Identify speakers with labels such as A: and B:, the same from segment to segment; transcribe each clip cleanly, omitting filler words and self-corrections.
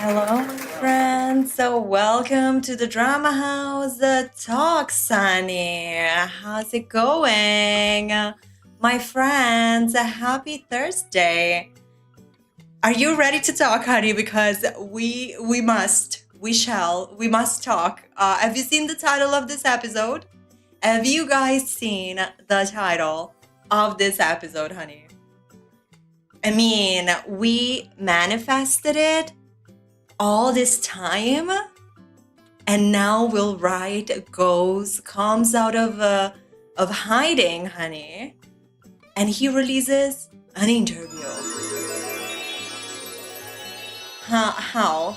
A: Hello, my friends. So, welcome to the Drama House Talk, Sunny. How's it going? My friends, a happy Thursday. Are you ready to talk, honey? Because we must talk. Have you seen the title of this episode? Have you guys seen the title of this episode, honey? I mean, we manifested it all this time, and now Will Wright comes out of hiding, honey, and he releases an interview. How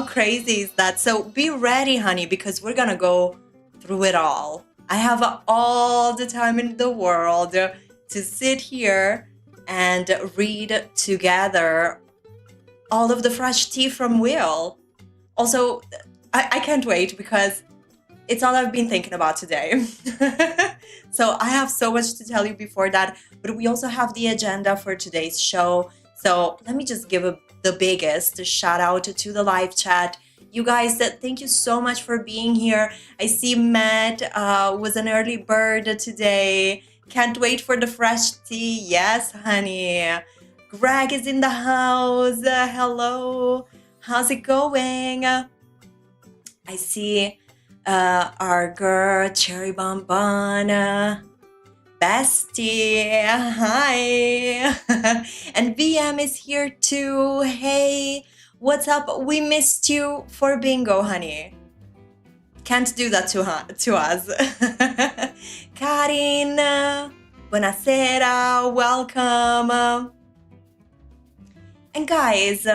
A: crazy is that? So be ready, honey, because we're gonna go through it all. I have all the time in the world to sit here and read together all of the fresh tea from Will. Also, I can't wait because it's all I've been thinking about today. So I have so much to tell you before that, but we also have the agenda for today's show. So let me just give the biggest shout out to the live chat. You guys, thank you so much for being here. I see Matt was an early bird today. Can't wait for the fresh tea. Yes, honey. Greg is in the house. Hello. How's it going? I see our girl, Cherry Bonbon. Bestie. Hi. And VM is here too. Hey. What's up? We missed you for bingo, honey. Can't do that to us. Karin. Buonasera. Welcome. And guys,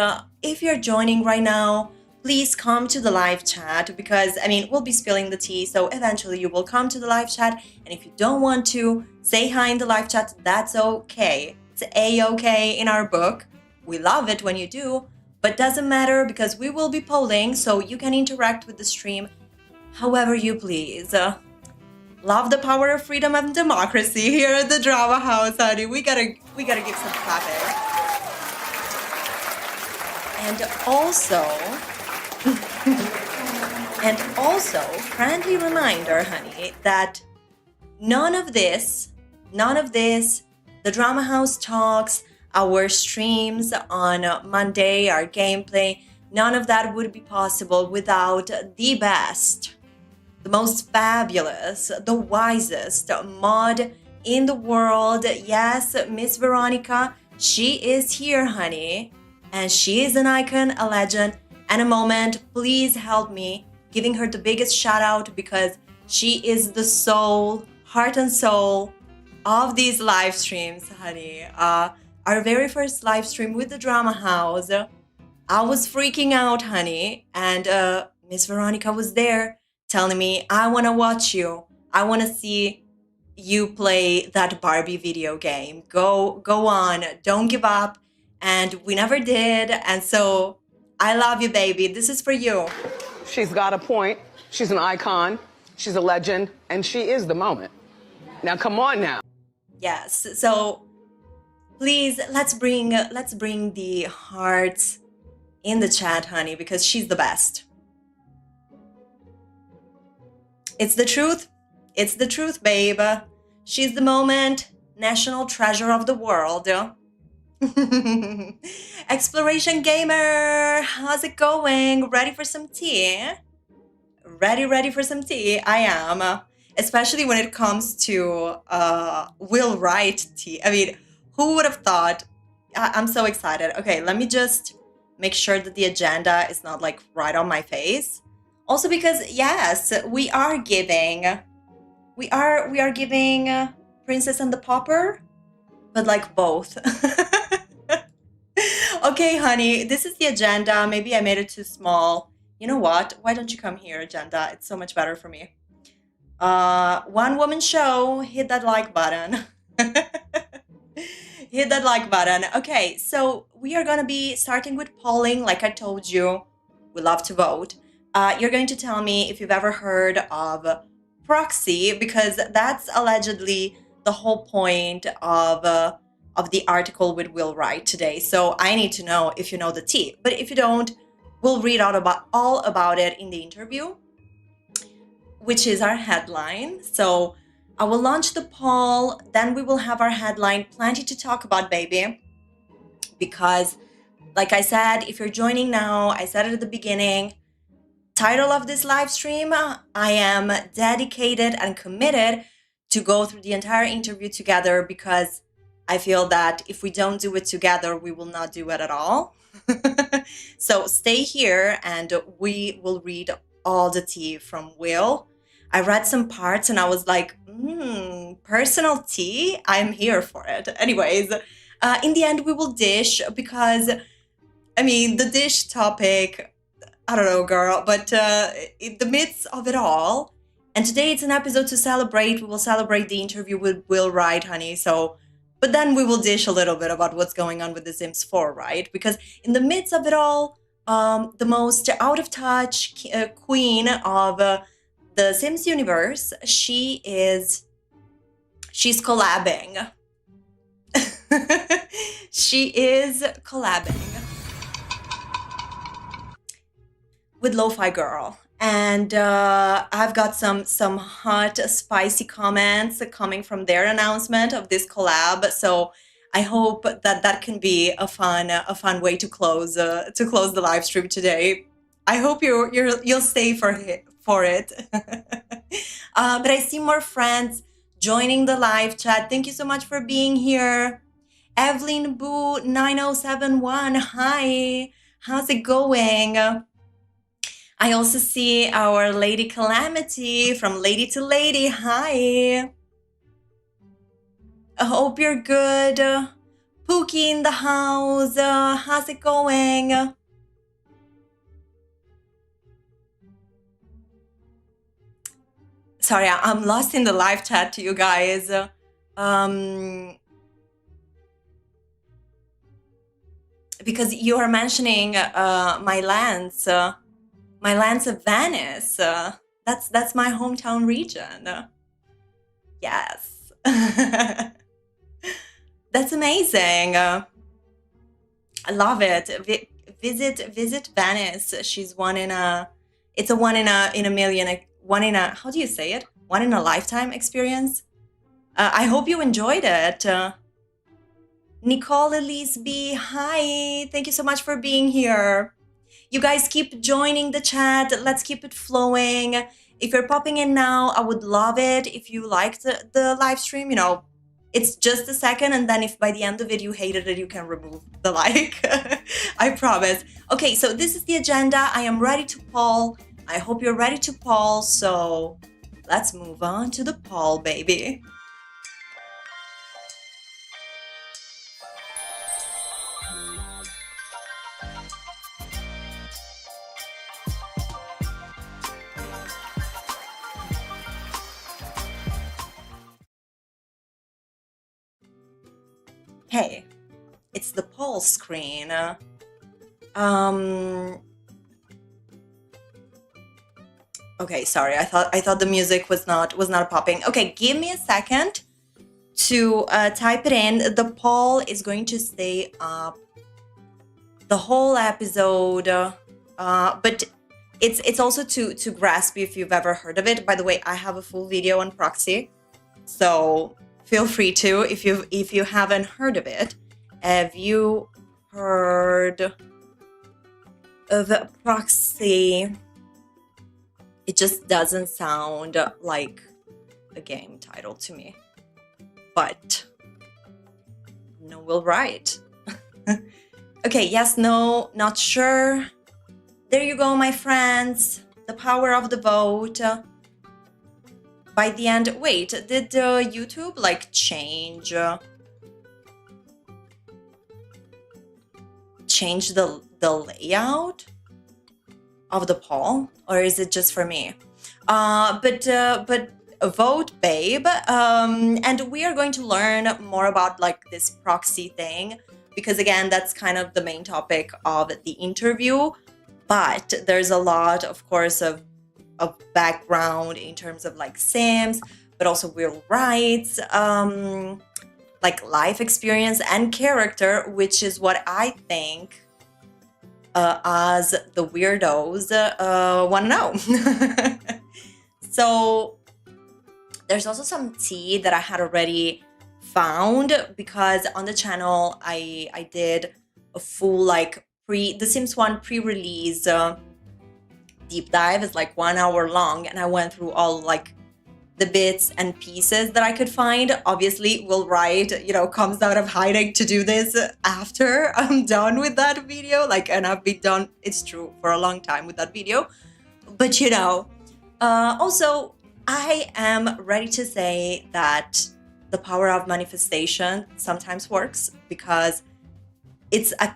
A: if you're joining right now, please come to the live chat because, we'll be spilling the tea, so eventually you will come to the live chat. And if you don't want to say hi in the live chat, that's okay. It's A-okay in our book. We love it when you do, but doesn't matter because we will be polling, so you can interact with the stream however you please. Love the power of freedom and democracy here at the Drama House, honey. We gotta give some clapping. And also, friendly reminder, honey, that none of this, the Drama House talks, our streams on Monday, our gameplay, none of that would be possible without the best, the most fabulous, the wisest mod in the world. Yes, Miss Veronica, she is here, honey. And she is an icon, a legend, and a moment. Please help me giving her the biggest shout out because she is the soul, heart and soul of these live streams, honey. Our very first live stream with the Drama House, I was freaking out, honey, and Miss Veronica was there telling me, I want to watch you. I want to see you play that Barbie video game. Go on, don't give up. And we never did. And so I love you, baby. This is for you.
B: She's got a point. She's an icon, she's a legend, and she is the moment. Now, come on now.
A: Yes. So please, let's bring the hearts in the chat, honey, because she's the best. It's the truth. It's the truth, babe. She's the moment, national treasure of the world. Exploration Gamer, how's it going? Ready for some tea? Ready for some tea? I am. Especially when it comes to Will Wright tea. I mean, who would have thought? I'm so excited. Okay, let me just make sure that the agenda is not like right on my face. Also because yes, we are giving Princess and the Pauper, but like both. Okay, honey, this is the agenda. Maybe I made it too small. You know what? Why don't you come here, agenda? It's so much better for me. One woman show. Hit that like button. Hit that like button. Okay, so we are gonna be starting with polling. Like I told you, we love to vote. You're going to tell me if you've ever heard of proxy, because that's allegedly the whole point of the article with Will Wright today. So I need to know if you know the tea. But if you don't, we'll read out all about it in the interview, which is our headline. So I will launch the poll, then we will have our headline. Plenty to talk about, baby. Because, like I said, if you're joining now, I said it at the beginning, title of this live stream, I am dedicated and committed to go through the entire interview together, because I feel that if we don't do it together, we will not do it at all. So stay here and we will read all the tea from Will. I read some parts and I was like, personal tea? I'm here for it. Anyways, in the end, we will dish, because, I mean, the dish topic, I don't know, girl, but in the midst of it all, and today it's an episode to celebrate. We will celebrate the interview with Will Wright, honey. So, but then we will dish a little bit about what's going on with the Sims 4, right? Because in the midst of it all, the most out of touch queen of the Sims universe, she's collabing. She is collabing with Lo-Fi Girl, and I've got some hot, spicy comments coming from their announcement of this collab. So I hope that can be a fun way to close the live stream today. I hope you'll stay for it. But I see more friends joining the live chat. Thank you so much for being here. Evelyn Boo 9071. Hi, how's it going? I also see our Lady Calamity from Lady to Lady. Hi. I hope you're good. Pookie in the house. How's it going? Sorry, I'm lost in the live chat to you guys. Because you are mentioning my lands. My lands of Venice. That's my hometown region. Yes. That's amazing. I love it. Visit Venice. She's one in a million, how do you say it? One in a lifetime experience. I hope you enjoyed it. Nicole Elise B, hi. Thank you so much for being here. You guys keep joining the chat. Let's keep it flowing. If you're popping in now, I would love it if you liked the live stream. You know, it's just a second, and then if by the end of it you hated it, you can remove the like. I promise. Okay, so this is the agenda. I am ready to poll. I hope you're ready to poll. So let's move on to the poll, baby. Hey, it's the poll screen. Okay, sorry. I thought the music was not popping. Okay, give me a second to type it in. The poll is going to stay up the whole episode, but it's also to grasp if you've ever heard of it. By the way, I have a full video on Proxy, so feel free to if you haven't heard of it. Have you heard of Proxy? It just doesn't sound like a game title to me, but no, Will Wright. Okay, yes, no, not sure. There you go, my friends. The power of the vote. By the end, wait, did YouTube like change the layout of the poll, or is it just for me? But vote, babe. And we are going to learn more about like this proxy thing, because again, that's kind of the main topic of the interview. But there's a lot, of course, of background in terms of like Sims, but also Will Wright's like life experience and character, which is what I think as the weirdos want to know. So there's also some tea that I had already found, because on the channel I did a full like The Sims 1 pre-release deep dive. It's like 1 hour long, and I went through all like the bits and pieces that I could find. Obviously, Will Wright, comes out of hiding to do this after I'm done with that video. Like, and I've been done, it's true, for a long time with that video. But also, I am ready to say that the power of manifestation sometimes works, because it's a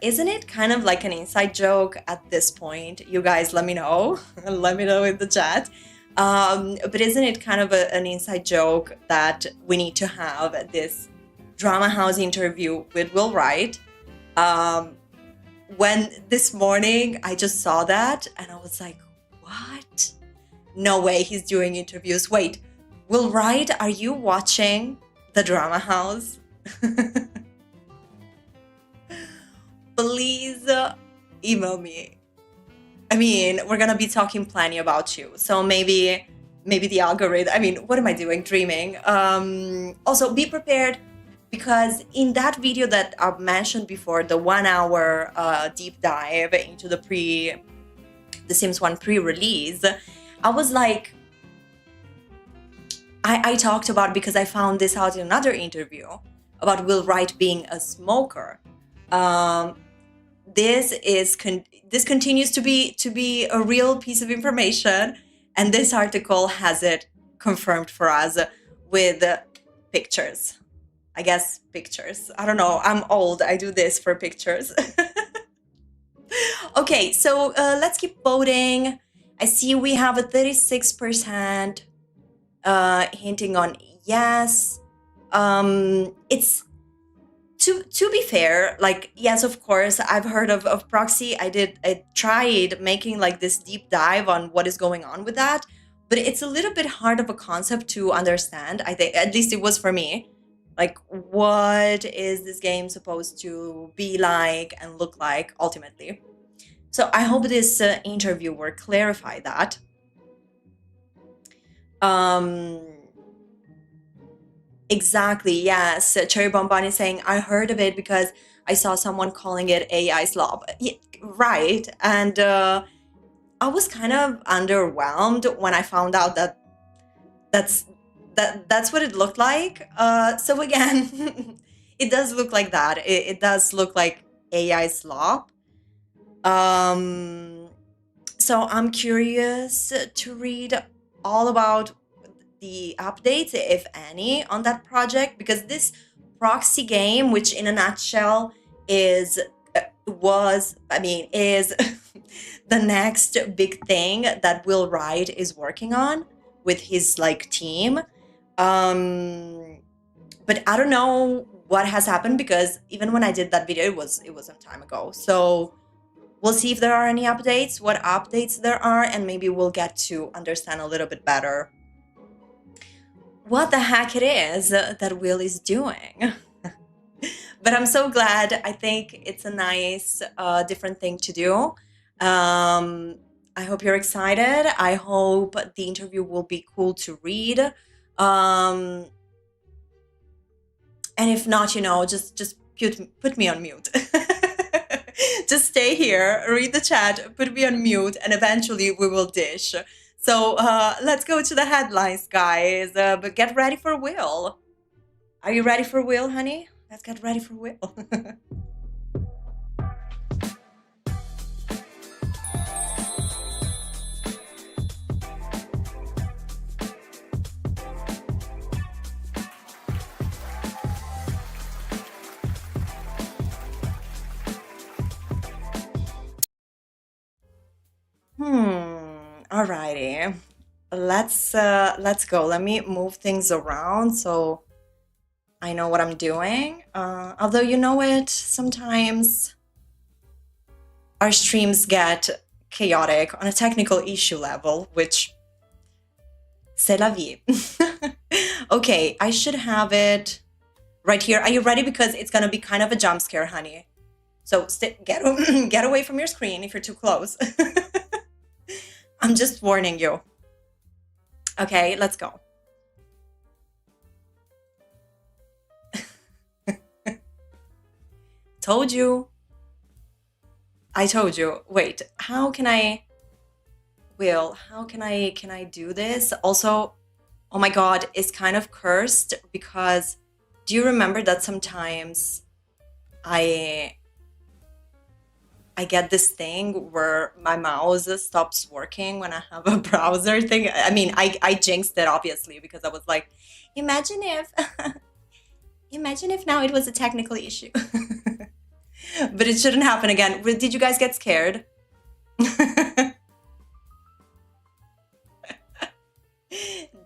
A: isn't it kind of like an inside joke at this point? You guys, let me know. Let me know in the chat. But isn't it kind of an inside joke that we need to have this drama house interview with Will Wright? When this morning I just saw that and I was like, what? No way he's doing interviews. Wait, Will Wright, are you watching the drama house? Please email me. I mean, we're gonna be talking plenty about you, so maybe the algorithm. I mean, what am I doing? Dreaming. Also, be prepared, because in that video that I've mentioned before, the 1 hour deep dive into the Sims 1 pre-release, I was like, I talked about, because I found this out in another interview about Will Wright being a smoker. This continues to be a real piece of information, and this article has it confirmed for us with pictures. I guess pictures. I don't know. I'm old. I do this for pictures. Okay, so let's keep voting. I see we have a 36% hinting on yes. It's to be fair, like, yes, of course, I've heard of Proxy. I tried making like this deep dive on what is going on with that, but it's a little bit hard of a concept to understand. I think, at least it was for me. Like, what is this game supposed to be like and look like ultimately? So I hope this interview will clarify that. Exactly, yes. Cherry Bonbon is saying, I heard of it because I saw someone calling it AI slob. Yeah, right. And I was kind of underwhelmed when I found out that that's what it looked like. So again, it does look like that. It does look like AI slop. So I'm curious to read all about the updates, if any, on that project, because this proxy game, which in a nutshell is the next big thing that Will Wright is working on with his like team. But I don't know what has happened, because even when I did that video, it was some time ago. So we'll see if there are any updates, what updates there are, and maybe we'll get to understand a little bit better what the heck it is that Will is doing. But I'm so glad. I think it's a nice, different thing to do. I hope you're excited. I hope the interview will be cool to read. And if not, just put me on mute. Just stay here, read the chat, put me on mute, and eventually we will dish. So let's go to the headlines, guys. But get ready for Will. Are you ready for Will, honey? Let's get ready for Will. Alrighty. Let's go. Let me move things around so I know what I'm doing. Although you know it, sometimes our streams get chaotic on a technical issue level, which c'est la vie. Okay, I should have it right here. Are you ready? Because it's gonna be kind of a jump scare, honey. So get away from your screen if you're too close. I'm just warning you. Okay, let's go. Told you. I told you. Wait, how can I... Will, how can I do this? Also, oh my god, it's kind of cursed because do you remember that sometimes I get this thing where my mouse stops working when I have a browser thing. I mean, I jinxed it obviously because I was like, imagine if now it was a technical issue. But it shouldn't happen again. Did you guys get scared?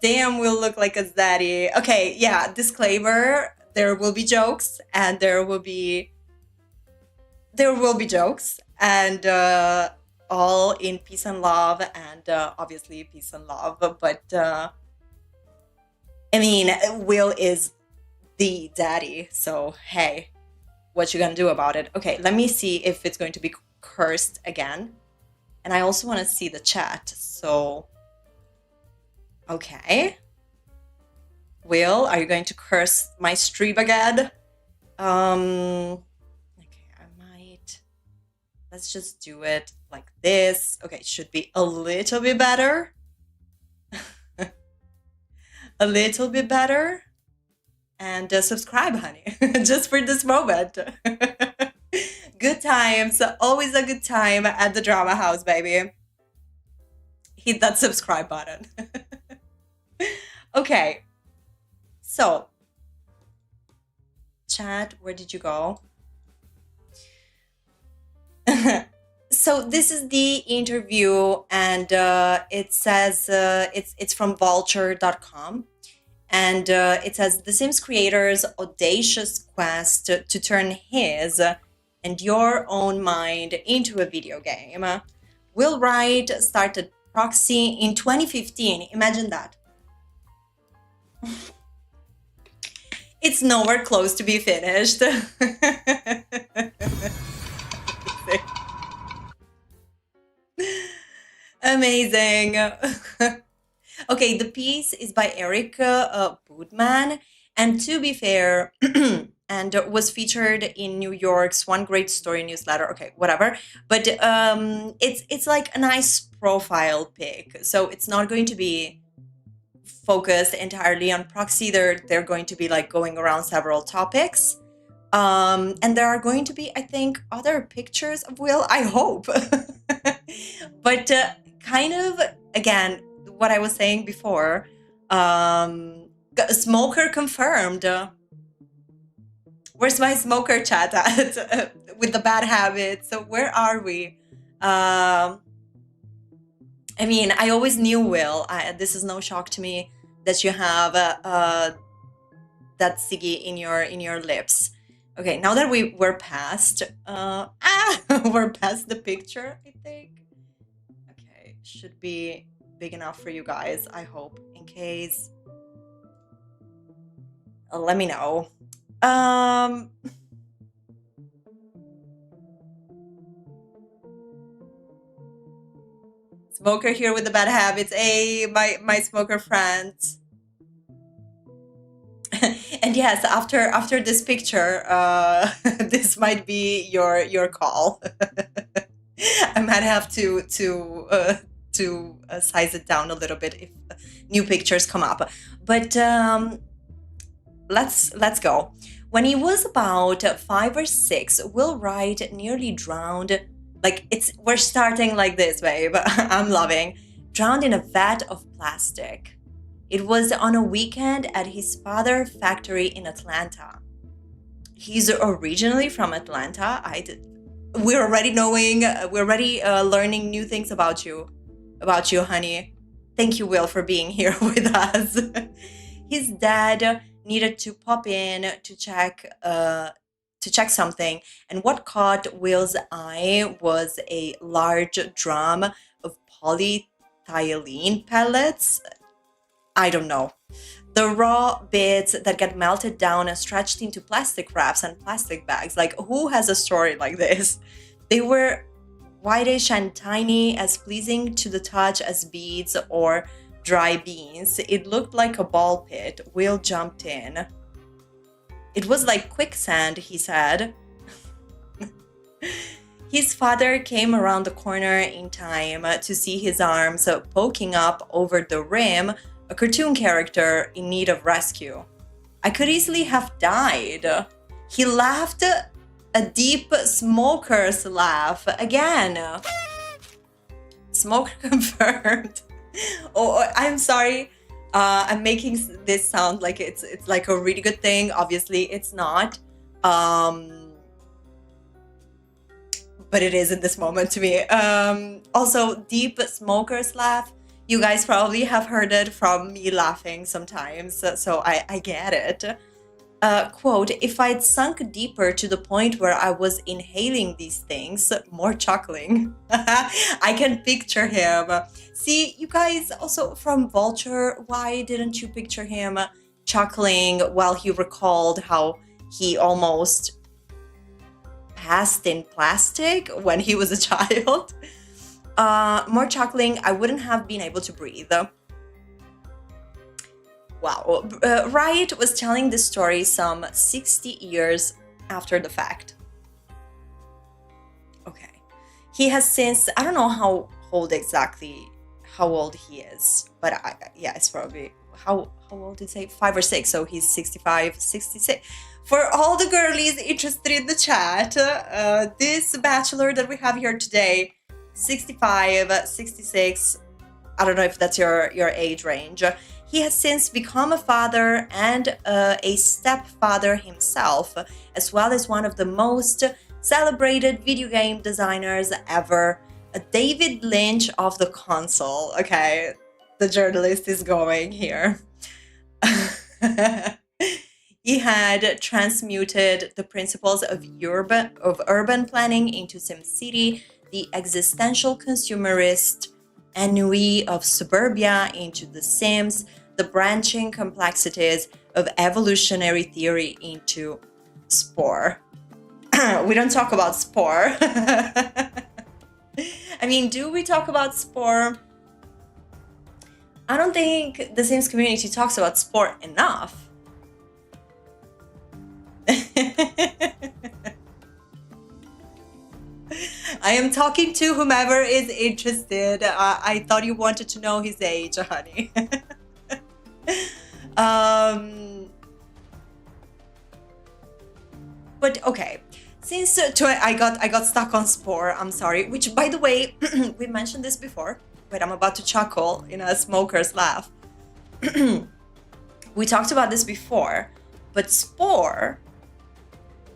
A: Damn, we'll look like a zaddy. Okay, yeah, disclaimer, there will be jokes and there will be jokes, and all in peace and love, and obviously peace and love. But I mean, Will is the daddy, so hey, what you gonna do about it? Okay, let me see if it's going to be cursed again, and I also want to see the chat. So, okay, Will, are you going to curse my stream again? Let's just do it like this. Okay, it should be a little bit better. A little bit better. And subscribe, honey, just for this moment. Good times, always a good time at the Drama House, baby. Hit that subscribe button. Okay, so, chat, where did you go? So this is the interview, and it says it's from vulture.com, and it says The Sims creator's audacious quest to turn his and your own mind into a video game. Will Wright started Proxy in 2015. Imagine that. It's nowhere close to be finished. Amazing. Okay, the piece is by Eric Bootman, and to be fair, and was featured in New York's One Great Story newsletter. Okay, whatever. But it's like a nice profile pic, so it's not going to be focused entirely on Proxy. They're going to be like going around several topics. And there are going to be, I think, other pictures of Will, I hope. But kind of, again, what I was saying before, smoker confirmed. Where's my smoker chat at? With the bad habits? So where are we? I mean, I always knew Will. This is no shock to me that you have that ciggy in your lips. Okay, now that we're past, we're past the picture, I think. Okay, should be big enough for you guys, I hope. In case, let me know. Um, Smoker here with the bad habits. Hey, my smoker friends. And yes, after this picture, this might be your call. I might have to size it down a little bit if new pictures come up. But let's go. When he was about 5 or 6, Will Wright nearly drowned. Like we're starting like this, babe. I'm loving. Drowned in a vat of plastic. It was on a weekend at his father's factory in Atlanta. He's originally from Atlanta. We're already knowing. We're already learning new things about you, honey. Thank you, Will, for being here with us. His dad needed to pop in to check something, and what caught Will's eye was a large drum of polyethylene pellets. I don't know. The raw bits that get melted down and stretched into plastic wraps and plastic bags. Like, who has a story like this? They were whitish and tiny, as pleasing to the touch as beads or dry beans. It looked like a ball pit. Will jumped in. It was like quicksand, he said. His father came around the corner in time to see his arms poking up over the rim, a cartoon character in need of rescue. I could easily have died. He laughed a deep smoker's laugh. Again. Smoker confirmed. Oh, I'm sorry. I'm making this sound like it's like a really good thing. Obviously, it's not. But it is in this moment to me. Also, deep smoker's laugh. You guys probably have heard it from me laughing sometimes, so I get it. Quote, if I'd sunk deeper to the point where I was inhaling these things, more chuckling. I can picture him. See, you guys also from Vulture, why didn't you picture him chuckling while he recalled how he almost passed in plastic when he was a child? More chuckling, I wouldn't have been able to breathe. Wow. Wright was telling this story some 60 years after the fact. Okay. He has since, I don't know how old he is, but yeah, it's probably, how old did he say? 5 or 6, so he's 65, 66. For all the girlies interested in the chat, this bachelor that we have here today, 65, 66, I don't know if that's your age range. He has since become a father and a stepfather himself, as well as one of the most celebrated video game designers ever, a David Lynch of the console. Okay, the journalist is going here. He had transmuted the principles of urban planning into SimCity, the existential consumerist ennui of suburbia into The Sims, the branching complexities of evolutionary theory into Spore. We don't talk about Spore. I mean, do we talk about Spore? I don't think the Sims community talks about Spore enough. I am talking to whomever is interested. I thought you wanted to know his age, honey. But okay, since I got stuck on Spore. I'm sorry. Which, by the way, we mentioned this before. Wait, I'm about to chuckle in a smoker's laugh. We talked about this before, but Spore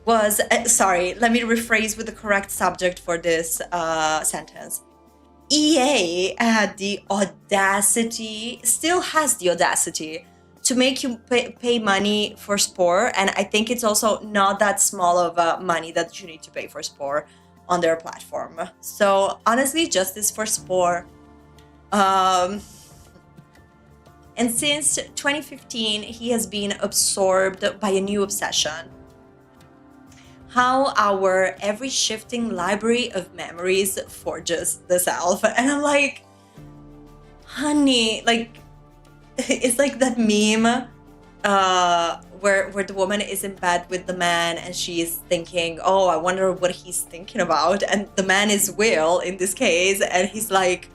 A: was, sorry, let me rephrase with the correct subject for this sentence. EA had the audacity, still has the audacity, to make you pay money for sport. And I think it's also not that small of money that you need to pay for sport on their platform. So honestly, justice for sport. And since 2015, he has been absorbed by a new obsession: how our every shifting library of memories forges the self. And I'm like, honey, like, it's like that meme where the woman is in bed with the man and she is thinking, oh, I wonder what he's thinking about. And the man is Will in this case. And he's like,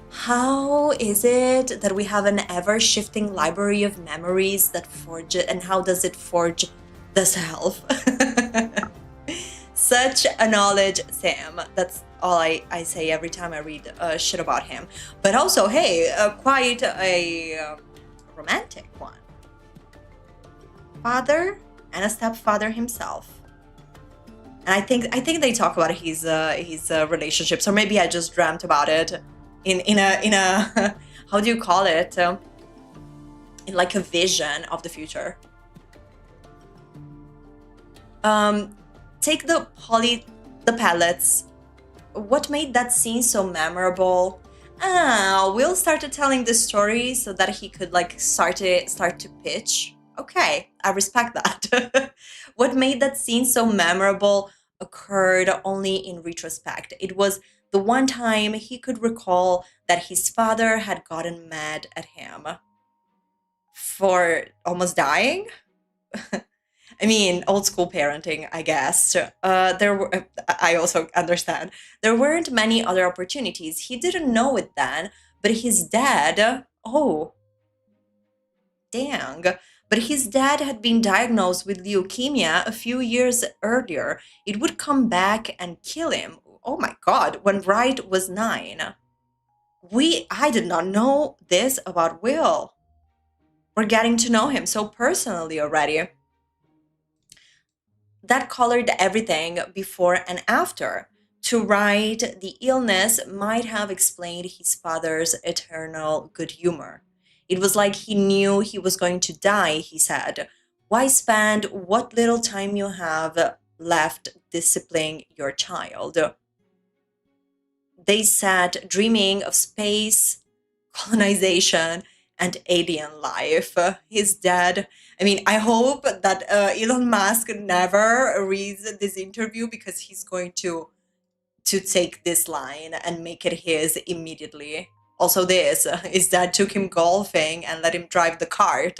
A: how is it that we have an ever-shifting library of memories that forge it, and how does it forge the self? Such a knowledge, Sam. That's all I say every time I read shit about him. But also, hey, quite a romantic one. Father and a stepfather himself. And I think they talk about his relationships, or maybe I just dreamt about it in a how do you call it? In like a vision of the future. Take the pellets. What made that scene so memorable? Will started telling the story so that he could like start to pitch. Okay, I respect that. What made that scene so memorable occurred only in retrospect. It was the one time he could recall that his father had gotten mad at him for almost dying. I mean, old school parenting, I guess. I also understand. There weren't many other opportunities. He didn't know it then, but his dad, oh, dang. But his dad had been diagnosed with leukemia a few years earlier. It would come back and kill him. Oh my God, when Wright was 9. I did not know this about Will. We're getting to know him so personally already. That colored everything before and after. To Wright, the illness might have explained his father's eternal good humor. It was like he knew he was going to die, he said. Why spend what little time you have left disciplining your child? They sat dreaming of space, colonization, and alien life. His dad, I mean, I hope that Elon Musk never reads this interview, because he's going to take this line and make it his immediately. Also this, his dad took him golfing and let him drive the cart.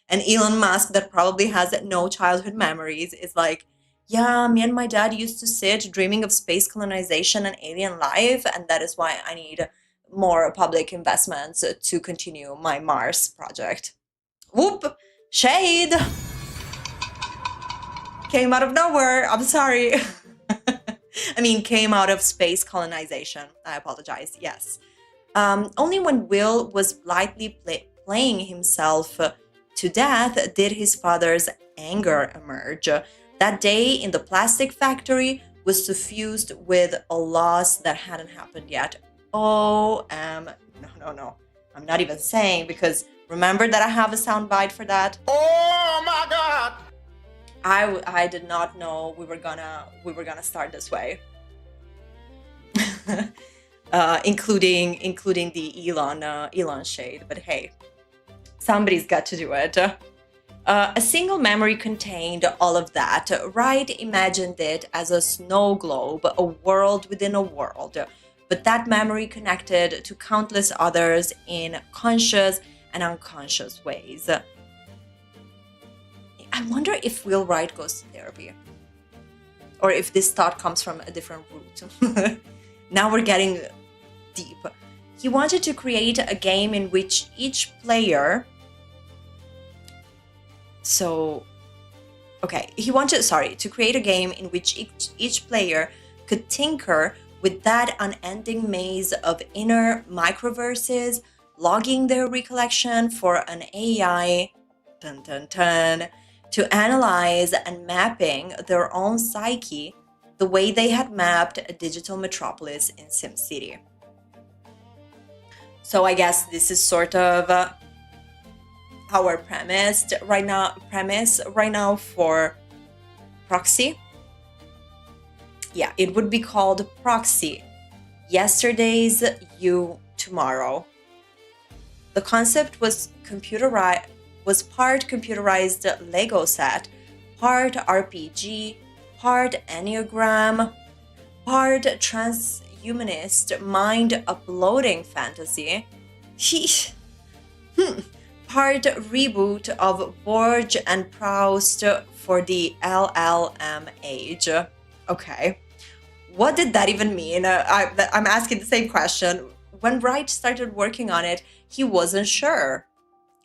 A: And Elon Musk, that probably has no childhood memories, is like, yeah, me and my dad used to sit dreaming of space colonization and alien life, and that is why I need more public investments to continue my Mars project. Whoop! Shade! Came out of nowhere. I'm sorry. I mean, came out of space colonization. I apologize. Yes. Only when Will was blithely playing himself to death did his father's anger emerge. That day in the plastic factory was suffused with a loss that hadn't happened yet. No. I'm not even saying, because remember that I have a soundbite for that.
B: Oh my God!
A: I did not know we were gonna start this way. Including the Elon shade, but hey, somebody's got to do it. A single memory contained all of that. Wright imagined it as a snow globe, a world within a world. But that memory connected to countless others in conscious and unconscious ways. I wonder if Will Wright goes to therapy, or if this thought comes from a different route. Now we're getting deep. He wanted to create a game in which each player... He wanted to create a game in which each player could tinker with that unending maze of inner microverses, logging their recollection for an AI, to analyze and mapping their own psyche the way they had mapped a digital metropolis in SimCity. So I guess this is sort of our premise right now for proxy. Yeah, it would be called Proxy. Yesterday's You Tomorrow. The concept was part computerized Lego set, part RPG, part Enneagram, part transhumanist mind uploading fantasy. Part reboot of Borg and Proust for the LLM age. Okay. What did that even mean? I'm asking the same question. When Wright started working on it, he wasn't sure.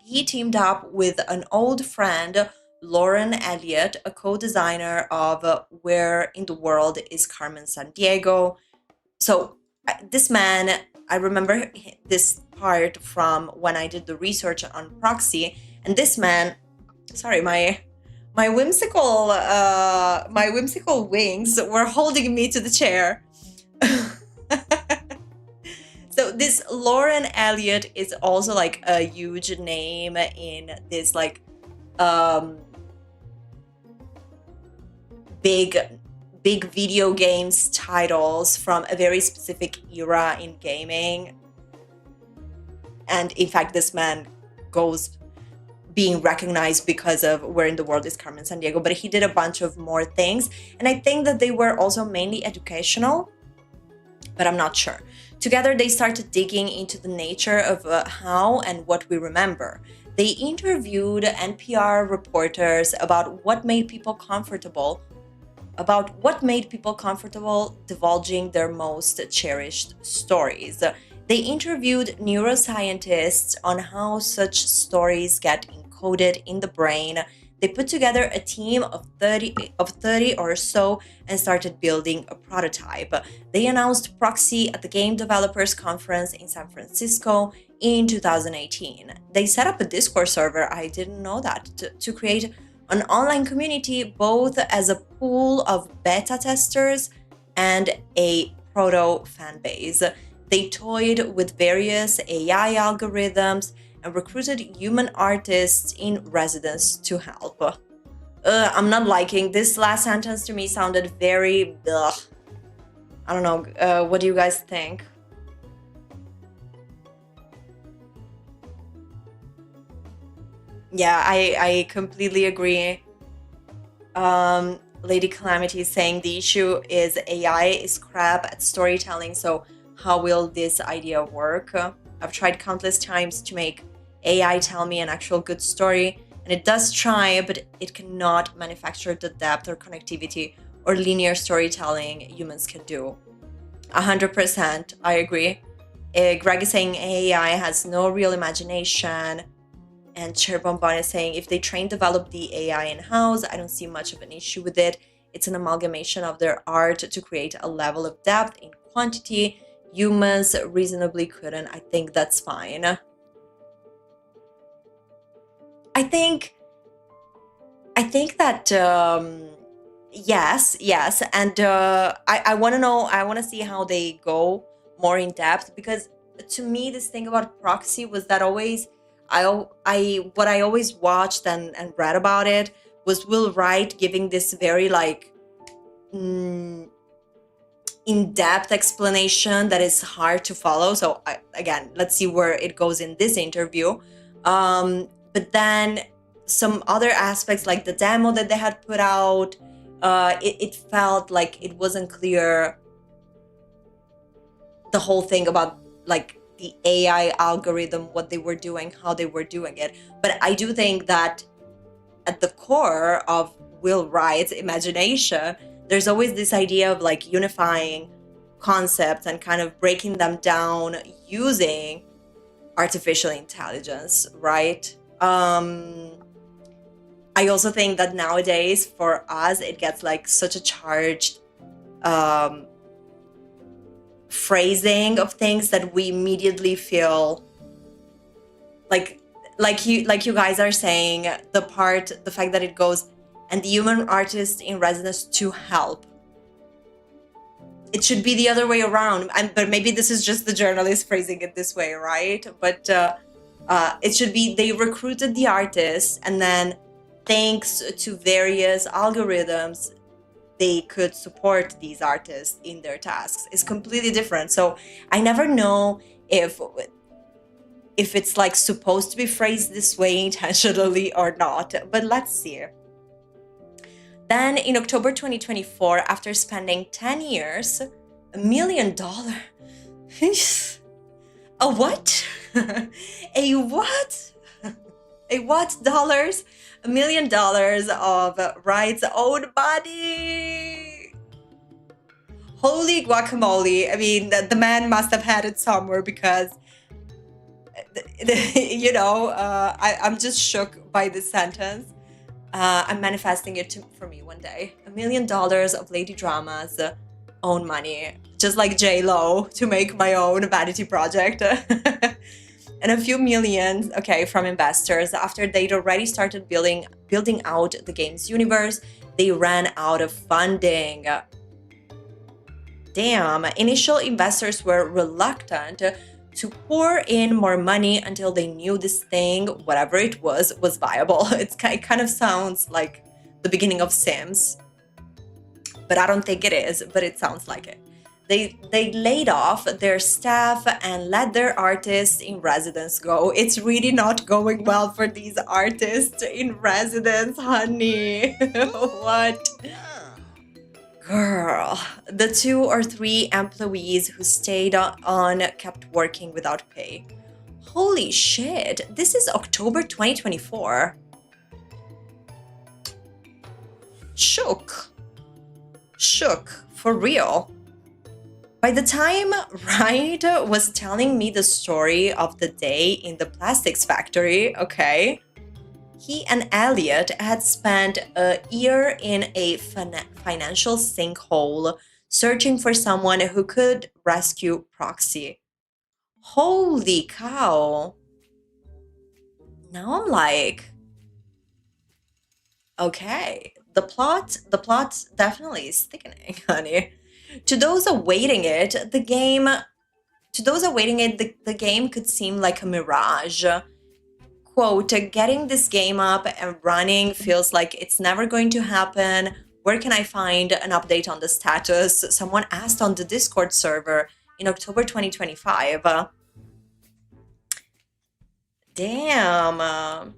A: He teamed up with an old friend, Lauren Elliott, a co-designer of Where in the World is Carmen Sandiego. So this man, I remember this part from when I did the research on Proxy, and this man, sorry, my whimsical wings were holding me to the chair. So this Lauren Elliott is also like a huge name in this like big video games titles from a very specific era in gaming. And in fact, this man goes being recognized because of Where in the World is Carmen Sandiego, but he did a bunch of more things. And I think that they were also mainly educational, but I'm not sure. Together, they started digging into the nature of how and what we remember. They interviewed NPR reporters about what made people comfortable divulging their most cherished stories. They interviewed neuroscientists on how such stories get encoded in the brain. They put together a team of 30 or so and started building a prototype. They announced Proxy at the Game Developers Conference in San Francisco in 2018. They set up a Discord server, I didn't know that, to create an online community both as a pool of beta testers and a proto fan base. They toyed with various AI algorithms and recruited human artists in residence to help. I'm not liking this last sentence. To me sounded very ugh. I don't know. What do you guys think? Yeah, I completely agree. Lady Calamity is saying the issue is AI is crap at storytelling, so how will this idea work? I've tried countless times to make AI tell me an actual good story, and it does try, but it cannot manufacture the depth or connectivity or linear storytelling humans can do. 100%, I agree. Greg is saying AI has no real imagination, and Cher Bonbon is saying if they develop the AI in-house, I don't see much of an issue with it. It's an amalgamation of their art to create a level of depth in quantity humans reasonably couldn't. I think that's fine. I think that yes, and I want to know. I want to see how they go more in depth, because to me, this thing about Proxy was that what I always watched and read about it was Will Wright giving this very like in-depth explanation that is hard to follow. So again, let's see where it goes in this interview. But then some other aspects like the demo that they had put out, it felt like it wasn't clear the whole thing about like the AI algorithm, what they were doing, how they were doing it. But I do think that at the core of Will Wright's imagination, there's always this idea of like unifying concepts and kind of breaking them down using artificial intelligence, right? I also think that nowadays for us, it gets like such a charged phrasing of things that we immediately feel like you guys are saying, the fact that it goes and the human artist in residence to help. It should be the other way around, but maybe this is just the journalist phrasing it this way, right? But It should be they recruited the artists, and then thanks to various algorithms, they could support these artists in their tasks. It's completely different. So I never know if it's like supposed to be phrased this way intentionally or not, but let's see. Then in October 2024, after spending 10 years, $1 million. A what? A what? A what dollars? $1 million of Wright's own money. Holy guacamole. I mean, the man must have had it somewhere because, I'm just shook by this sentence. I'm manifesting it for me one day. $1 million of Lady Drama's own money, just like J-Lo, to make my own vanity project. And a few millions, okay, from investors. After they'd already started building out the game's universe, they ran out of funding. Damn, initial investors were reluctant to pour in more money until they knew this thing, whatever it was viable. It kind of sounds like the beginning of Sims, but I don't think it is, but it sounds like it. They laid off their staff and let their artists in residence go. It's really not going well for these artists in residence, honey. What? Girl, the 2 or 3 employees who stayed on kept working without pay. Holy shit, this is October 2024. Shook, for real. By the time Wright was telling me the story of the day in the plastics factory, okay, he and Elliot had spent a year in a financial sinkhole searching for someone who could rescue Proxy. Holy cow. Now I'm like, okay, the plot definitely is thickening, honey. To those awaiting it, the game could seem like a mirage. Quote, getting this game up and running feels like it's never going to happen. Where can I find an update on the status? Someone asked on the Discord server in October 2025. Damn.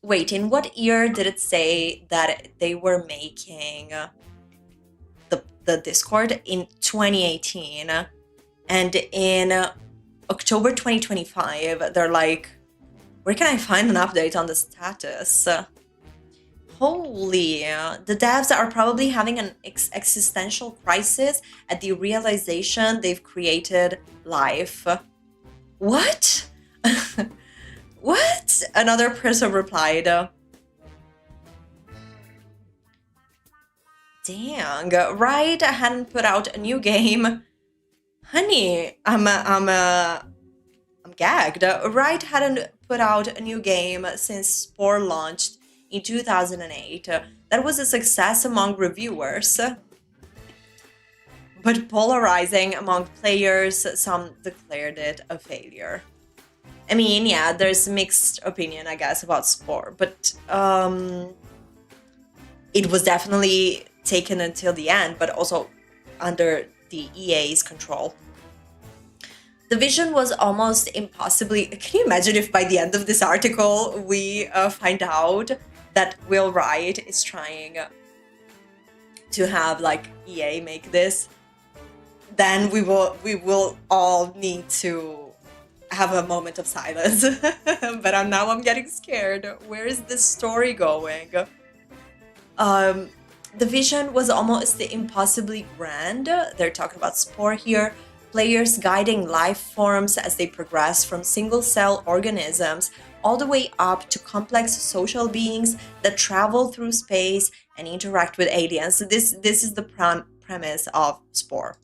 A: Wait, in what year did it say that they were making the Discord? In 2018. And in October 2025, they're like, where can I find an update on the status? Holy, the devs are probably having an existential crisis at the realization they've created life. What? What? Another person replied. Dang, Wright hadn't put out a new game. Honey, I'm gagged. Wright hadn't put out a new game since Spore launched in 2008. That was a success among reviewers, but polarizing among players. Some declared it a failure. I mean, yeah, there's mixed opinion, I guess, about Spore, but it was definitely taken until the end, but also under the EA's control. The vision was almost impossibly... Can you imagine if by the end of this article we find out that Will Wright is trying to have like EA make this? Then we will all need to have a moment of silence. But now I'm getting scared. Where is this story going? The vision was almost impossibly grand. They're talking about Spore here. Players guiding life forms as they progress from single-cell organisms all the way up to complex social beings that travel through space and interact with aliens. So this is the premise of Spore.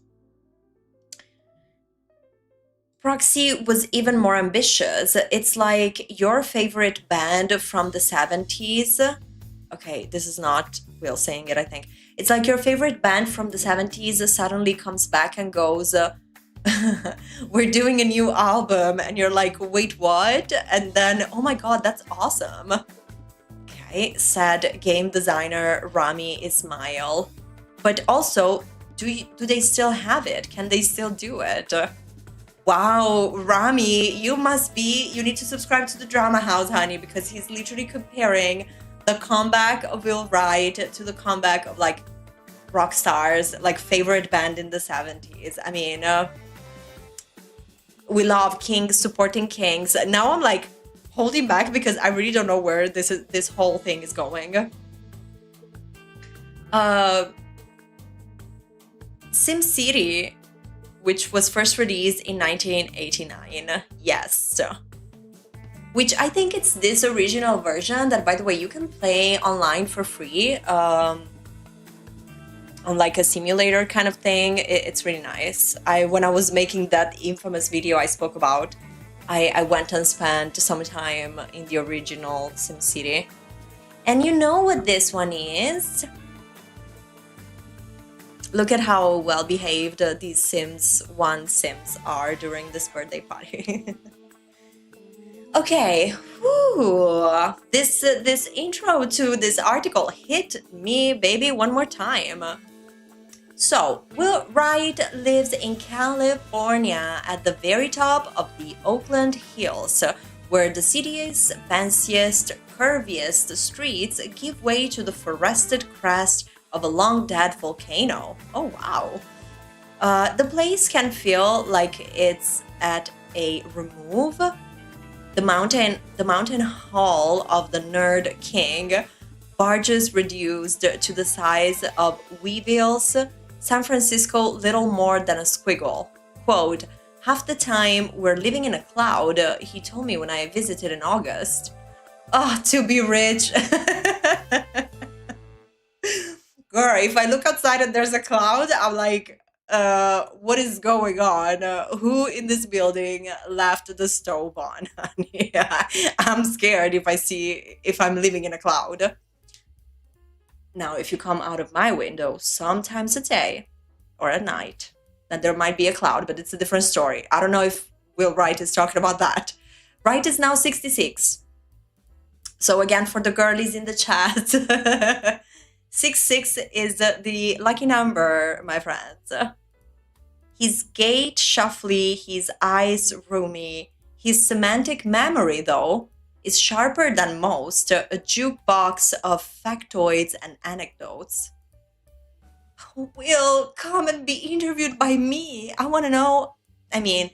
A: Proxy was even more ambitious. It's like your favorite band from the 70s. Okay, this is not Will saying it, I think. It's like your favorite band from the 70s suddenly comes back and goes, we're doing a new album, and you're like, wait, what? And then, oh my god, that's awesome. Okay, said game designer Rami Ismail. But also, do they still have it? Can they still do it? Wow, Rami, you need to subscribe to the Drama House, honey, because he's literally comparing the comeback of Will Wright to the comeback of like rock stars, like favorite band in the 70s. I mean, we love kings supporting kings. Now I'm like holding back because I really don't know where this whole thing is going. SimCity, which was first released in 1989. Yes. Which I think it's this original version that, by the way, you can play online for free on like a simulator kind of thing. It's really nice. When I was making that infamous video I spoke about, I went and spent some time in the original SimCity. And you know what this one is? Look at how well behaved these Sims are during this birthday party. Okay, whew. This intro to this article hit me, baby, one more time. So, Will Wright lives in California at the very top of the Oakland Hills, where the city's fanciest, curviest streets give way to the forested crest of a long-dead volcano. Oh, wow. The place can feel like it's at a remove. The mountain hall of the Nerd King, barges reduced to the size of Weeville's, San Francisco little more than a squiggle. Quote, half the time we're living in a cloud, he told me when I visited in August. Oh, to be rich. Girl, if I look outside and there's a cloud, I'm like, what is going on? Who in this building left the stove on? Honey? I'm scared if I'm living in a cloud. Now, if you come out of my window sometimes a day or at night, then there might be a cloud, but it's a different story. I don't know if Will Wright is talking about that. Wright is now 66. So again, for the girlies in the chat, 66 is the lucky number, my friends. His gait shuffly, his eyes roomy. His semantic memory, though, is sharper than most, a jukebox of factoids and anecdotes. Will, come and be interviewed by me. I want to know. I mean,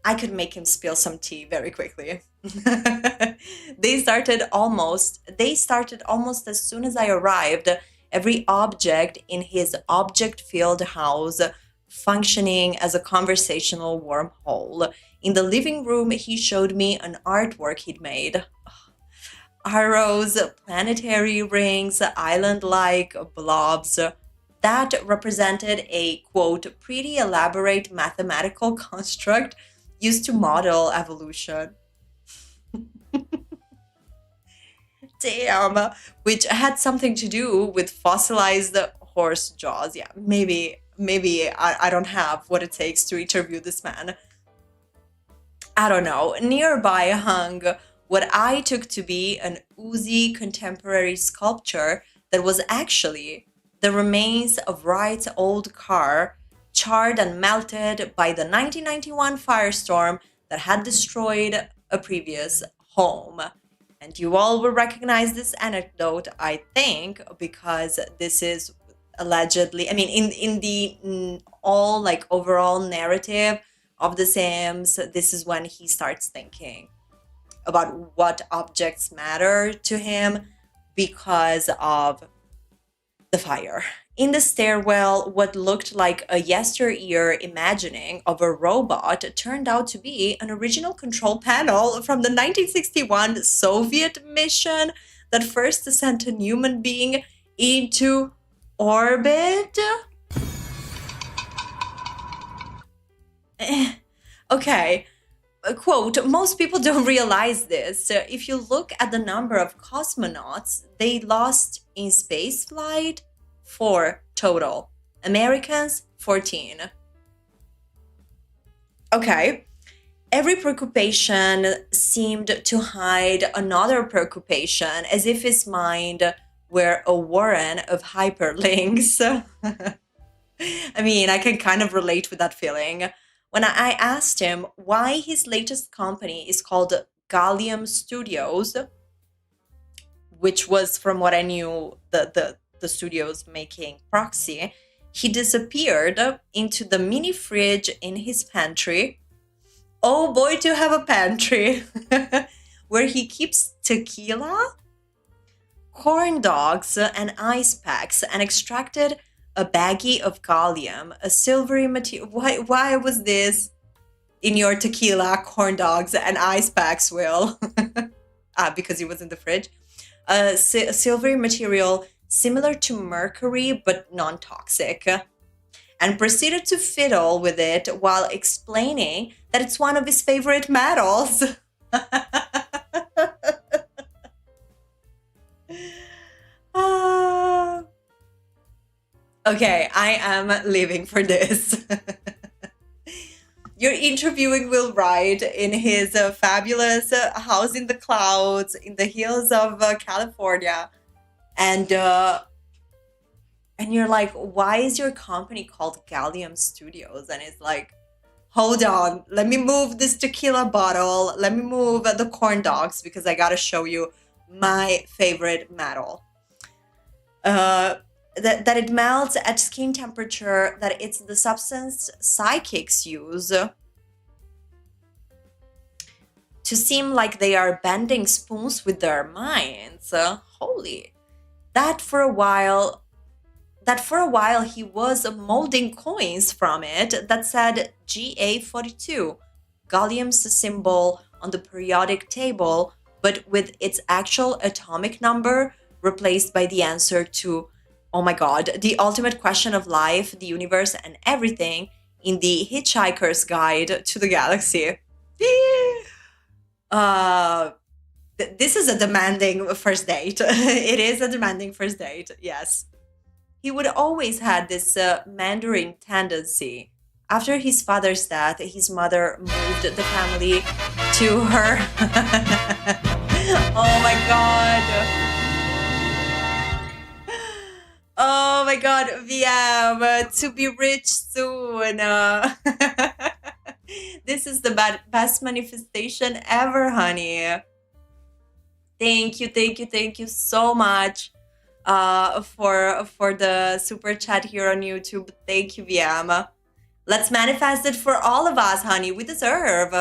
A: I could make him spill some tea very quickly. They started almost as soon as I arrived. Every object in his object-filled house functioning as a conversational wormhole. In the living room, he showed me an artwork he'd made. Arrows, planetary rings, island-like blobs. That represented a, quote, pretty elaborate mathematical construct used to model evolution. Damn, which had something to do with fossilized horse jaws. Yeah, maybe I don't have what it takes to interview this man. I don't know. Nearby hung what I took to be an oozy contemporary sculpture that was actually the remains of Wright's old car, charred and melted by the 1991 firestorm that had destroyed a previous home. And you all will recognize this anecdote, I think, because this is allegedly, I mean, in the all like overall narrative of The Sims, this is when he starts thinking about what objects matter to him because of the fire. In the stairwell, what looked like a yesteryear imagining of a robot turned out to be an original control panel from the 1961 Soviet mission that first sent a human being into orbit. Okay. Quote, most people don't realize this. If you look at the number of cosmonauts they lost in spaceflight, 4 total. Americans, 14. Okay. Every preoccupation seemed to hide another preoccupation, as if his mind were a warren of hyperlinks. I mean, I can kind of relate with that feeling. When I asked him why his latest company is called Gallium Studios, which was, from what I knew, the studios making Proxy, he disappeared into the mini fridge in his pantry. Oh boy, to have a pantry where he keeps tequila, corn dogs, and ice packs, and extracted a baggie of gallium, a silvery material. Why was this in your tequila, corn dogs, and ice packs, Will? Because it was in the fridge. A silvery material similar to mercury but non-toxic, and proceeded to fiddle with it while explaining that it's one of his favorite metals. Ah. Okay, I am living for this. You're interviewing Will Wright in his fabulous house in the clouds in the hills of California, and you're like, why is your company called Gallium Studios? And it's like, hold on, let me move this tequila bottle, let me move the corn dogs because I gotta show you my favorite metal. That it melts at skin temperature, that it's the substance psychics use to seem like they are bending spoons with their minds. Holy. That for a while he was molding coins from it that said GA42, gallium's symbol on the periodic table, but with its actual atomic number replaced by the answer to, oh my god, the ultimate question of life, the universe, and everything in the Hitchhiker's Guide to the Galaxy. This is a demanding first date. It is a demanding first date, yes. He would always had this Mandarin tendency. After his father's death, his mother moved the family to her. Oh my god. Oh my god, VM, to be rich soon. This is the best manifestation ever, honey. Thank you so much for the super chat here on YouTube. Thank you, VM. Let's manifest it for all of us, honey. We deserve.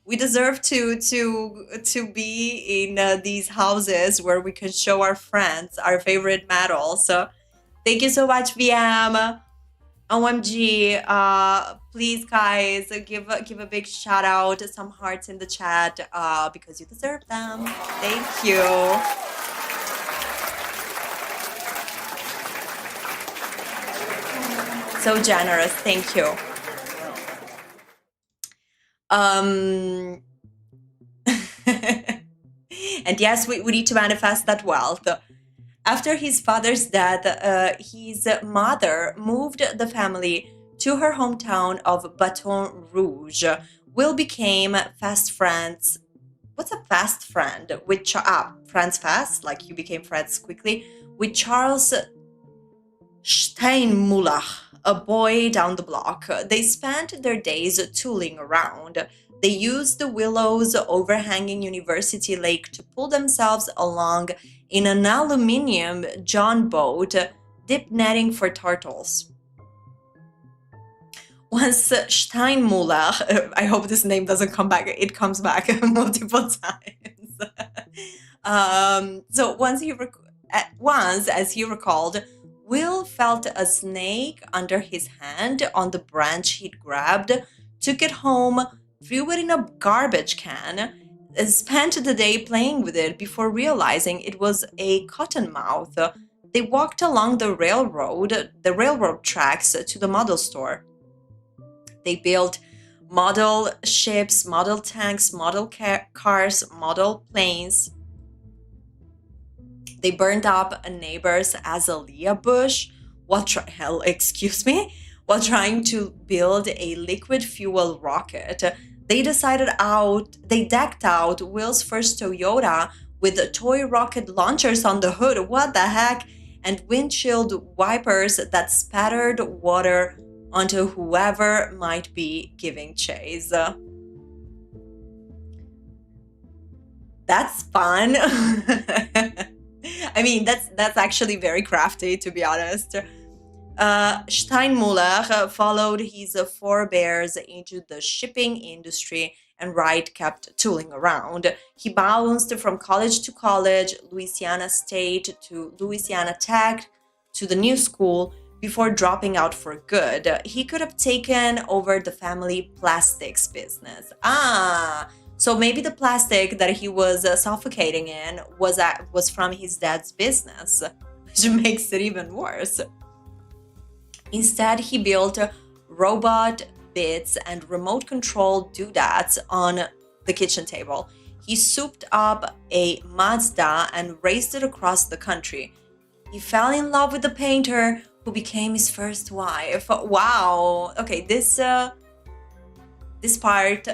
A: We deserve to be in these houses where we can show our friends our favorite metals. So, thank you so much, VM. OMG, please guys, give a big shout out, some hearts in the chat, because you deserve them. Thank you. So generous, thank you. And yes, we need to manifest that wealth. After his father's death, his mother moved the family to her hometown of Baton Rouge. Will became fast friends. What's a fast friend? With friends fast, like you became friends quickly, with Charles Steinmuller, a boy down the block. They spent their days tooling around. They used the willows overhanging University Lake to pull themselves along in an aluminium John boat, dip netting for turtles. Once Steinmuller, I hope this name doesn't come back, it comes back multiple times. So once, as he recalled, Will felt a snake under his hand on the branch he'd grabbed, took it home, threw it in a garbage can, spent the day playing with it before realizing it was a cottonmouth. They walked along the railroad tracks to the model store. They built model ships, model tanks, model cars, model planes. They burned up a neighbor's azalea bush. What the hell, excuse me? while trying to build a liquid fuel rocket. They decked out Will's first Toyota with toy rocket launchers on the hood. What the heck? And windshield wipers that spattered water onto whoever might be giving chase. That's fun. I mean, that's actually very crafty, to be honest. Steinmuller followed his forebears into the shipping industry, and Wright kept tooling around. He bounced from college to college, Louisiana State to Louisiana Tech to the new school, before dropping out for good. He could have taken over the family plastics business. So maybe the plastic that he was suffocating in was from his dad's business, which makes it even worse. Instead, he built robot bits and remote control doodads on the kitchen table. He souped up a Mazda and raced it across the country. He fell in love with the painter who became his first wife. Wow. Okay, this part,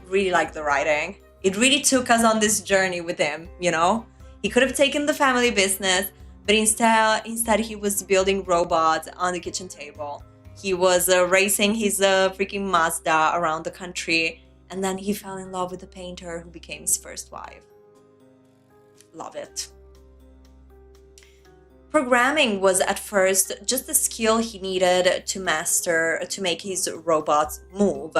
A: really liked the writing. It really took us on this journey with him, you know? He could have taken the family business, but instead he was building robots on the kitchen table. He was racing his freaking Mazda around the country, and then he fell in love with the painter who became his first wife. Love it. Programming was at first just the skill he needed to master to make his robots move.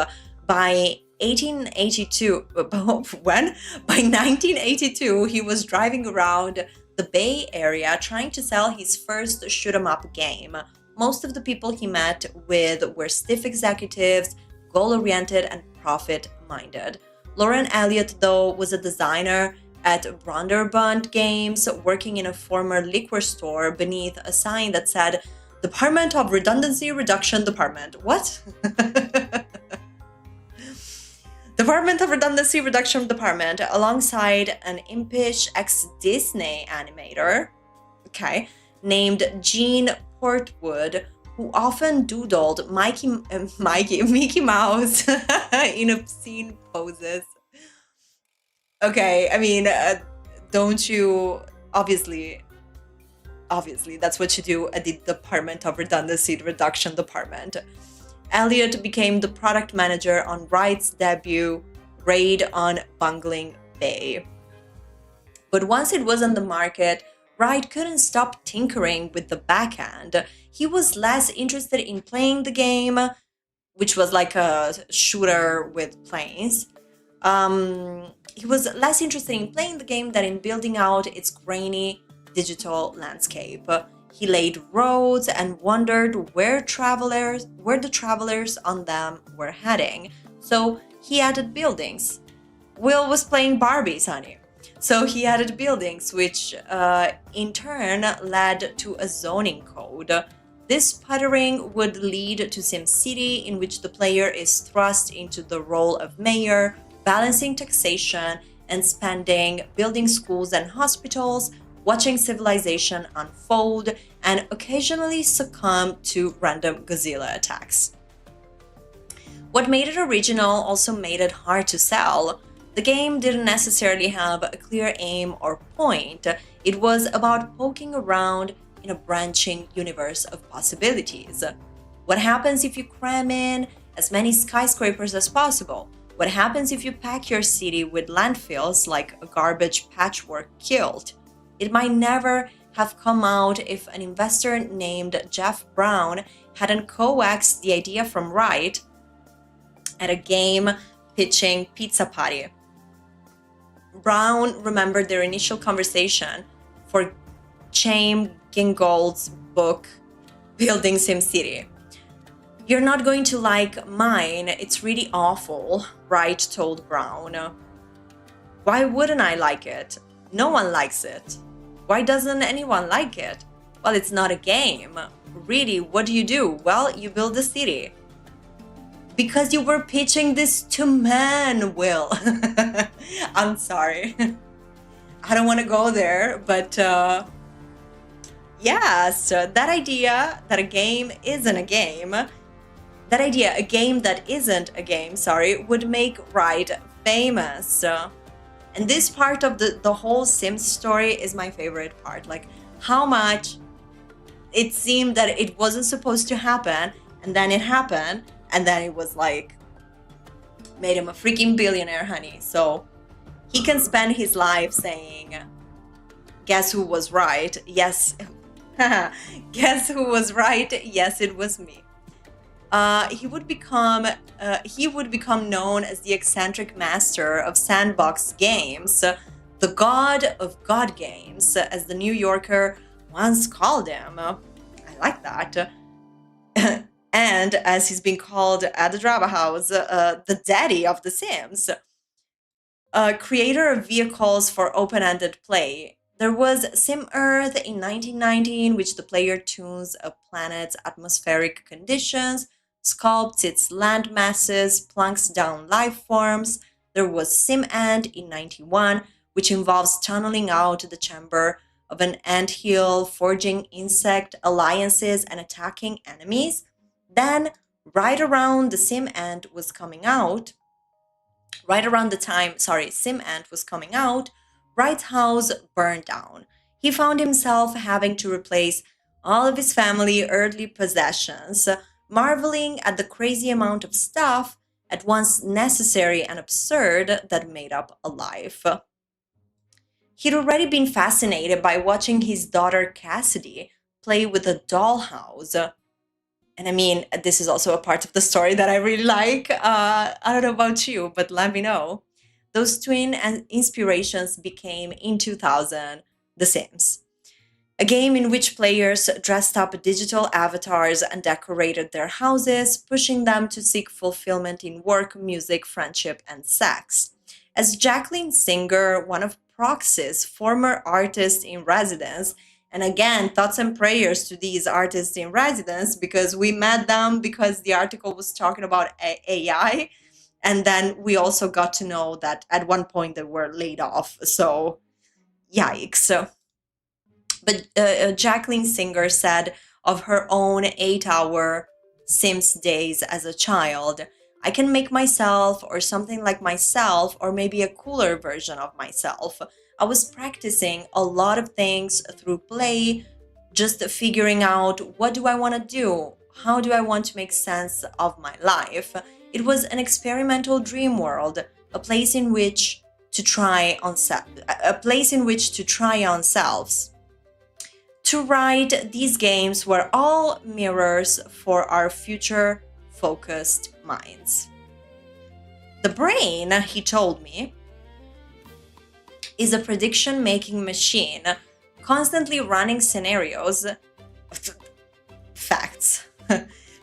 A: By 1982, he was driving around the Bay Area trying to sell his first shoot-'em-up game. Most of the people he met with were stiff executives, goal-oriented and profit-minded. Lauren Elliott, though, was a designer at Brunderbund Games, working in a former liquor store beneath a sign that said, Department of Redundancy Reduction Department. What? Department of Redundancy Reduction Department, alongside an impish ex-Disney animator, named Gene Portwood, who often doodled Mickey Mouse in obscene poses. Okay, I mean, don't you... Obviously, that's what you do at the Department of Redundancy Reduction Department. Elliott became the product manager on Wright's debut Raid on Bungling Bay. But once it was on the market, Wright couldn't stop tinkering with the backend. He was less interested in playing the game, which was like a shooter with planes. He was less interested in playing the game than in building out its grainy digital landscape. He laid roads and wondered where the travelers on them were heading. So he added buildings. Will was playing Barbies, honey. So he added buildings, which in turn led to a zoning code. This puttering would lead to SimCity, in which the player is thrust into the role of mayor, balancing taxation and spending, building schools and hospitals, watching civilization unfold, and occasionally succumb to random Godzilla attacks. What made it original also made it hard to sell. The game didn't necessarily have a clear aim or point. It was about poking around in a branching universe of possibilities. What happens if you cram in as many skyscrapers as possible? What happens if you pack your city with landfills like a garbage patchwork quilt? It might never have come out if an investor named Jeff Brown hadn't coaxed the idea from Wright at a game pitching pizza party. Brown remembered their initial conversation for Chaim Gingold's book, Building SimCity. You're not going to like mine, it's really awful, Wright told Brown. Why wouldn't I like it? No one likes it. Why doesn't anyone like it? Well, it's not a game. Really, what do? Well, you build a city. Because you were pitching this to men, Will. I'm sorry. I don't want to go there, but Yes, that idea that a game isn't a game, that idea, a game that isn't a game, sorry, would make Wright famous. And this part of the whole Sims story is my favorite part. Like, how much it seemed that it wasn't supposed to happen, and then it happened, and then it was like, made him a freaking billionaire, honey. So he can spend his life saying, guess who was right? Yes. Guess who was right? Yes, it was me. He would become known as the eccentric master of sandbox games, the god of god games, as the New Yorker once called him. I like that. And as he's been called at the Drama House, the daddy of The Sims, creator of vehicles for open-ended play. There was Sim Earth in 1990, in which the player tunes a planet's atmospheric conditions, sculpts its land masses, plunks down life forms. There was Sim Ant in 91, which involves tunneling out the chamber of an anthill, forging insect alliances, and attacking enemies. Then, right around the Sim Ant was coming out, right around the time, Sim Ant was coming out, Wright's house burned down. He found himself having to replace all of his family earthly possessions, marveling at the crazy amount of stuff, at once necessary and absurd, that made up a life. He'd already been fascinated by watching his daughter Cassidy play with a dollhouse. And I mean, this is also a part of the story that I really like. I don't know about you, but let me know. Those twin and inspirations became, in 2000, The Sims, a game in which players dressed up digital avatars and decorated their houses, pushing them to seek fulfillment in work, music, friendship, and sex. As Jacqueline Singer, one of Proxy's former artists in residence, and again, thoughts and prayers to these artists in residence, because we met them because the article was talking about AI. And then we also got to know that at one point they were laid off. So, yikes. But Jacqueline Singer said of her own 8-hour Sims days as a child, I can make myself or something like myself, or maybe a cooler version of myself. I was practicing a lot of things through play, just figuring out, what do I want to do? How do I want to make sense of my life? It was an experimental dream world, a place in which to try on selves. To write, these games were all mirrors for our future focused minds. The brain, he told me, is a prediction making machine, constantly running scenarios, facts,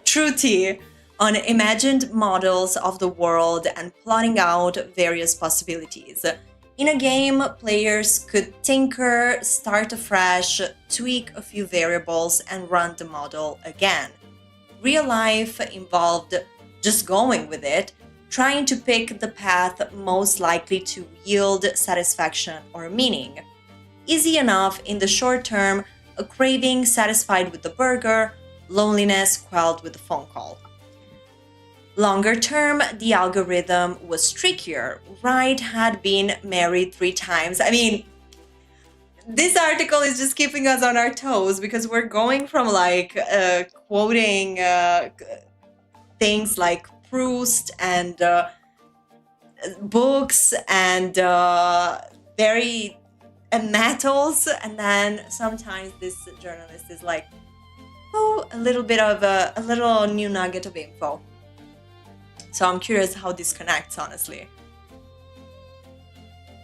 A: true tea, on imagined models of the world and plotting out various possibilities. In a game, players could tinker, start afresh, tweak a few variables, and run the model again. Real life involved just going with it, trying to pick the path most likely to yield satisfaction or meaning. Easy enough in the short term, a craving satisfied with the burger, loneliness quelled with a phone call. Longer term, the algorithm was trickier. Wright had been married 3 times. I mean, this article is just keeping us on our toes, because we're going from like quoting things like Proust and books and very metals, and then sometimes this journalist is like, oh, a little bit of a little new nugget of info. So I'm curious how this connects, honestly.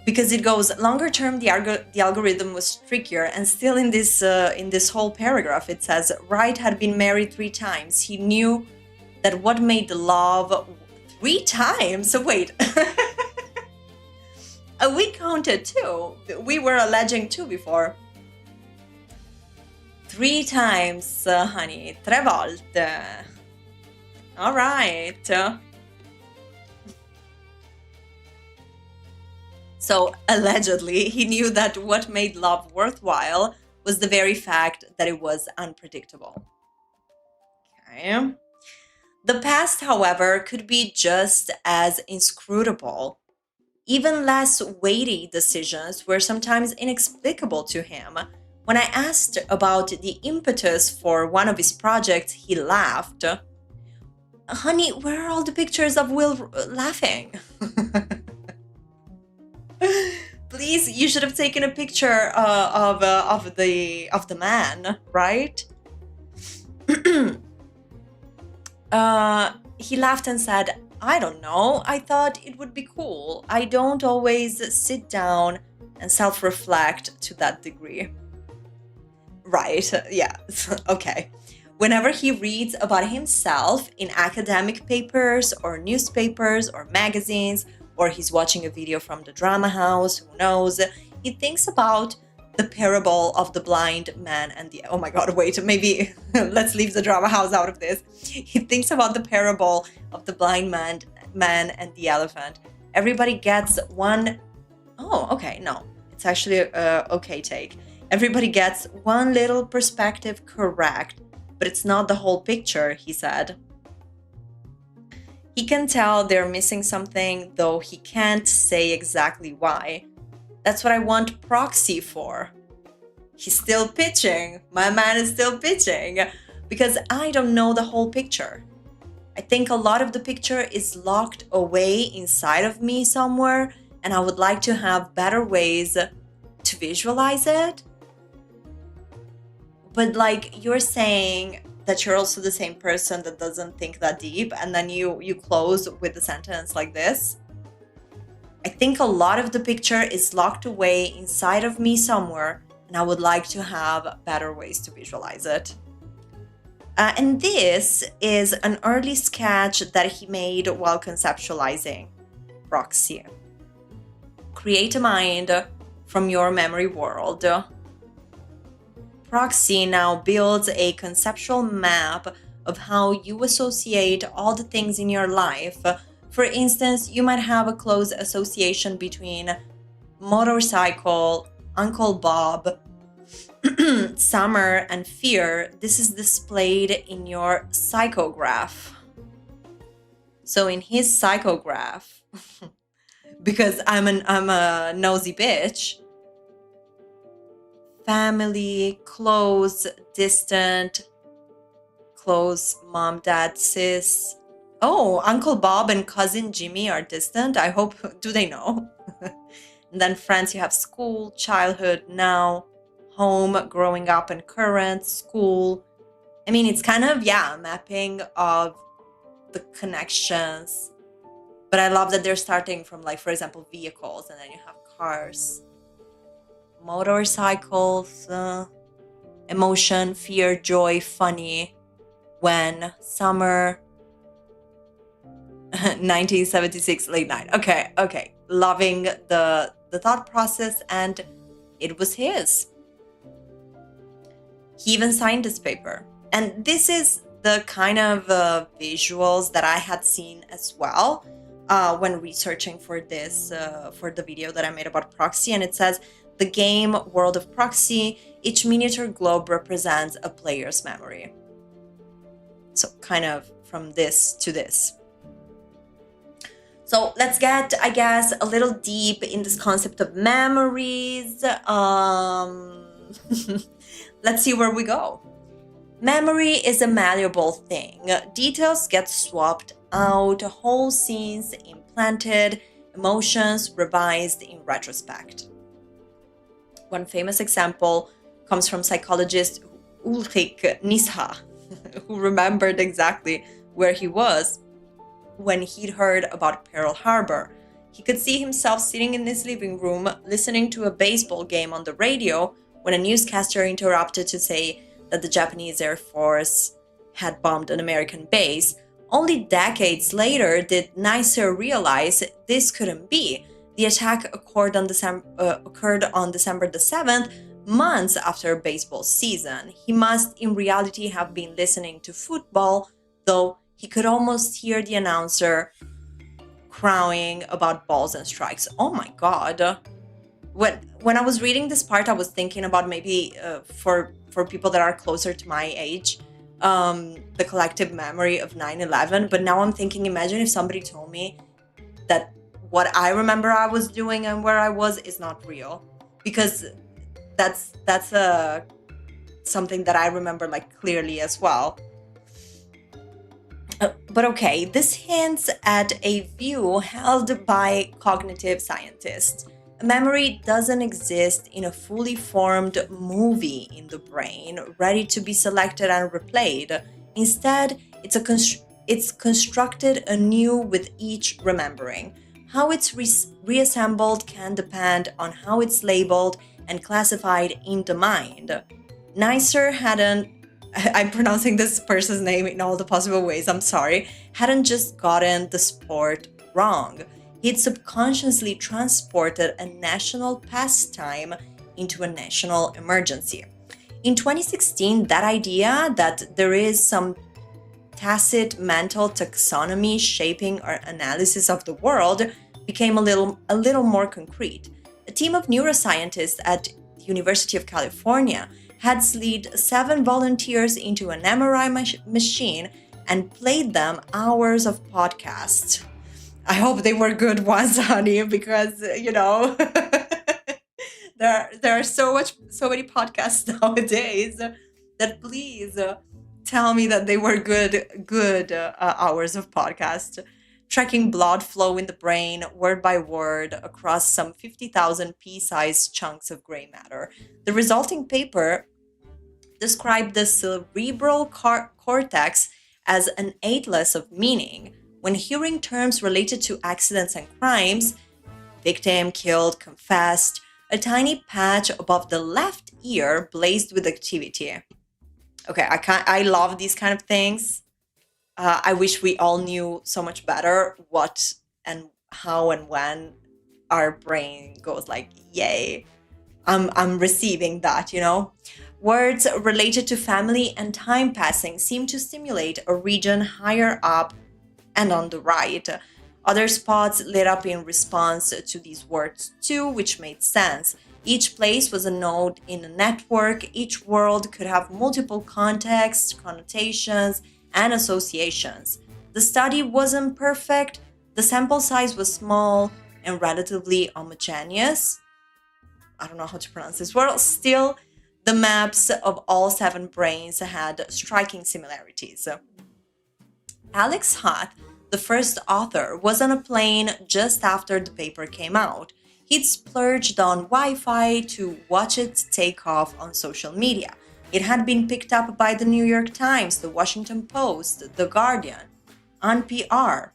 A: Because it goes, longer term, the algorithm was trickier, and still in this whole paragraph it says, Wright had been married 3 times. He knew that what made the love 3 times. So wait, we counted 2. We were alleging 2 before. 3 times, honey, 3 volte. All right. So, allegedly, he knew that what made love worthwhile was the very fact that it was unpredictable. Okay. The past, however, could be just as inscrutable. Even less weighty decisions were sometimes inexplicable to him. When I asked about the impetus for one of his projects, he laughed. Honey, where are all the pictures of Will laughing? Please, you should have taken a picture of the man, right? He laughed and said, I don't know. I thought it would be cool. I don't always sit down and self-reflect to that degree. Right, yeah, okay. Whenever he reads about himself in academic papers or newspapers or magazines, or he's watching a video from the drama house, who knows, he thinks about the parable of the blind man and the, oh my god, wait, maybe let's leave the drama house out of this. He thinks about the parable of the blind man and the elephant. Everybody gets one, oh, okay, no, it's actually a okay take. Everybody gets one little perspective correct, but it's not the whole picture, he said. He can tell they're missing something, though he can't say exactly why. That's what I want proxy for. He's still pitching. My man is still pitching because I don't know the whole picture. I think a lot of the picture is locked away inside of me somewhere, and I would like to have better ways to visualize it. But like you're saying that you're also the same person that doesn't think that deep, and then you close with a sentence like this. I think a lot of the picture is locked away inside of me somewhere, and I would like to have better ways to visualize it. And this is an early sketch that he made while conceptualizing Proxy. Create a mind from your memory world. Proxy now builds a conceptual map of how you associate all the things in your life. For instance, you might have a close association between motorcycle, Uncle Bob, summer, and fear. This is displayed in your psychograph. So in his psychograph, because I'm a nosy bitch, family, close, distant, close, mom, dad, sis. Oh, Uncle Bob and cousin Jimmy are distant. I hope, do they know? And then friends, you have school, childhood, now, home, growing up and current, school. I mean, it's kind of, yeah, a mapping of the connections. But I love that they're starting from, like, for example, vehicles, and then you have cars, motorcycles, emotion, fear, joy, funny, when, summer, 1976, late night. Okay. Loving the thought process, and it was his. He even signed this paper. And this is the kind of visuals that I had seen as well when researching for this, for the video that I made about Proxy. And it says, the game World of Proxy, each miniature globe represents a player's memory. So kind of from this to this. So let's get, I guess, a little deep in this concept of memories. Let's see where we go. Memory is a malleable thing. Details get swapped out, whole scenes implanted, emotions revised in retrospect. One famous example comes from psychologist Ulrich Nisha, who remembered exactly where he was when he'd heard about Pearl Harbor. He could see himself sitting in his living room listening to a baseball game on the radio when a newscaster interrupted to say that the Japanese Air Force had bombed an American base. Only decades later did Nisha realize this couldn't be. The attack occurred on December the 7th, months after baseball season. He must in reality have been listening to football, though he could almost hear the announcer crowing about balls and strikes. Oh my god. when I was reading this part, I was thinking about maybe for people that are closer to my age, the collective memory of 9/11. But now I'm thinking, imagine if somebody told me that what I remember I was doing and where I was is not real, because that's something that I remember like clearly as well. But okay, this hints at a view held by cognitive scientists. Memory doesn't exist in a fully formed movie in the brain, ready to be selected and replayed. Instead, it's constructed anew with each remembering. How it's reassembled can depend on how it's labeled and classified in the mind. Neisser hadn't, I'm pronouncing this person's name in all the possible ways, I'm sorry, hadn't just gotten the sport wrong. He'd subconsciously transported a national pastime into a national emergency. In 2016, that idea that there is some tacit mental taxonomy shaping our analysis of the world became a little more concrete. A team of neuroscientists at the University of California had slid 7 volunteers into an MRI machine and played them hours of podcasts. I hope they were good ones, honey, because there are so many podcasts nowadays that please tell me that they were good hours of podcast, tracking blood flow in the brain word by word across some 50,000 pea-sized chunks of gray matter. The resulting paper described the cerebral cortex as an atlas of meaning. When hearing terms related to accidents and crimes, victim, killed, confessed, a tiny patch above the left ear blazed with activity. Okay, I love these kind of things. I wish we all knew so much better what and how and when our brain goes like, yay, I'm receiving that, Words related to family and time passing seem to stimulate a region higher up and on the right. Other spots lit up in response to these words too, which made sense. Each place was a node in a network. Each world could have multiple contexts, connotations, and associations. The study wasn't perfect. The sample size was small and relatively homogeneous. I don't know how to pronounce this word. Still, the maps of all 7 brains had striking similarities. Alex Huth, the first author, was on a plane just after the paper came out. He'd splurged on Wi-Fi to watch it take off on social media. It had been picked up by the New York Times, the Washington Post, the Guardian, NPR.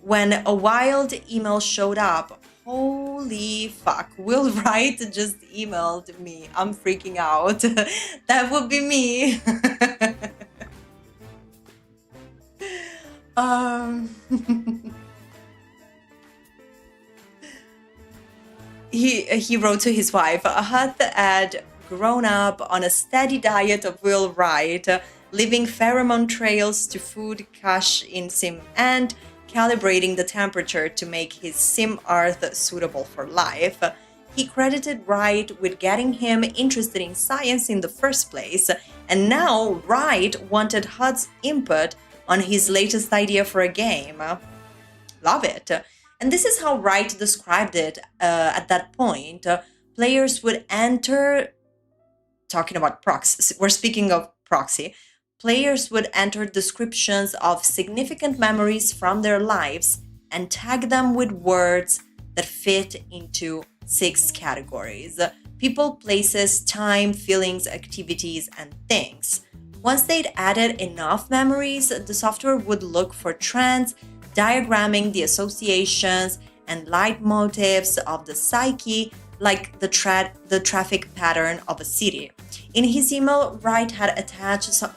A: When a wild email showed up, holy fuck, Will Wright just emailed me. I'm freaking out. That would be me. He wrote to his wife, Huth had grown up on a steady diet of Will Wright, leaving pheromone trails to food cache in sim and calibrating the temperature to make his sim earth suitable for life. He credited Wright with getting him interested in science in the first place, and now Wright wanted Huth's input on his latest idea for a game. Love it. And this is how Wright described it at that point. Players would enter, talking about proxy, we're speaking of proxy, players would enter descriptions of significant memories from their lives and tag them with words that fit into 6 categories: people, places, time, feelings, activities, and things. Once they'd added enough memories, the software would look for trends, diagramming the associations and leitmotifs of the psyche, like the traffic pattern of a city. In his email, Wright had attached some,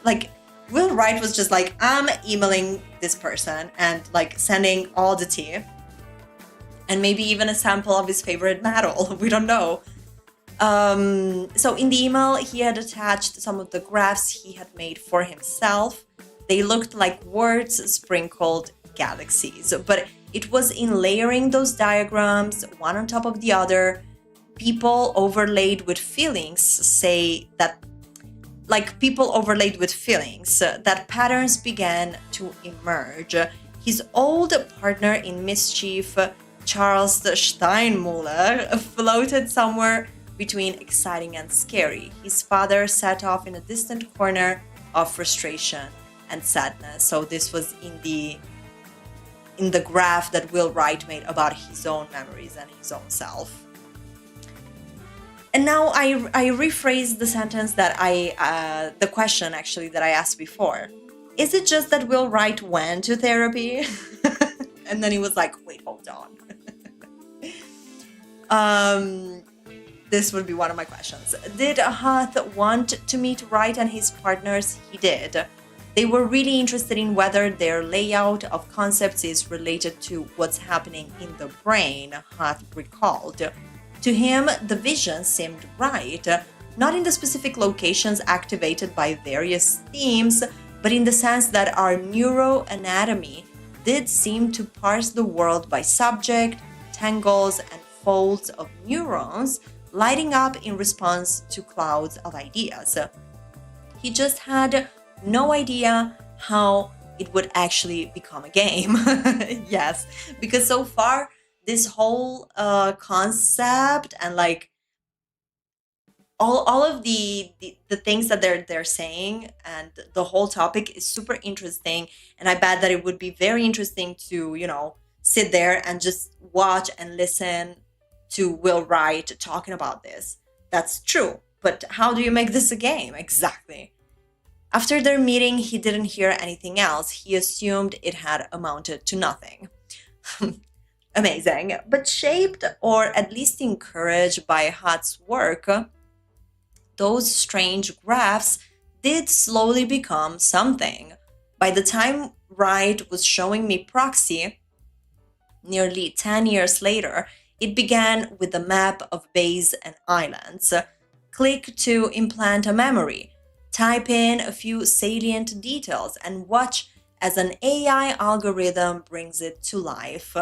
A: Will Wright was just like, I'm emailing this person and sending all the tea. And maybe even a sample of his favorite metal. We don't know. So in the email, he had attached some of the graphs he had made for himself. They looked like words sprinkled galaxies, but It was in layering those diagrams, one on top of the other, people overlaid with feelings, that patterns began to emerge. His old partner in mischief, Charles Steinmuller, floated somewhere between exciting and scary. His father sat off in a distant corner of frustration and sadness. So this was in the graph that Will Wright made about his own memories and his own self. And now I rephrase the sentence that the question actually that I asked before. Is it just that Will Wright went to therapy? And then he was like, wait, hold on. This would be one of my questions. Did Hath want to meet Wright and his partners? He did. They were really interested in whether their layout of concepts is related to what's happening in the brain, Hath recalled. To him, the vision seemed right, not in the specific locations activated by various themes, but in the sense that our neuroanatomy did seem to parse the world by subject, tangles, and folds of neurons, lighting up in response to clouds of ideas. He just had no idea how it would actually become a game. Yes, because so far, this whole concept and like all of the things that they're saying and the whole topic is super interesting, and I bet that it would be very interesting to sit there and just watch and listen to Will Wright talking about this. That's true, but how do you make this a game exactly? After their meeting, he didn't hear anything else. He assumed it had amounted to nothing. Amazing. But shaped, or at least encouraged by Hutt's work, those strange graphs did slowly become something. By the time Wright was showing me Proxy, nearly 10 years later, it began with a map of bays and islands. Click to implant a memory. Type in a few salient details and watch as an AI algorithm brings it to life.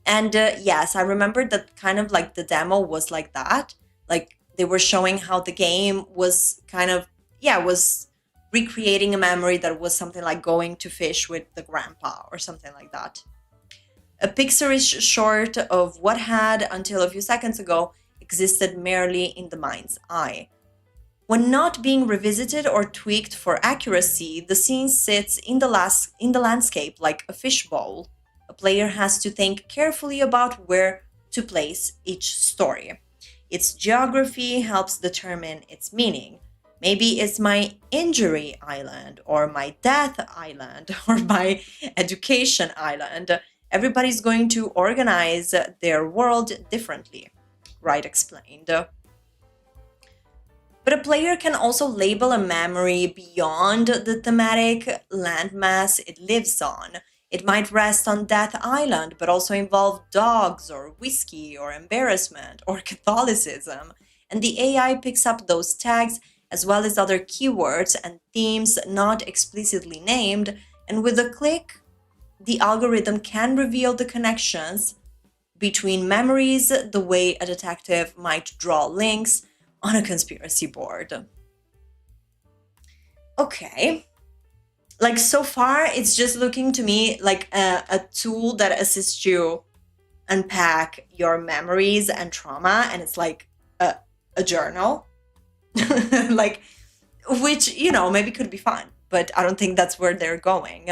A: And yes, I remember that kind of like the demo was like that. Like they were showing how the game was kind of, was recreating a memory that was something like going to fish with the grandpa or something like that. A picture-ish short of what had, until a few seconds ago, existed merely in the mind's eye. When not being revisited or tweaked for accuracy, the scene sits in the landscape like a fishbowl. A player has to think carefully about where to place each story. Its geography helps determine its meaning. Maybe it's my injury island, or my death island, or my education island. Everybody's going to organize their world differently, Wright explained. But a player can also label a memory beyond the thematic landmass it lives on. It might rest on Death Island, but also involve dogs or whiskey or embarrassment or Catholicism. And the AI picks up those tags as well as other keywords and themes not explicitly named, and with a click, the algorithm can reveal the connections between memories the way a detective might draw links on a conspiracy board. Okay. Like so far, it's just looking to me like a tool that assists you unpack your memories and trauma, and it's like a journal, like, which, maybe could be fun, but I don't think that's where they're going.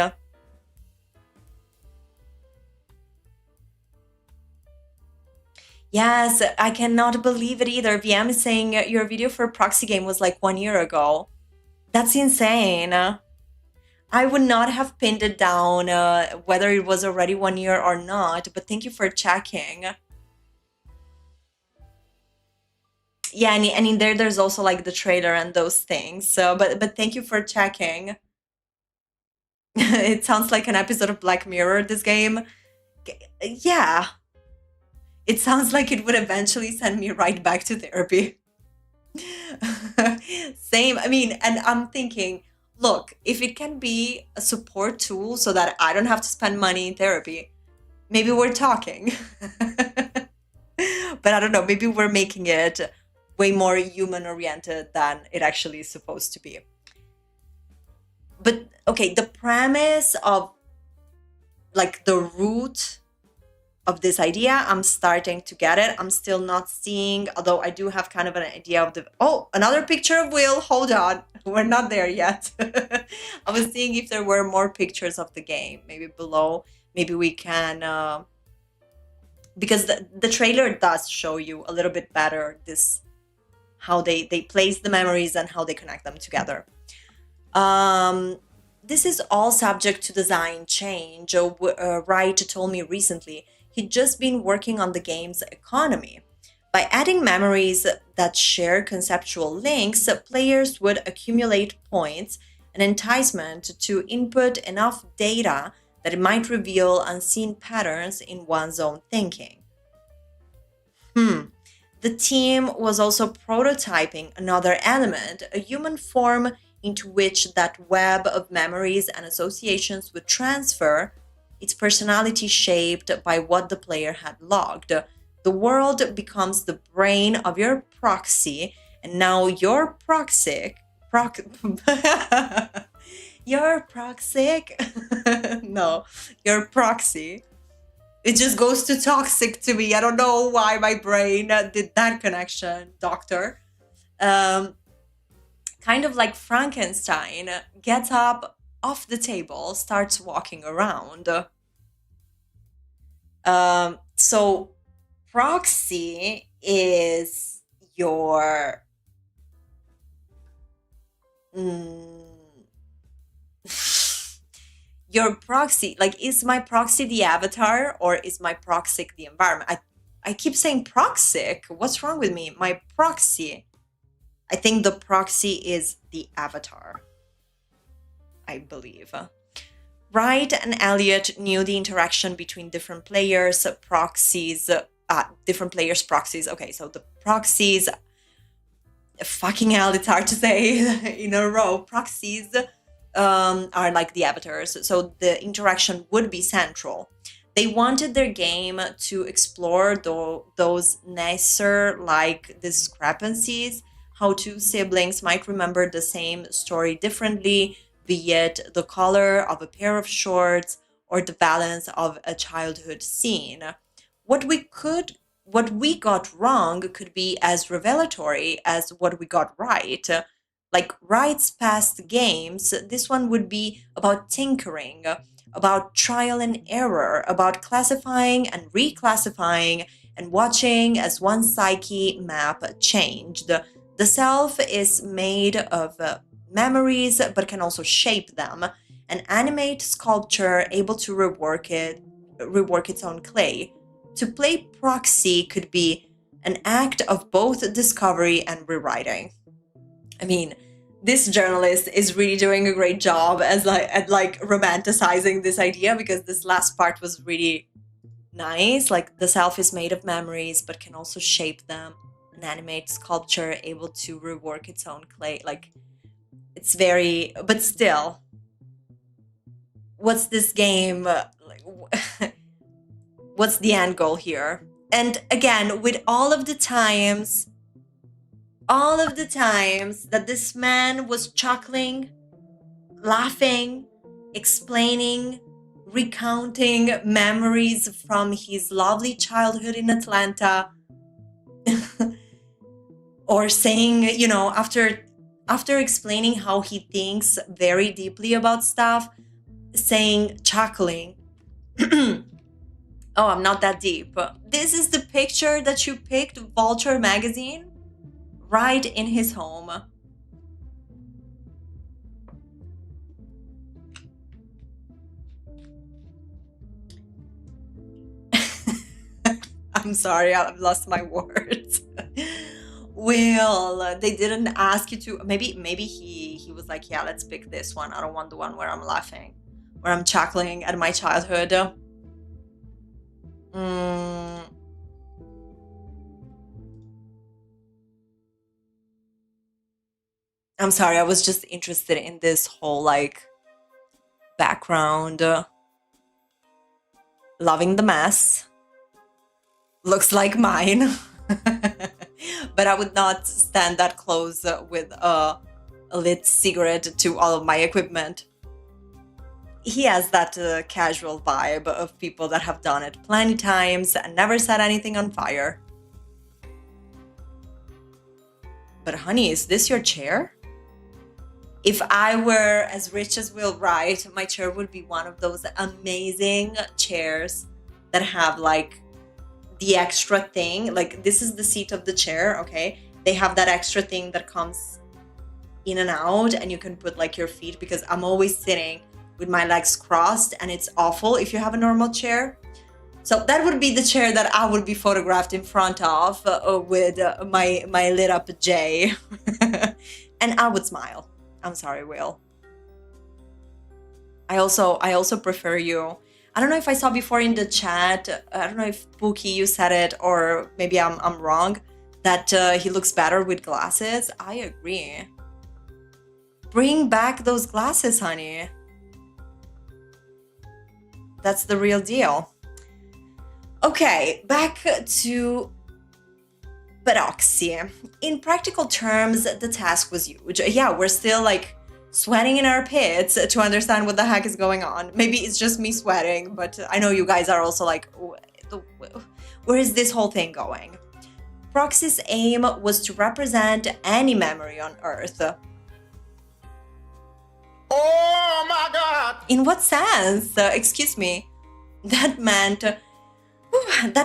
A: Yes, I cannot believe it either. VM is saying your video for proxy game was like 1 year ago. That's insane. I would not have pinned it down whether it was already 1 year or not, but thank you for checking. Yeah, and in there's also like the trailer and those things. So, but thank you for checking. It sounds like an episode of Black Mirror, this game. Yeah. It sounds like it would eventually send me right back to therapy. Same. I mean, and I'm thinking, look, if it can be a support tool so that I don't have to spend money in therapy, Maybe we're talking. But I don't know, maybe we're making it way more human oriented than it actually is supposed to be. But okay, the premise of like the root of this idea, I'm starting to get it. I'm still not seeing, although I do have kind of an idea of the. Oh, another picture of Will. Hold on. We're not there yet. I was seeing if there were more pictures of the game, maybe below. Maybe we can. Because the trailer does show you a little bit better this how they place the memories and how they connect them together. This is all subject to design change. Wright told me recently he'd just been working on the game's economy. By adding memories that share conceptual links, players would accumulate points and enticement to input enough data that it might reveal unseen patterns in one's own thinking. The team was also prototyping another element, a human form into which that web of memories and associations would transfer, its personality shaped by what the player had logged. The world becomes the brain of your proxy, and now your proxic, your proxic, no, your proxy. It just goes to toxic to me. I don't know why my brain did that connection, doctor. Um, Kind of like Frankenstein, gets up off the table, starts walking around. So proxy is your mm, your proxy. Like, is my proxy the avatar or is my proxic the environment? I keep saying proxic. What's wrong with me? My proxy. I think the proxy is the avatar, I believe. Wright and Elliot knew the interaction between different players, proxies, different players' proxies. Okay, so the proxies, fucking hell, it's hard to say in a row. Proxies are like the avatars, so the interaction would be central. They wanted their game to explore those Nasser-like discrepancies, how two siblings might remember the same story differently, be it the color of a pair of shorts or the balance of a childhood scene. What we got wrong could be as revelatory as what we got right. Like Wright's past games, this one would be about tinkering, about trial and error, about classifying and reclassifying and watching as one psyche map changed. The self is made of memories, but can also shape them. An animate sculpture able to rework its own clay. To play proxy could be an act of both discovery and rewriting. I mean, this journalist is really doing a great job at like romanticizing this idea, because this last part was really nice. Like, the self is made of memories, but can also shape them. An animate sculpture able to rework its own clay. Like, it's very, but still, what's this game? What's the end goal here? And again, with all of the times that this man was chuckling, laughing, explaining, recounting memories from his lovely childhood in Atlanta, or saying, after explaining how he thinks very deeply about stuff, saying, chuckling, oh, I'm not that deep. This is the picture that you picked, Vulture magazine, right in his home. I'm sorry, I've lost my words. Will, they didn't ask you to. Maybe he was like, yeah, let's pick this one. I don't want the one where I'm laughing, where I'm chuckling at my childhood. Mm, I'm sorry, I was just interested in this whole like background, loving the mess. Looks like mine. But I would not stand that close with a lit cigarette to all of my equipment. He has that casual vibe of people that have done it plenty times and never set anything on fire. But honey, is this your chair? If I were as rich as Will Wright, my chair would be one of those amazing chairs that have like the extra thing. Like this is the seat of the chair, okay? They have that extra thing that comes in and out and you can put like your feet, because I'm always sitting with my legs crossed and it's awful if you have a normal chair. So that would be the chair that I would be photographed in front of with my lit up J. And I would smile. I'm sorry, Will. I also prefer you. I don't know if I saw before in the chat. I don't know if Pookie you said it, or maybe I'm wrong, that he looks better with glasses. I agree. Bring back those glasses, honey. That's the real deal. Okay, back to Peroxy. In practical terms, the task was huge. Yeah, we're still like sweating in our pits to understand what the heck is going on. Maybe it's just me sweating, but I know you guys are also like, where is this whole thing going? Proxy's aim was to represent any memory on Earth.
C: Oh my God!
A: In what sense? Excuse me. That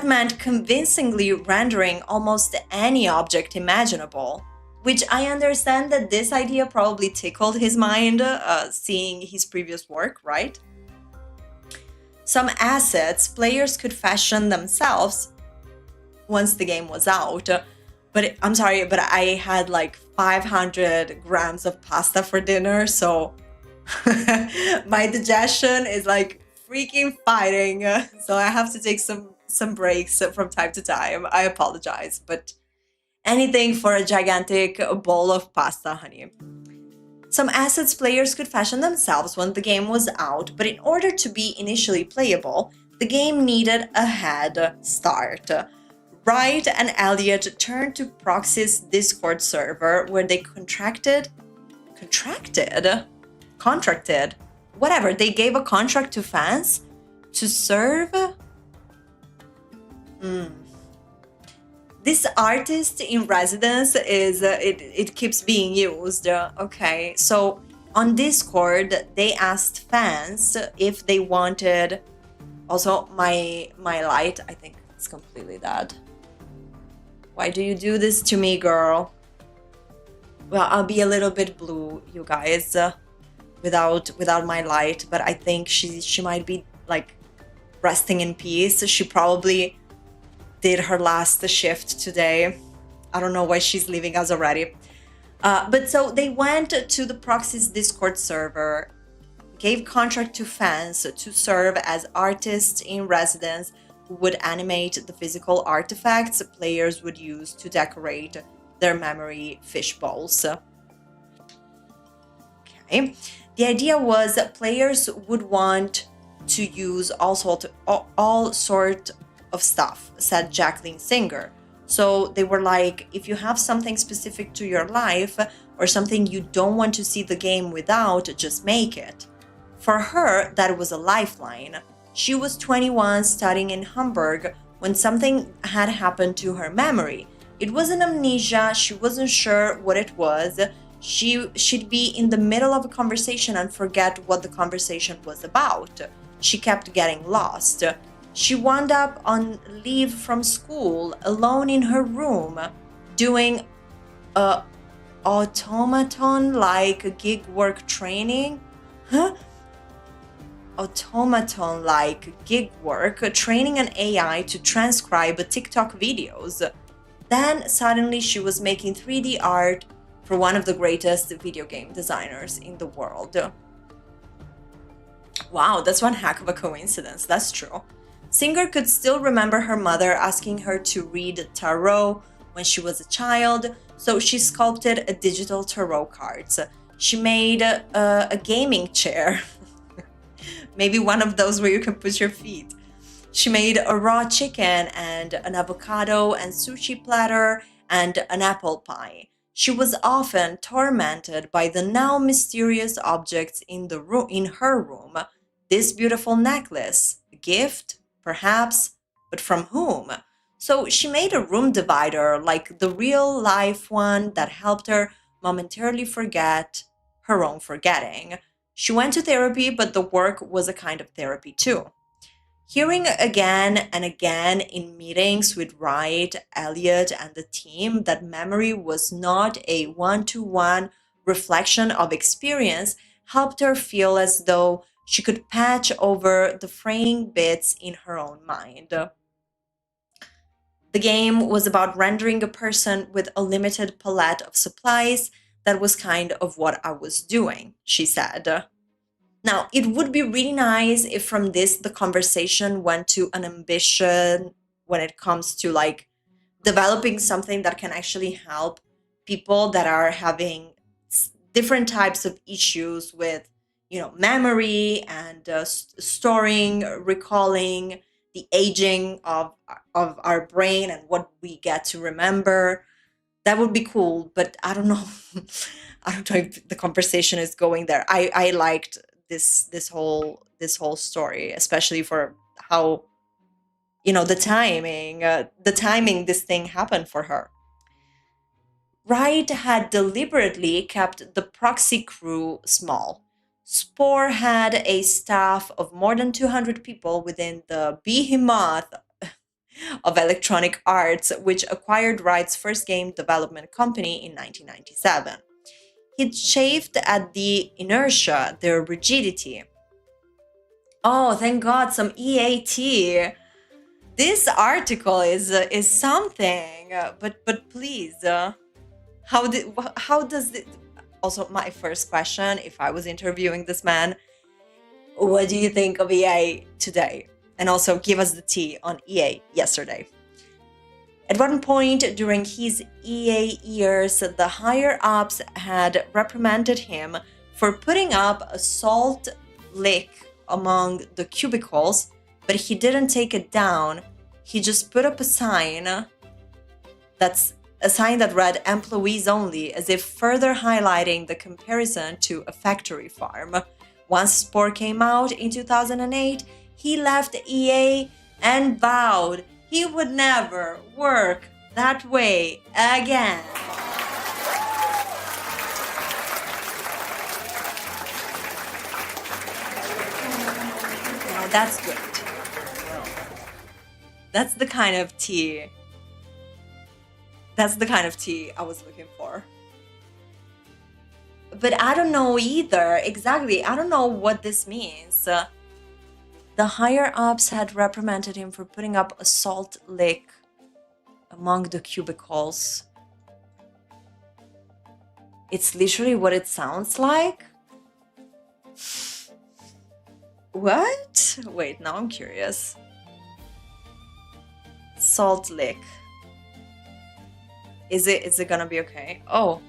A: meant convincingly rendering almost any object imaginable, which I understand that this idea probably tickled his mind, seeing his previous work, right? Some assets players could fashion themselves once the game was out. But I'm sorry, but I had like 500 grams of pasta for dinner, so my digestion is like freaking fighting. So I have to take some breaks from time to time. I apologize, but anything for a gigantic bowl of pasta, honey. Some assets players could fashion themselves when the game was out, but in order to be initially playable, the game needed a head start. Wright and Elliot turned to Proxy's Discord server, where they contracted, whatever, they gave a contract to fans to serve. This artist in residence is it keeps being used. Okay, so on Discord they asked fans if they wanted. Also, my light, I think it's completely dead. Why do you do this to me, girl? Well, I'll be a little bit blue, you guys, without my light, but I think she might be like resting in peace. She probably did her last shift today. I don't know why she's leaving us already. But so they went to the Proxy's Discord server, gave contract to fans to serve as artists in residence who would animate the physical artifacts players would use to decorate their memory fish bowls. Okay. The idea was that players would want to use all sort of stuff, said Jacqueline Singer. So they were like, if you have something specific to your life or something you don't want to see the game without, just make it. For her, that was a lifeline. She was 21, studying in Hamburg, when something had happened to her memory. It wasn't amnesia, she wasn't sure what it was. She'd be in the middle of a conversation and forget what the conversation was about. She kept getting lost. She wound up on leave from school, alone in her room, doing a automaton-like gig work training. Automaton-like gig work, training an AI to transcribe TikTok videos. Then suddenly she was making 3D art for one of the greatest video game designers in the world. Wow, that's one heck of a coincidence, that's true. Singer could still remember her mother asking her to read tarot when she was a child, so she sculpted a digital tarot cards. She made a gaming chair. Maybe one of those where you can put your feet. She made a raw chicken and an avocado and sushi platter and an apple pie. She was often tormented by the now mysterious objects in her room. This beautiful necklace, a gift, perhaps, but from whom? So she made a room divider, like the real life one, that helped her momentarily forget her own forgetting. She went to therapy, but the work was a kind of therapy too. Hearing again and again in meetings with Wright, Elliot, and the team that memory was not a one to one reflection of experience helped her feel as though she could patch over the fraying bits in her own mind. The game was about rendering a person with a limited palette of supplies. That was kind of what I was doing, she said. Now, it would be really nice if from this the conversation went to an ambition when it comes to like developing something that can actually help people that are having different types of issues with, memory and storing, recalling, the aging of our brain and what we get to remember. That would be cool, but I don't know. I don't know if the conversation is going there. I liked this whole story, especially for how the timing this thing happened for her. Wright had deliberately kept the proxy crew small. Spore had a staff of more than 200 people within the behemoth of Electronic Arts, which acquired Wright's first game development company in 1997. He'd chafed at the inertia, the rigidity. Oh, thank God, some EAT. This article is something, but please, how does it? Also, my first question, if I was interviewing this man, what do you think of EA today? And also, give us the tea on EA yesterday. At one point during his EA years, the higher ups had reprimanded him for putting up a salt lick among the cubicles, but he didn't take it down. He just put up a sign that read employees only, as if further highlighting the comparison to a factory farm. Once Spore came out in 2008, he left EA and vowed he would never work that way again. Now that's good. That's the kind of tea. That's the kind of tea I was looking for. But I don't know either. Exactly. I don't know what this means. The higher ups had reprimanded him for putting up a salt lick among the cubicles. It's literally what it sounds like. What? Wait, now I'm curious. Salt lick. Is it gonna be okay? Oh.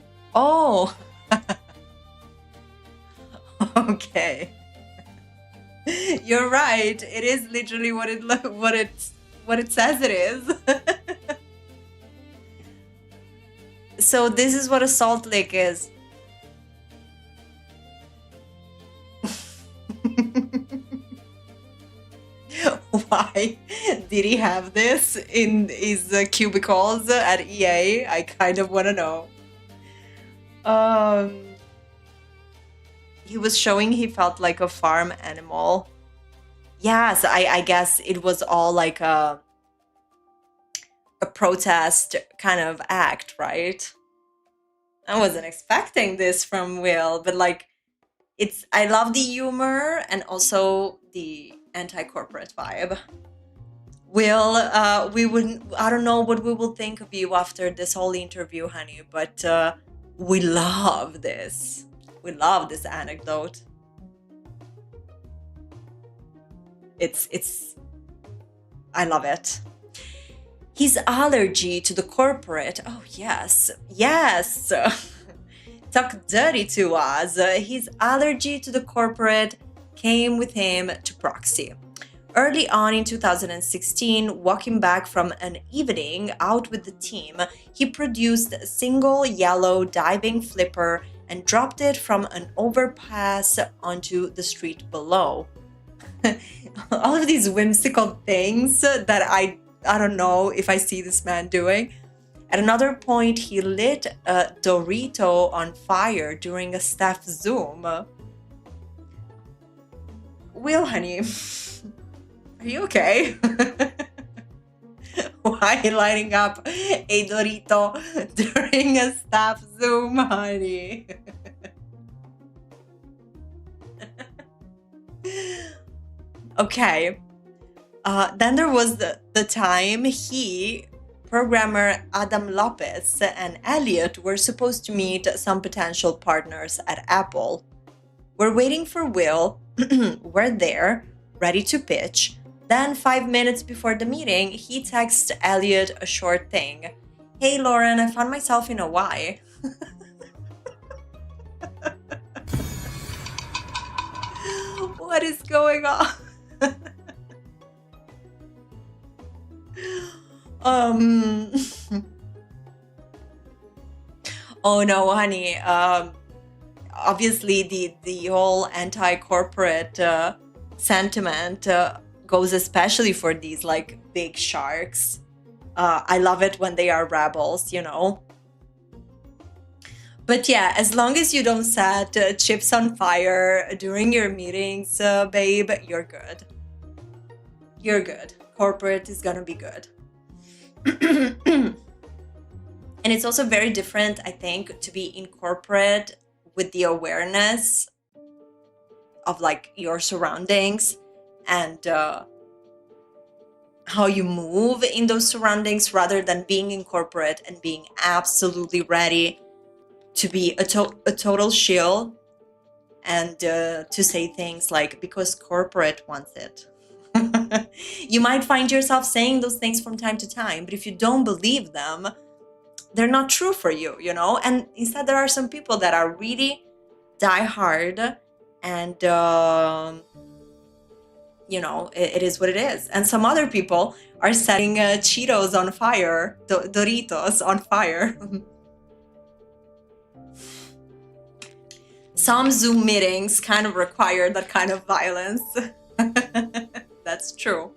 A: Okay. You're right. It is literally what it says it is. So this is what a salt lick is. Why did he have this in his cubicles at EA? I kind of want to know. He was showing he felt like a farm animal. Yes, I guess it was all like a protest kind of act, right? I wasn't expecting this from Will, but like I love the humor and also the anti-corporate vibe. Will, I don't know what we will think of you after this whole interview, honey, but we love this. We love this anecdote. I love it. His allergy to the corporate. Oh, yes. Talk dirty to us. His allergy to the corporate came with him to Proxy. early on in 2016, walking back from an evening out with the team, he produced a single yellow diving flipper and dropped it from an overpass onto the street below. All of these whimsical things that I don't know if I see this man doing. At another point, he lit a Dorito on fire during a staff Zoom. Will, honey, are you okay? Why lighting up a Dorito during a staff Zoom, honey? Okay. Then there was the time programmer Adam Lopez and Elliot were supposed to meet some potential partners at Apple. We're waiting for Will. We're there, ready to pitch. Then 5 minutes before the meeting, he texts Elliot a short thing. Hey Lauren, I found myself in a Y. What is going on? Oh no, honey. Obviously, the whole anti-corporate sentiment goes especially for these like big sharks. I love it when they are rebels, you know. But yeah, as long as you don't set chips on fire during your meetings, babe, you're good. You're good. Corporate is gonna be good. And it's also very different, I think, to be in corporate with the awareness of like your surroundings and how you move in those surroundings, rather than being in corporate and being absolutely ready to be a total shill and to say things like, because corporate wants it. You might find yourself saying those things from time to time, but if you don't believe them, they're not true for you, you know? And instead, there are some people that are really die hard and, you know, it is what it is. And some other people are setting Cheetos on fire, Doritos on fire. Some Zoom meetings kind of require that kind of violence. That's true.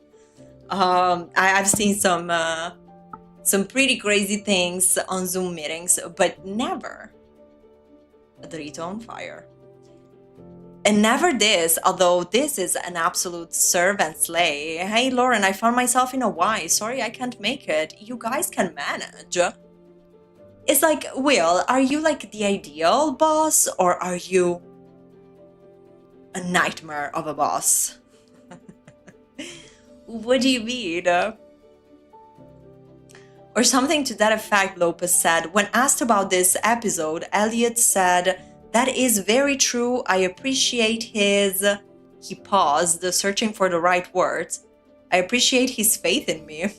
A: I've seen some pretty crazy things on Zoom meetings, but never a Dorito on fire. And never this, although this is an absolute serve and slay. Hey, Lauren, I found myself in a Y. Sorry, I can't make it. You guys can manage. It's like, Will, are you like the ideal boss, or are you a nightmare of a boss? What do you mean? Or something to that effect, Lopez said. When asked about this episode, Elliot said, that is very true. I appreciate his... He paused, searching for the right words. I appreciate his faith in me.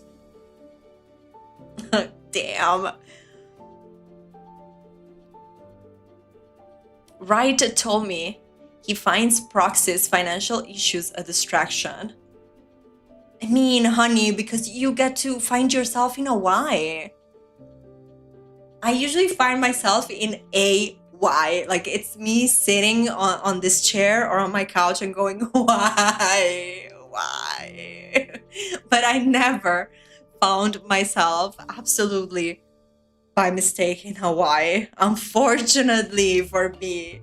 A: Damn. Wright told me he finds Proxy's financial issues a distraction. I mean, honey, because you get to find yourself in a Y. I usually find myself in a Y. Like, it's me sitting on this chair or on my couch and going, why? But I never found myself absolutely by mistake in Hawaii, unfortunately for me.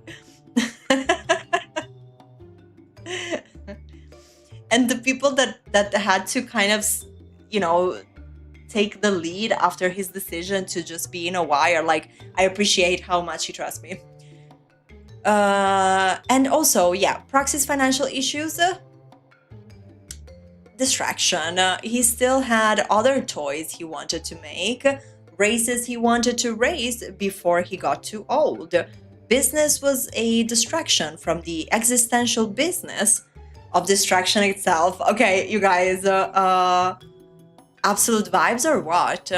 A: And the people that had to kind of, you know, take the lead after his decision to just be in a Y are like, I appreciate how much he trusts me. And also, yeah, Proxy's financial issues, distraction. He still had other toys he wanted to make, races he wanted to race before he got too old. Business was a distraction from the existential business of distraction itself. Okay, you guys, absolute vibes or what?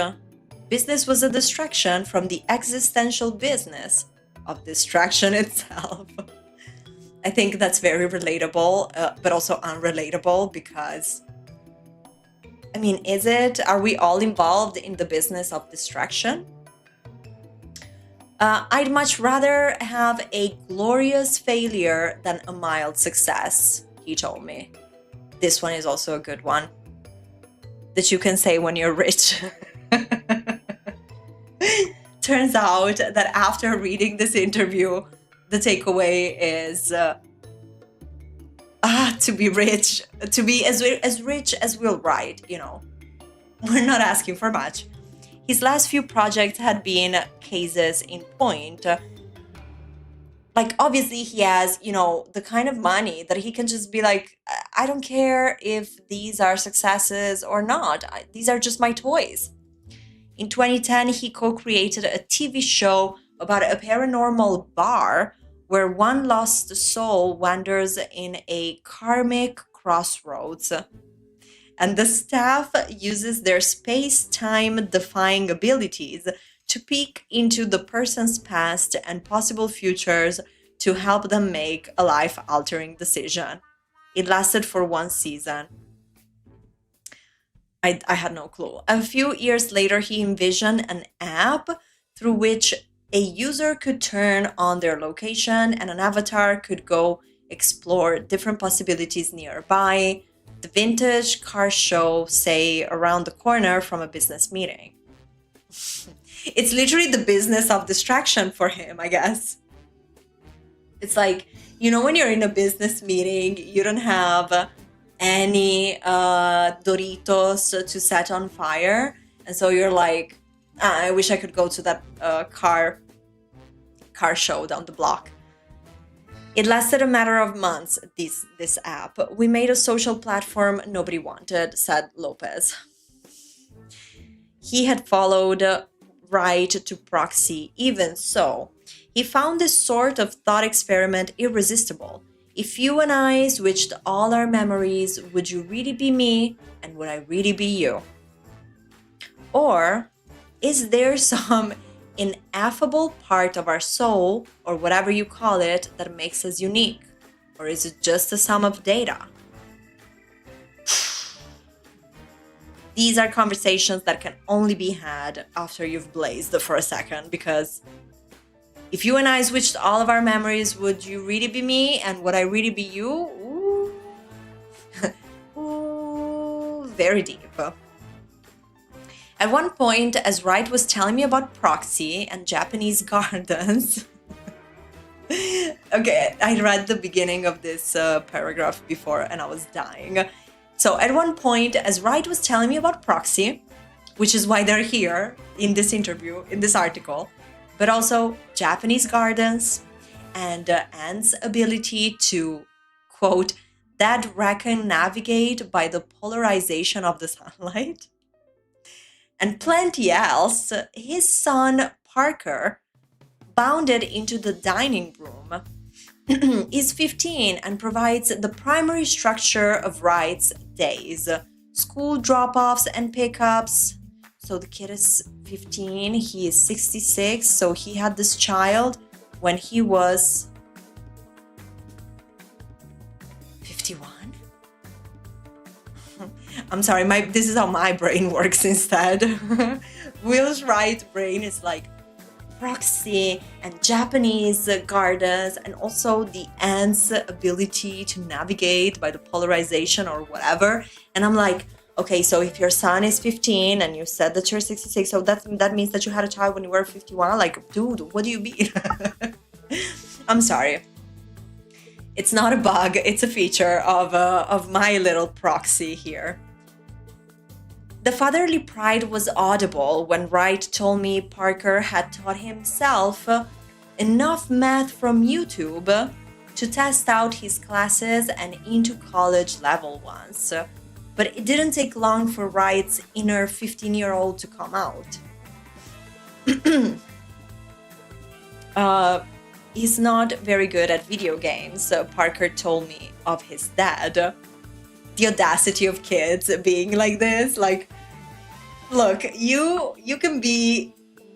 A: Business was a distraction from the existential business of distraction itself. I think that's very relatable, but also unrelatable because, I mean, is it? Are we all involved in the business of distraction? I'd much rather have a glorious failure than a mild success, he told me. This one is also a good one that you can say when you're rich. Turns out that after reading this interview, the takeaway is to be rich, to be as rich as Will Wright, you know. We're not asking for much. His last few projects had been cases in point. Like, obviously, he has, you know, the kind of money that he can just be like, I don't care if these are successes or not. These are just my toys. In 2010, he co-created a TV show about a paranormal bar where one lost soul wanders in a karmic crossroads. And the staff uses their space-time defying abilities to peek into the person's past and possible futures to help them make a life-altering decision. It lasted for one season. I had no clue. A few years later, he envisioned an app through which a user could turn on their location and an avatar could go explore different possibilities nearby. The vintage car show, say, around the corner from a business meeting. It's literally the business of distraction for him, I guess. It's like, you know, when you're in a business meeting, you don't have any Doritos to set on fire. And so you're like, I wish I could go to that car show down the block. It lasted a matter of months, this app. We made a social platform nobody wanted, said Lopez. He had followed Wright to Proxy. Even so, he found this sort of thought experiment irresistible. If you and I switched all our memories, would you really be me and would I really be you? Or is there some ineffable part of our soul, or whatever you call it, that makes us unique? Or is it just a sum of data? These are conversations that can only be had after you've blazed for a second, because if you and I switched all of our memories, would you really be me and would I really be you? Ooh. Ooh, very deep. At one point, as Wright was telling me about Proxy and Japanese gardens, okay, I read the beginning of this paragraph before and I was dying. So at one point, as Wright was telling me about Proxy, which is why they're here in this interview, in this article, but also Japanese gardens and Anne's ability to, quote, that reckon navigate by the polarization of the sunlight, and plenty else, his son Parker bounded into the dining room. He's 15 and provides the primary structure of Wright's days. School drop-offs and pickups. So the kid is 15, he is 66, so he had this child when he was 51? I'm sorry, this is how my brain works instead. Will's right brain is like Proxy and Japanese gardens, and also the ant's ability to navigate by the polarization or whatever. And I'm like, okay, so if your son is 15 and you said that you're 66, so that means that you had a child when you were 51. Like, dude, what do you mean? I'm sorry. It's not a bug, it's a feature of my little Proxy here. The fatherly pride was audible when Wright told me Parker had taught himself enough math from YouTube to test out his classes and into college level ones. But it didn't take long for Wright's inner 15-year-old to come out. He's not very good at video games, Parker told me of his dad. The audacity of kids being like this, like, look, you can be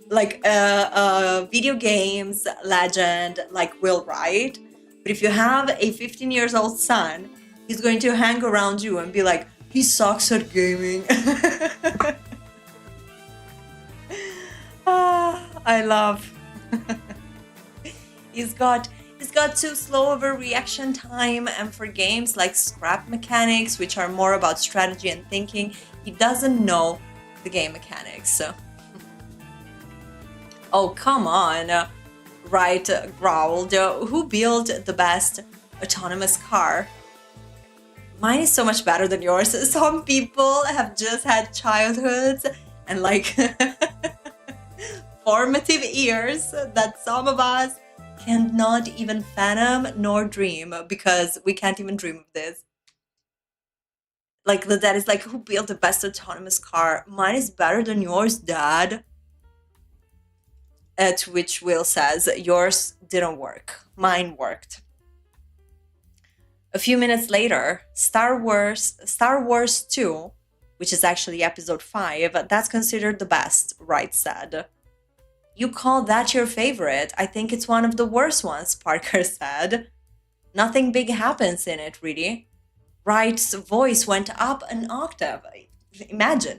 A: like a video games legend like Will Wright, But if you have a 15 years old son, he's going to hang around you and be like, he sucks at gaming. I love. He's got too slow of a reaction time, and for games like scrap mechanics, which are more about strategy and thinking, he doesn't know the game mechanics. So. Oh, come on, Wright growled. Who built the best autonomous car? Mine is so much better than yours. Some people have just had childhoods and like formative years that some of us cannot even fathom nor dream, because we can't even dream of this. Like the dad is like, who built the best autonomous car? Mine is better than yours, Dad. At which Will says, yours didn't work. Mine worked. A few minutes later, Star Wars 2, which is actually episode 5, that's considered the best, Wright said. You call that your favorite? I think it's one of the worst ones, Parker said. Nothing big happens in it, really. Wright's voice went up an octave. Imagine.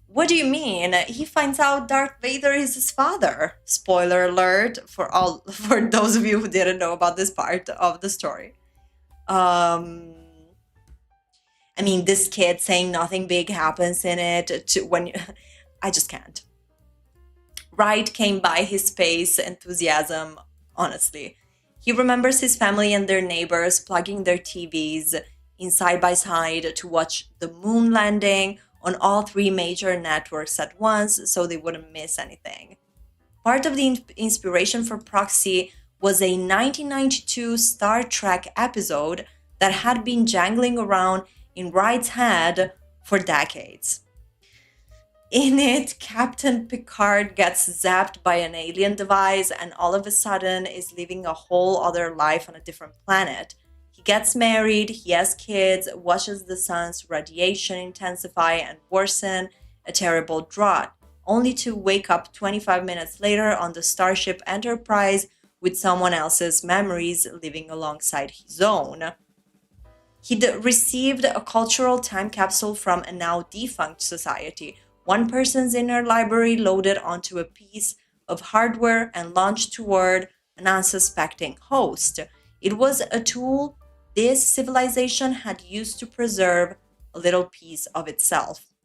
A: What do you mean? He finds out Darth Vader is his father. Spoiler alert for those of you who didn't know about this part of the story. I mean, this kid saying nothing big happens in it I just can't. Wright came by his space enthusiasm, honestly. He remembers his family and their neighbors plugging their TVs in side by side to watch the moon landing on all 3 major networks at once so they wouldn't miss anything. Part of the inspiration for Proxy was a 1992 Star Trek episode that had been jangling around in Wright's head for decades. In it, Captain Picard gets zapped by an alien device and all of a sudden is living a whole other life on a different planet. He gets married, he has kids, watches the sun's radiation intensify and worsen, a terrible drought, only to wake up 25 minutes later on the Starship Enterprise with someone else's memories living alongside his own. He received a cultural time capsule from a now defunct society, one person's inner library loaded onto a piece of hardware and launched toward an unsuspecting host. It was a tool this civilization had used to preserve a little piece of itself.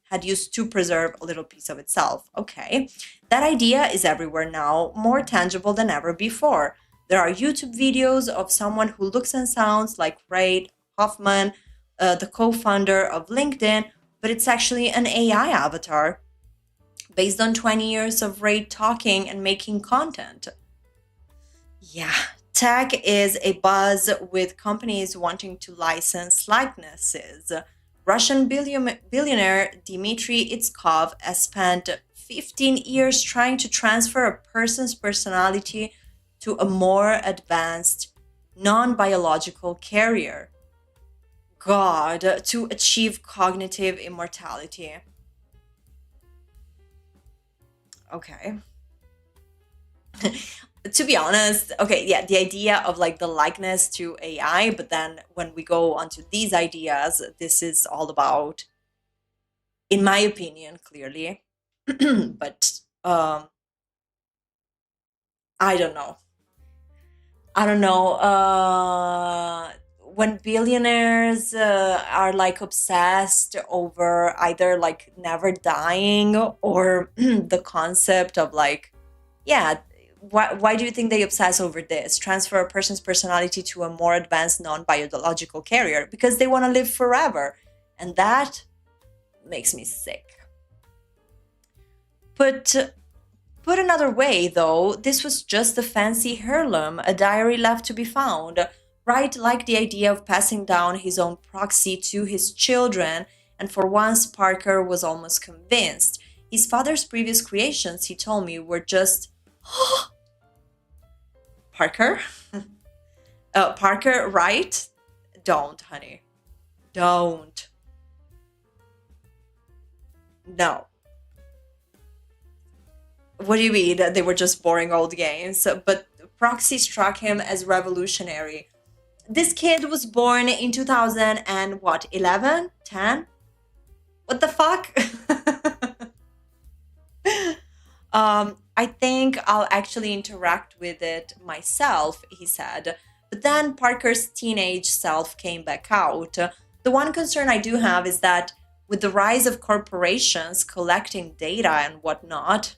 A: Okay. That idea is everywhere now, more tangible than ever before. There are YouTube videos of someone who looks and sounds like Reid Hoffman, the co-founder of LinkedIn, but it's actually an AI avatar based on 20 years of Reid talking and making content. Yeah, tech is a buzz with companies wanting to license likenesses. Russian billionaire Dmitry Itskov has spent 15 years trying to transfer a person's personality to a more advanced, non-biological carrier. God, to achieve cognitive immortality. Okay. To be honest, okay, yeah, the idea of like the likeness to AI, but then when we go onto these ideas, this is all about, in my opinion, clearly, but I don't know. When billionaires are like obsessed over either like never dying or the concept of like, yeah, why do you think they obsess over this? Transfer a person's personality to a more advanced non-biological carrier because they want to live forever. And that makes me sick. Put another way, though, this was just a fancy heirloom, a diary left to be found. Wright liked the idea of passing down his own proxy to his children, and for once Parker was almost convinced. His father's previous creations, he told me, were just... Parker? Parker, right? Don't, honey. Don't. No. What do you mean? They were just boring old games. But Proxy struck him as revolutionary. This kid was born in 2000 and what, 11? 10? What the fuck? I think I'll actually interact with it myself, he said. But then Parker's teenage self came back out. The one concern I do have is that with the rise of corporations collecting data and whatnot,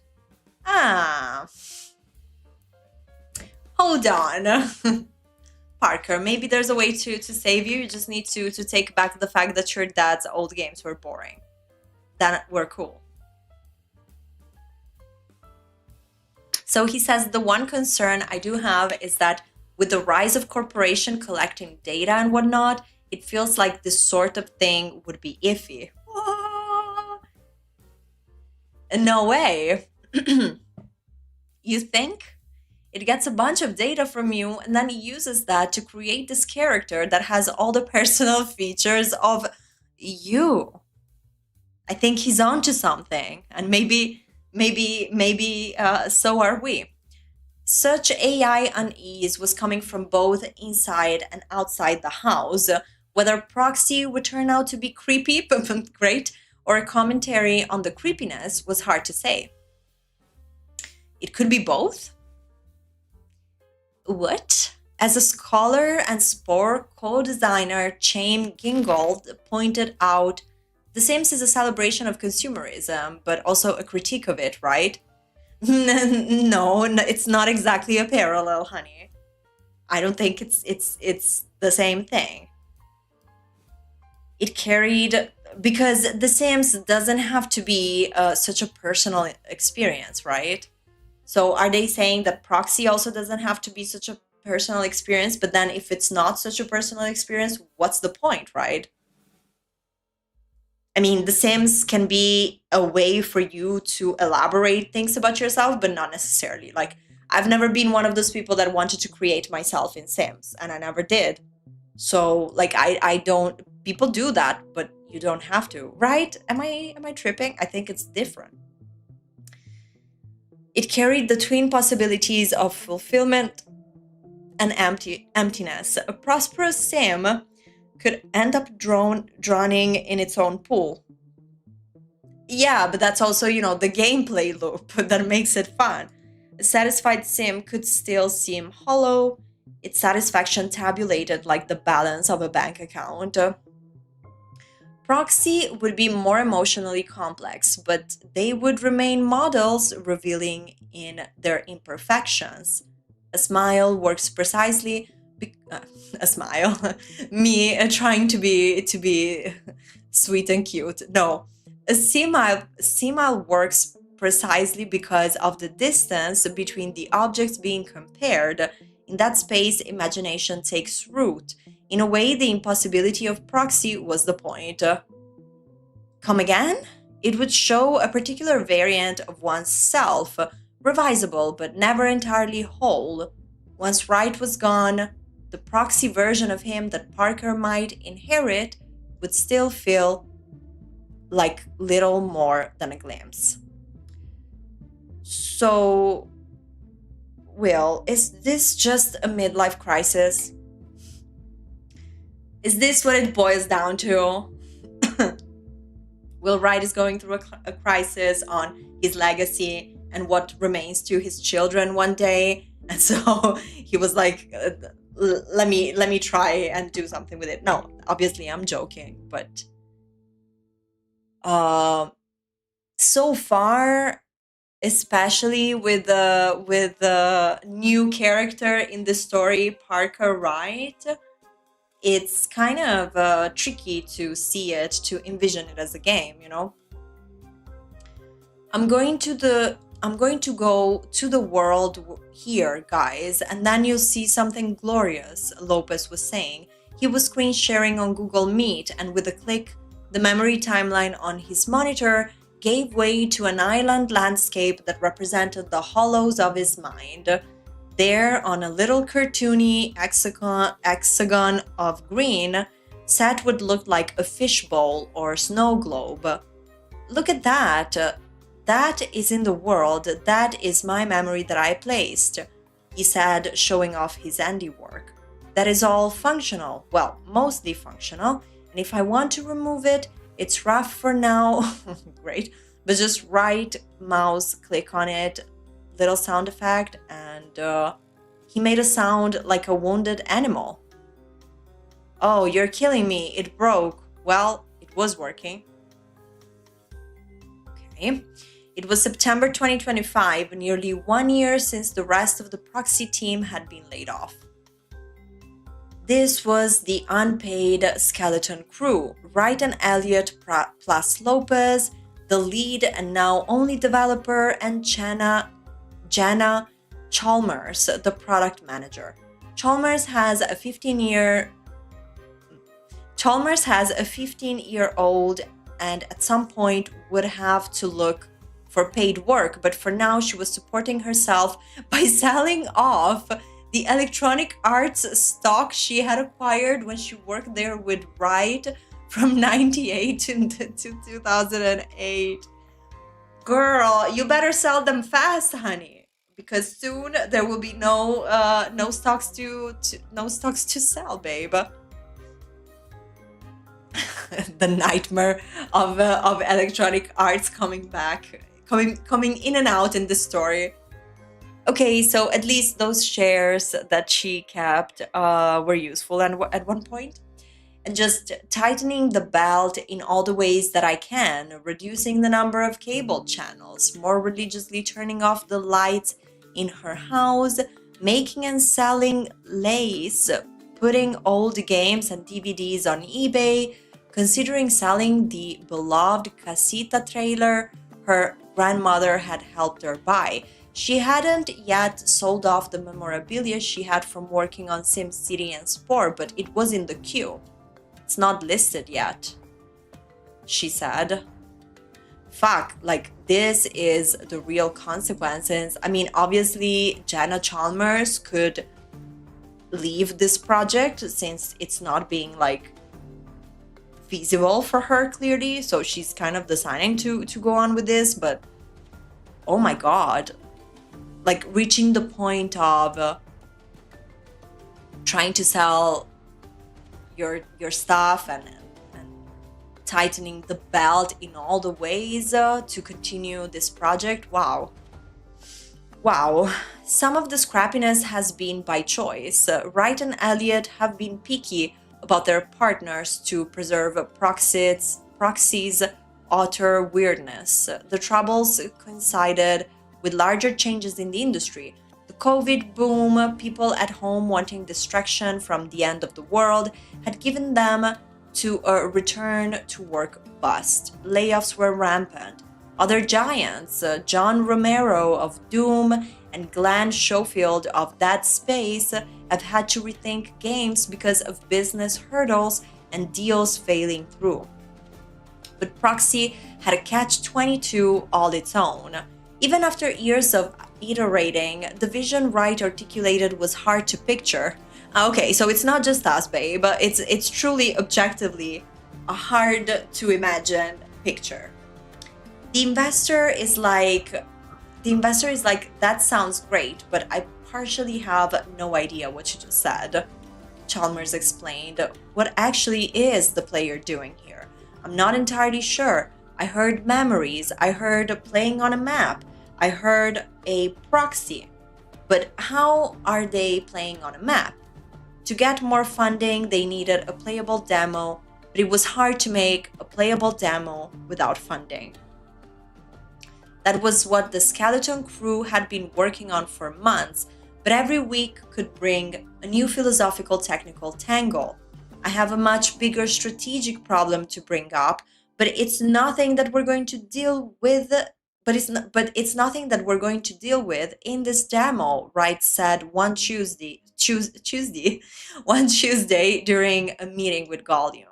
A: hold on. Parker, maybe there's a way to save you. You just need to take back the fact that your dad's old games were boring. That were cool. So he says the one concern I do have is that with the rise of corporation collecting data and whatnot, it feels like this sort of thing would be iffy. No way. You think? It gets a bunch of data from you and then he uses that to create this character that has all the personal features of you. I think he's onto something, and maybe so are we. Such AI unease was coming from both inside and outside the house. Whether Proxy would turn out to be creepy, great, or a commentary on the creepiness was hard to say. It could be both. What? As a scholar and Spore co-designer Chaim Gingold pointed out, The Sims is a celebration of consumerism, but also a critique of it, right? No, it's not exactly a parallel, honey. I don't think it's the same thing. It carried, because The Sims doesn't have to be such a personal experience, right? So are they saying that Proxy also doesn't have to be such a personal experience, but then if it's not such a personal experience, what's the point, right? I mean, The Sims can be a way for you to elaborate things about yourself, but not necessarily. Like, I've never been one of those people that wanted to create myself in Sims, and I never did. So, like, I don't, people do that, but you don't have to, right? Am I tripping? I think it's different. It carried the twin possibilities of fulfillment and emptiness. A prosperous Sim could end up drowning in its own pool. Yeah, but that's also, the gameplay loop that makes it fun. A satisfied Sim could still seem hollow, its satisfaction tabulated like the balance of a bank account. Proxy would be more emotionally complex, but they would remain models revealing in their imperfections. A smile works precisely a smile. Me trying to be sweet and cute. No, a simile works precisely because of the distance between the objects being compared. In that space, imagination takes root. In a way, the impossibility of Proxy was the point. Come again? It would show a particular variant of one's self, revisable but never entirely whole. Once Wright was gone, the Proxy version of him that Parker might inherit would still feel like little more than a glimpse. So, Will, is this just a midlife crisis? Is this what it boils down to? Will Wright is going through a crisis on his legacy and what remains to his children one day. And so he was like, let me try and do something with it. No, obviously I'm joking, but so far, especially with the new character in the story, Parker Wright, it's kind of tricky to see it, to envision it as a game, I'm going to go to the world here, guys, and then you'll see something glorious, Lopez was saying. He was screen sharing on Google Meet, and with a click, the memory timeline on his monitor gave way to an island landscape that represented the hollows of his mind. There, on a little cartoony hexagon of green, sat what looked like a fishbowl or snow globe. Look at that. That is in the world. That is my memory that I placed, he said, showing off his handiwork. that is all functional. Well, mostly functional. And if I want to remove it, it's rough for now. Great. But just right mouse click on it, little sound effect, and he made a sound like a wounded animal. Oh, you're killing me. It broke. Well, it was working. Okay. It was September 2025, nearly 1 year since the rest of the proxy team had been laid off. This was the unpaid skeleton crew, Wright and Elliot plus Lopez, the lead and now only developer, and Jana Chalmers, the product manager. Chalmers has a 15-year-old and at some point would have to look for paid work, but for now she was supporting herself by selling off the Electronic Arts stock she had acquired when she worked there with Wright from 98 to 2008. Girl, you better sell them fast, honey, because soon there will be no stocks to sell, babe. The nightmare of Electronic Arts coming in and out in the story. Okay, so at least those shares that she kept were useful at one point. And just tightening the belt in all the ways that I can, reducing the number of cable channels, more religiously turning off the lights in her house, making and selling lace, putting old games and DVDs on eBay, considering selling the beloved Casita trailer her grandmother had helped her buy. She hadn't yet sold off the memorabilia she had from working on SimCity and Spore, but it was in the queue. It's not listed yet, she said. Fuck, like this is the real consequences. I mean, obviously, Jana Chalmers could leave this project since it's not being like feasible for her clearly, so she's kind of deciding to go on with this, but oh my god, like reaching the point of trying to sell your stuff and tightening the belt in all the ways to continue this project. Wow. Some of the scrappiness has been by choice. Wright and Elliot have been picky about their partners to preserve proxies' utter weirdness. The troubles coincided with larger changes in the industry. The COVID boom, people at home wanting distraction from the end of the world, had given them to a return to work bust. Layoffs were rampant. Other giants, John Romero of Doom and Glenn Schofield of Dead Space, have had to rethink games because of business hurdles and deals failing through. But Proxy had a catch-22 all its own. Even after years of iterating, the vision Wright articulated was hard to picture. Okay, so it's not just us, babe. It's truly, objectively, a hard to imagine picture. The investor is like, that sounds great, but I partially have no idea what you just said. Chalmers explained, what actually is the player doing here? I'm not entirely sure. I heard memories, I heard playing on a map, I heard a proxy. But how are they playing on a map? To get more funding, they needed a playable demo, but it was hard to make a playable demo without funding. That was what the skeleton crew had been working on for months, but every week could bring a new philosophical technical tangle. I have a much bigger strategic problem to bring up, but it's nothing that we're going to deal with. It's nothing that we're going to deal with in this demo, Wright said one Tuesday during a meeting with Gallium.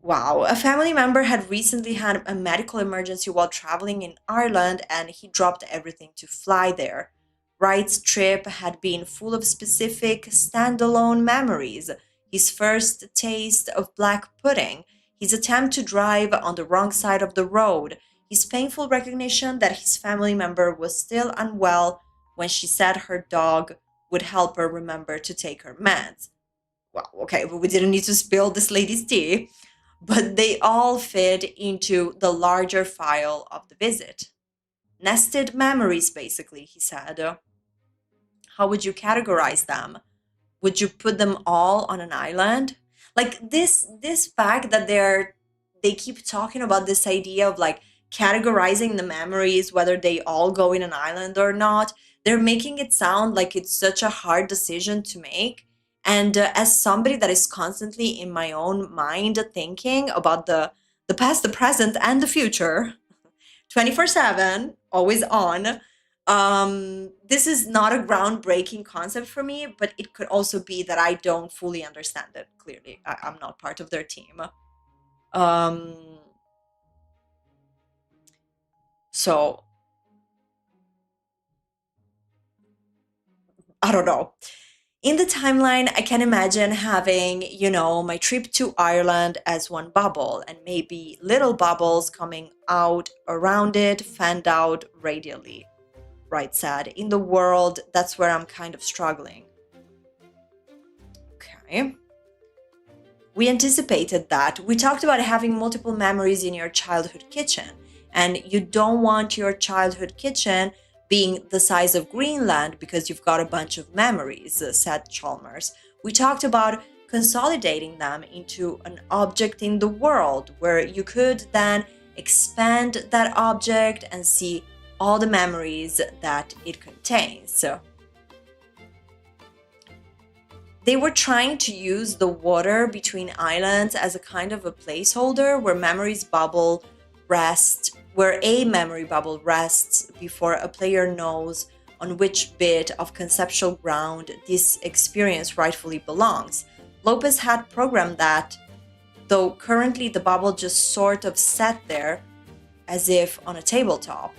A: Wow, a family member had recently had a medical emergency while traveling in Ireland and he dropped everything to fly there. Wright's trip had been full of specific standalone memories. His first taste of black pudding, his attempt to drive on the wrong side of the road, his painful recognition that his family member was still unwell when she said her dog would help her remember to take her meds. Well, okay, but we didn't need to spill this lady's tea, but they all fit into the larger file of the visit. Nested memories, basically, he said. How would you categorize them? Would you put them all on an island? Like this fact that they keep talking about this idea of like categorizing the memories, whether they all go in an island or not, they're making it sound like it's such a hard decision to make. And as somebody that is constantly in my own mind thinking about the past, the present, and the future, 24/7, always on. This is not a groundbreaking concept for me, but it could also be that I don't fully understand it. Clearly, I'm not part of their team. Um, so I don't know. In the timeline, I can imagine having, my trip to Ireland as one bubble and maybe little bubbles coming out around it, fanned out radially. Wright said. In the world, that's where I'm kind of struggling. Okay. We anticipated that. We talked about having multiple memories in your childhood kitchen, and you don't want your childhood kitchen being the size of Greenland because you've got a bunch of memories, said Chalmers. We talked about consolidating them into an object in the world where you could then expand that object and see all the memories that it contains. They were trying to use the water between islands as a kind of a placeholder where a memory bubble rests before a player knows on which bit of conceptual ground this experience rightfully belongs. Lopez had programmed that, though currently the bubble just sort of sat there as if on a tabletop.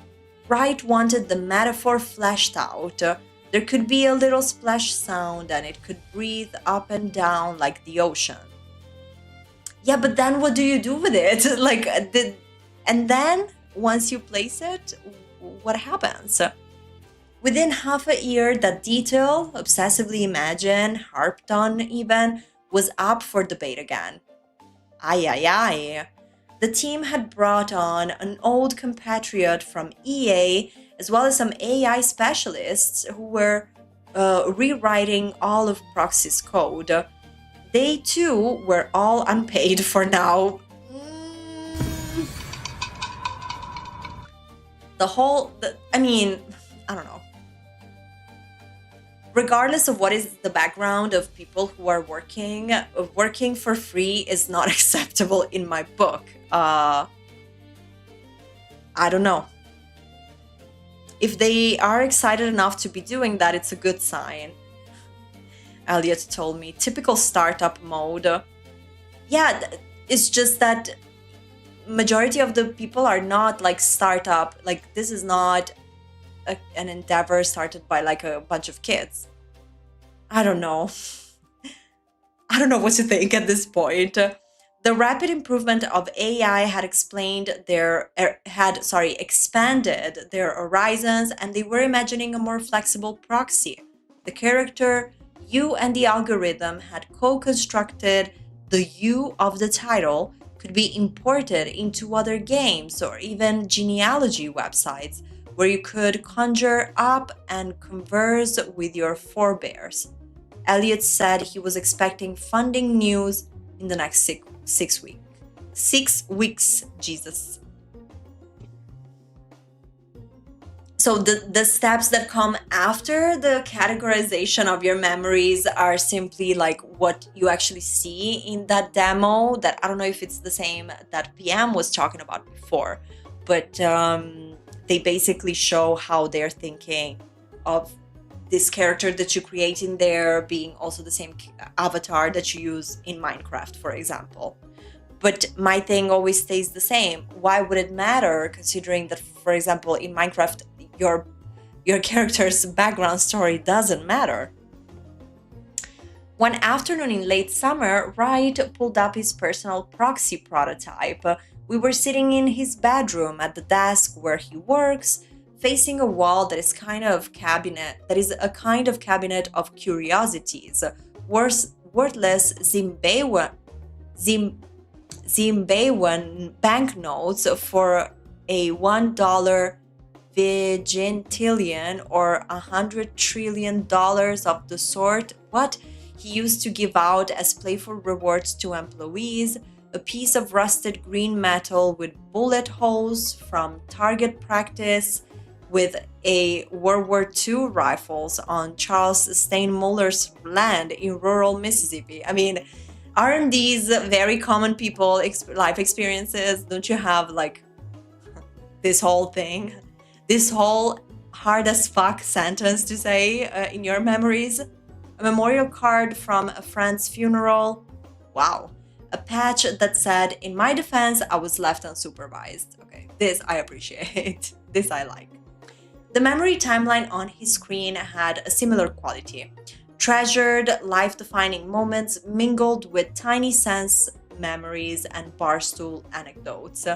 A: Wright wanted the metaphor fleshed out. There could be a little splash sound and it could breathe up and down like the ocean. Yeah, but then what do you do with it? And then once you place it, what happens? Within half a year, that detail, obsessively imagined, harped on even, was up for debate again. Aye, aye, aye. The team had brought on an old compatriot from EA, as well as some AI specialists who were rewriting all of Proxy's code. They too were all unpaid for now. I don't know. Regardless of what is the background of people who are working for free is not acceptable in my book. I don't know. If they are excited enough to be doing that, it's a good sign. Elliot told me. Typical startup mode. Yeah, it's just that majority of the people are not like startup. Like, this is not an endeavor started by like a bunch of kids. I don't know. I don't know what to think at this point. The rapid improvement of AI had expanded their horizons, and they were imagining a more flexible proxy. The character, you, and the algorithm had co-constructed the you of the title could be imported into other games or even genealogy websites where you could conjure up and converse with your forebears. Elliot said he was expecting funding news in the next 6 weeks. 6 weeks, Jesus. So the steps that come after the categorization of your memories are simply like what you actually see in that demo that I don't know if it's the same that PM was talking about before, but they basically show how they're thinking of this character that you create in there being also the same avatar that you use in Minecraft, for example. But my thing always stays the same. Why would it matter, considering that, for example, in Minecraft, your character's background story doesn't matter? One afternoon in late summer, Wright pulled up his personal proxy prototype. We were sitting in his bedroom at the desk where he works, facing a wall that is a kind of cabinet of curiosities. Worthless Zimbabwean banknotes for a $1 vigintillion or $100 trillion of the sort. What he used to give out as playful rewards to employees, a piece of rusted green metal with bullet holes from target practice with a World War II rifles on Charles Steinmuller's land in rural Mississippi. I mean, aren't these very common people life experiences? Don't you have like this whole thing, this whole hard as fuck sentence to say in your memories? A memorial card from a friend's funeral. Wow. A patch that said, "In my defense, I was left unsupervised." Okay, this I appreciate. This I like. The memory timeline on his screen had a similar quality. Treasured, life-defining moments mingled with tiny sense memories and barstool anecdotes.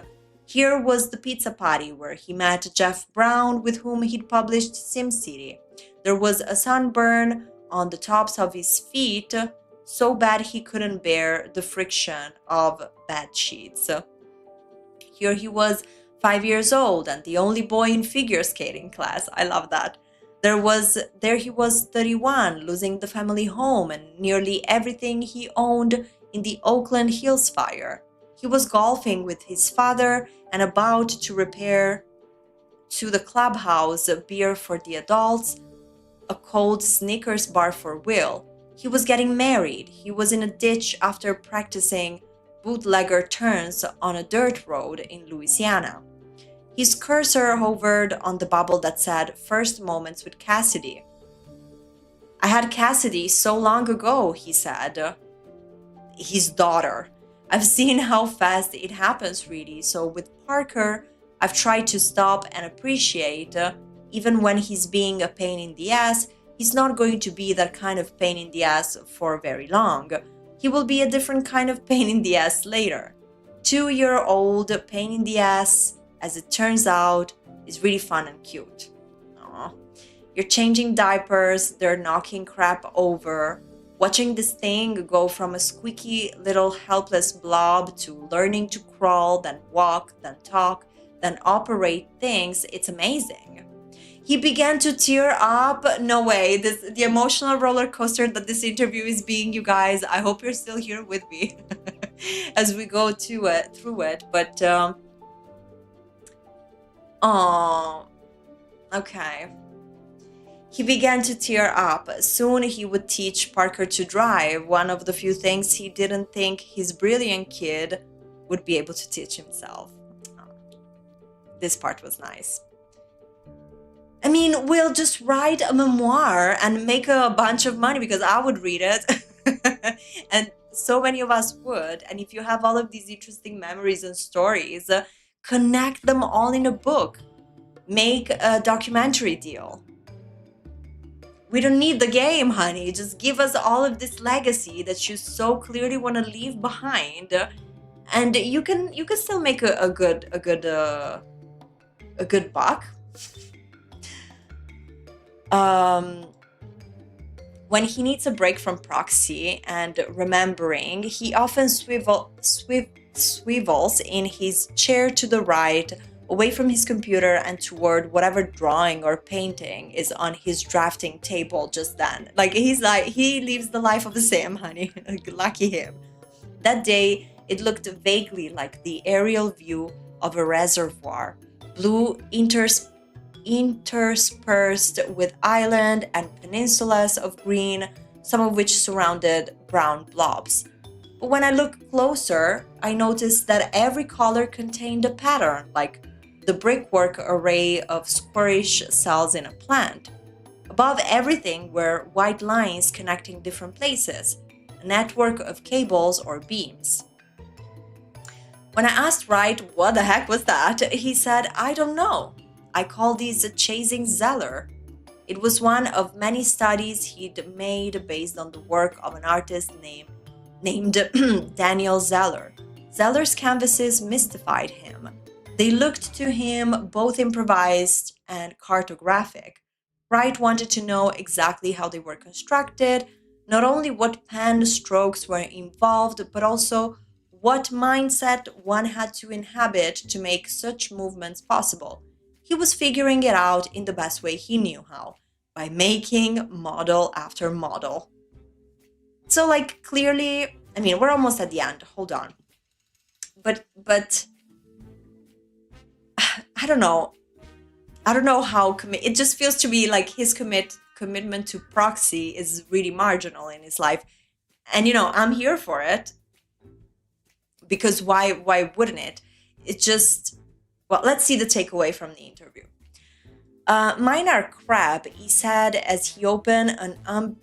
A: Here was the pizza party where he met Jeff Brown, with whom he'd published SimCity. There was a sunburn on the tops of his feet, so bad he couldn't bear the friction of bed sheets. Here he was 5 years old and the only boy in figure skating class. I love that. There he was 31, losing the family home and nearly everything he owned in the Oakland Hills fire. He was golfing with his father and about to repair to the clubhouse a beer for the adults, a cold Snickers bar for Will. He was getting married. He was in a ditch after practicing bootlegger turns on a dirt road in Louisiana. His cursor hovered on the bubble that said "First Moments with Cassidy." "I had Cassidy so long ago," he said. His daughter. "I've seen how fast it happens, really. So with Parker, I've tried to stop and appreciate, even when he's being a pain in the ass, he's not going to be that kind of pain in the ass for very long. He will be a different kind of pain in the ass later. 2-year-old pain in the ass, as it turns out, is really fun and cute. Aww. You're changing diapers, they're knocking crap over. Watching this thing go from a squeaky little helpless blob to learning to crawl, then walk, then talk, then operate things, it's amazing." He began to tear up. No way. The emotional roller coaster that this interview is being, you guys. I hope you're still here with me as we go through it. But okay. He began to tear up. Soon he would teach Parker to drive, one of the few things he didn't think his brilliant kid would be able to teach himself. This part was nice. I mean, we'll just write a memoir and make a bunch of money, because I would read it. And so many of us would. And if you have all of these interesting memories and stories, connect them all in a book. Make a documentary deal. We don't need the game, honey. Just give us all of this legacy that you so clearly want to leave behind, and you can still make a good buck. When he needs a break from proxy and remembering, he often swivels in his chair to the right, away from his computer and toward whatever drawing or painting is on his drafting table just then. He lives the life of a Sim, honey. Lucky him. That day, it looked vaguely like the aerial view of a reservoir, blue interspersed with island and peninsulas of green, some of which surrounded brown blobs. But when I looked closer, I noticed that every color contained a pattern, like the brickwork array of squarish cells in a plant. Above everything were white lines connecting different places, a network of cables or beams. When I asked Wright what the heck was that, he said, "I don't know. I call these chasing Zeller." It was one of many studies he'd made based on the work of an artist named Daniel Zeller. Zeller's canvases mystified him. They looked to him both improvised and cartographic. Wright wanted to know exactly how they were constructed, not only what pen strokes were involved, but also what mindset one had to inhabit to make such movements possible. He was figuring it out in the best way he knew how, by making model after model. So, like, clearly, I mean, we're almost at the end. Hold on. But I don't know. I don't know how it just feels to me like his commitment to proxy is really marginal in his life. And I'm here for it, because why wouldn't it? It just, well, let's see the takeaway from the interview. Mine are crap, he said as he opened a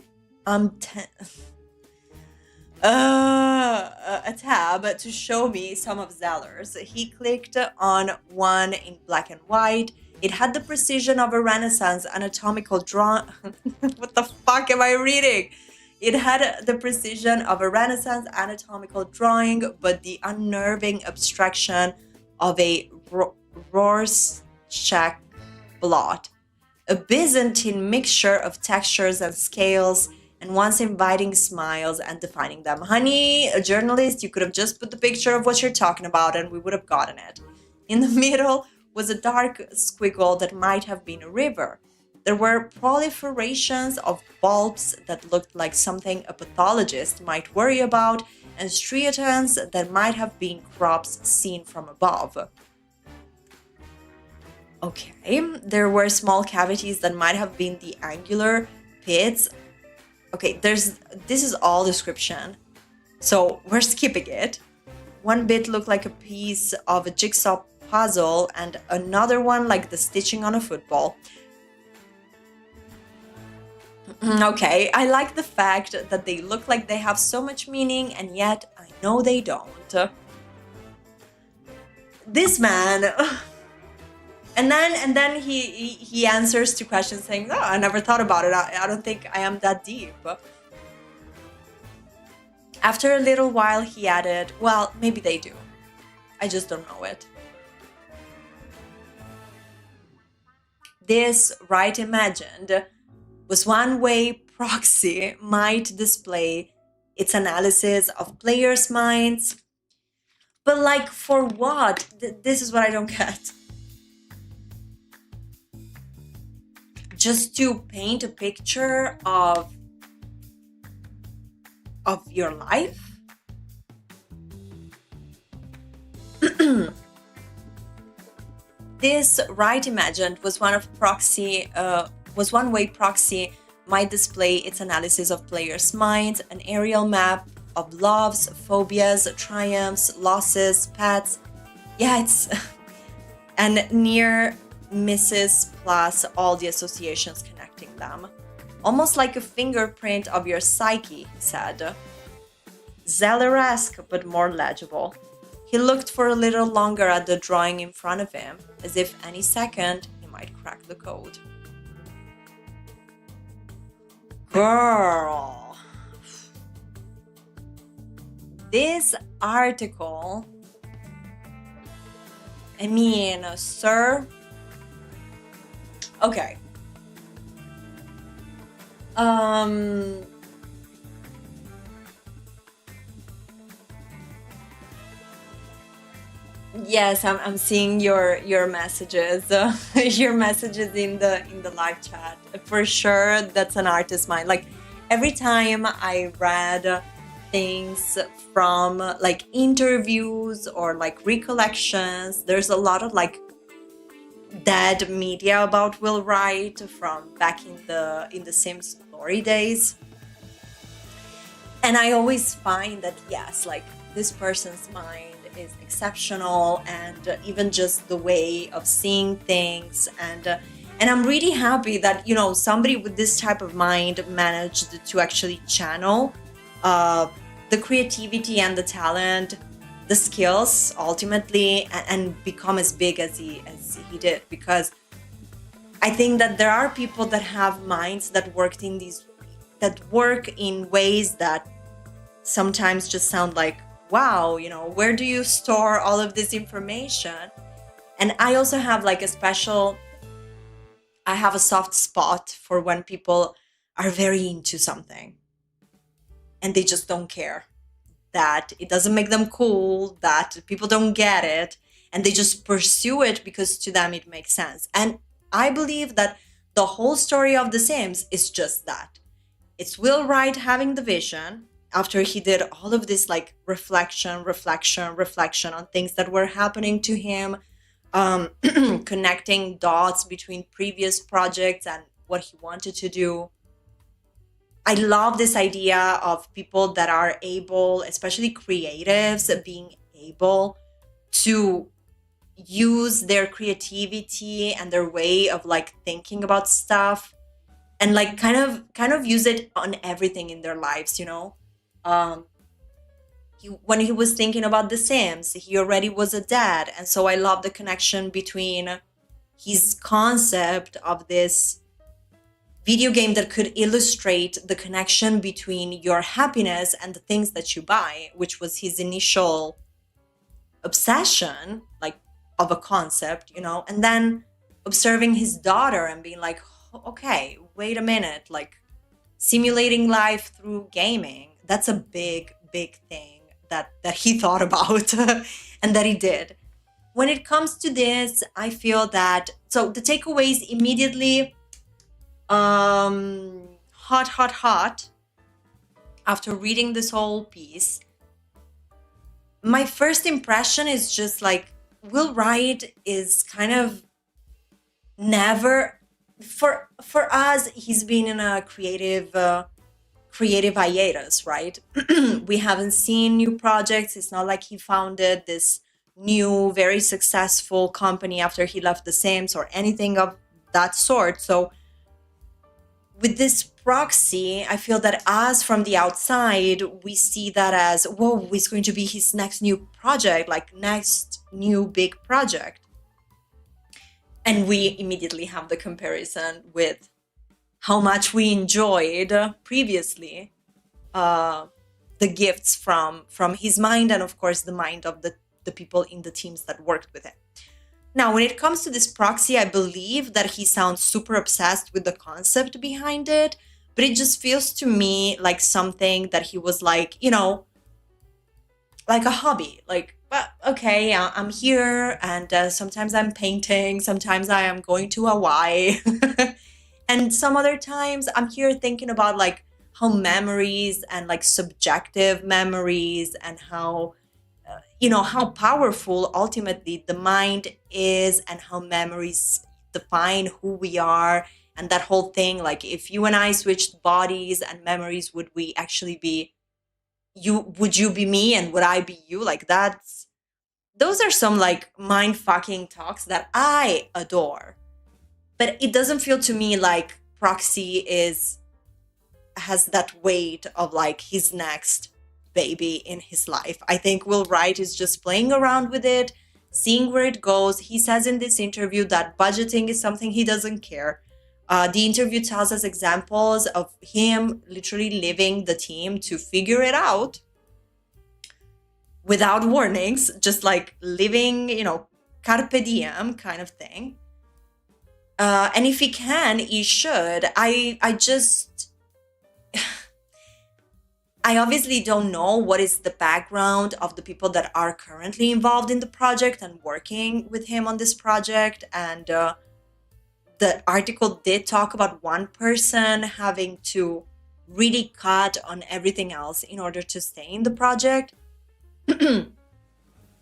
A: tab to show me some of Zeller's. He clicked on one in black and white. It had the precision of a Renaissance anatomical drawing. What the fuck am I reading? It had the precision of a Renaissance anatomical drawing, but the unnerving abstraction of a Rorschach blot. A Byzantine mixture of textures and scales, and once inviting smiles and defining them. Honey, a journalist, you could have just put the picture of what you're talking about and we would have gotten it. In the middle was a dark squiggle that might have been a river. There were proliferations of bulbs that looked like something a pathologist might worry about, and striations that might have been crops seen from above. Okay, there were small cavities that might have been the angular pits. Okay, this is all description, so we're skipping it. One bit looked like a piece of a jigsaw puzzle, and another one like the stitching on a football. Okay, I like the fact that they look like they have so much meaning, and yet I know they don't. This man, and then he answers to questions saying, "No, I never thought about it. I don't think I am that deep." After a little while, he added, "Well, maybe they do. I just don't know it." This, Wright imagined, was one way proxy might display its analysis of players' minds. But like, for what? This is what I don't get. Just to paint a picture of your life? This, Wright imagined, was one way proxy might display its analysis of players' minds, an aerial map of loves, phobias, triumphs, losses, pets. Yeah, it's and near misses plus all the associations connecting them. Almost like a fingerprint of your psyche, he said. Zeller-esque, but more legible. He looked for a little longer at the drawing in front of him, as if any second he might crack the code. Girl. This article, I mean, sir. Okay. Yes, I'm seeing your messages, your messages in the live chat. For sure, that's an artist's mind. Like, every time I read things from like interviews or like recollections, there's a lot of like dead media about Will Wright from back in the Sims glory days. And I always find that, yes, like, this person's mind is exceptional, and even just the way of seeing things, and I'm really happy that somebody with this type of mind managed to actually channel the creativity and the talent, the skills ultimately, and become as big as he did. Because I think that there are people that have minds that work in ways that sometimes just sound like, wow, where do you store all of this information? And I also have like I have a soft spot for when people are very into something and they just don't care, that it doesn't make them cool, that people don't get it, and they just pursue it because to them it makes sense. And I believe that the whole story of The Sims is just that. It's Will Wright having the vision after he did all of this like reflection on things that were happening to him, connecting dots between previous projects and what he wanted to do. I love this idea of people that are able, especially creatives, being able to use their creativity and their way of like thinking about stuff and like kind of use it on everything in their lives, you know. Um, when he was thinking about The Sims, he already was a dad, and so I love the connection between his concept of this video game that could illustrate the connection between your happiness and the things that you buy, which was his initial obsession, like of a concept, you know, and then observing his daughter and being like, okay, wait a minute, like simulating life through gaming, that's a big thing that he thought about and that he did. When it comes to this, I feel that so the takeaways immediately hot after reading this whole piece, my first impression is just like Will Wright is kind of never for us, he's been in a creative hiatus, right? We haven't seen new projects. It's not like he founded this new very successful company after he left The Sims or anything of that sort. So with this proxy, I feel that us from the outside, we see that as, whoa, it's going to be his next new project, like next new big project. And we immediately have the comparison with how much we enjoyed previously the gifts from his mind and, of course, the mind of the people in the teams that worked with him. Now, when it comes to this proxy, I believe that he sounds super obsessed with the concept behind it, but it just feels to me like something that he was like, you know, like a hobby. Like, well, okay, I'm here, and sometimes I'm painting, sometimes I am going to Hawaii, and some other times I'm here thinking about like how memories and like subjective memories and how you know, how powerful ultimately the mind is and how memories define who we are. And that whole thing, like if you and I switched bodies and memories, would we actually be you? Would you be me and would I be you? Like those are some like mind fucking talks that I adore. But it doesn't feel to me like Proxy has that weight of like his next baby in his life. I think Will Wright is just playing around with it, seeing where it goes. He says in this interview that budgeting is something he doesn't care. The interview tells us examples of him literally leaving the team to figure it out without warnings, just like living, you know, carpe diem kind of thing. And if he can, he should. I obviously don't know what is the background of the people that are currently involved in the project and working with him on this project. And the article did talk about one person having to really cut on everything else in order to stay in the project.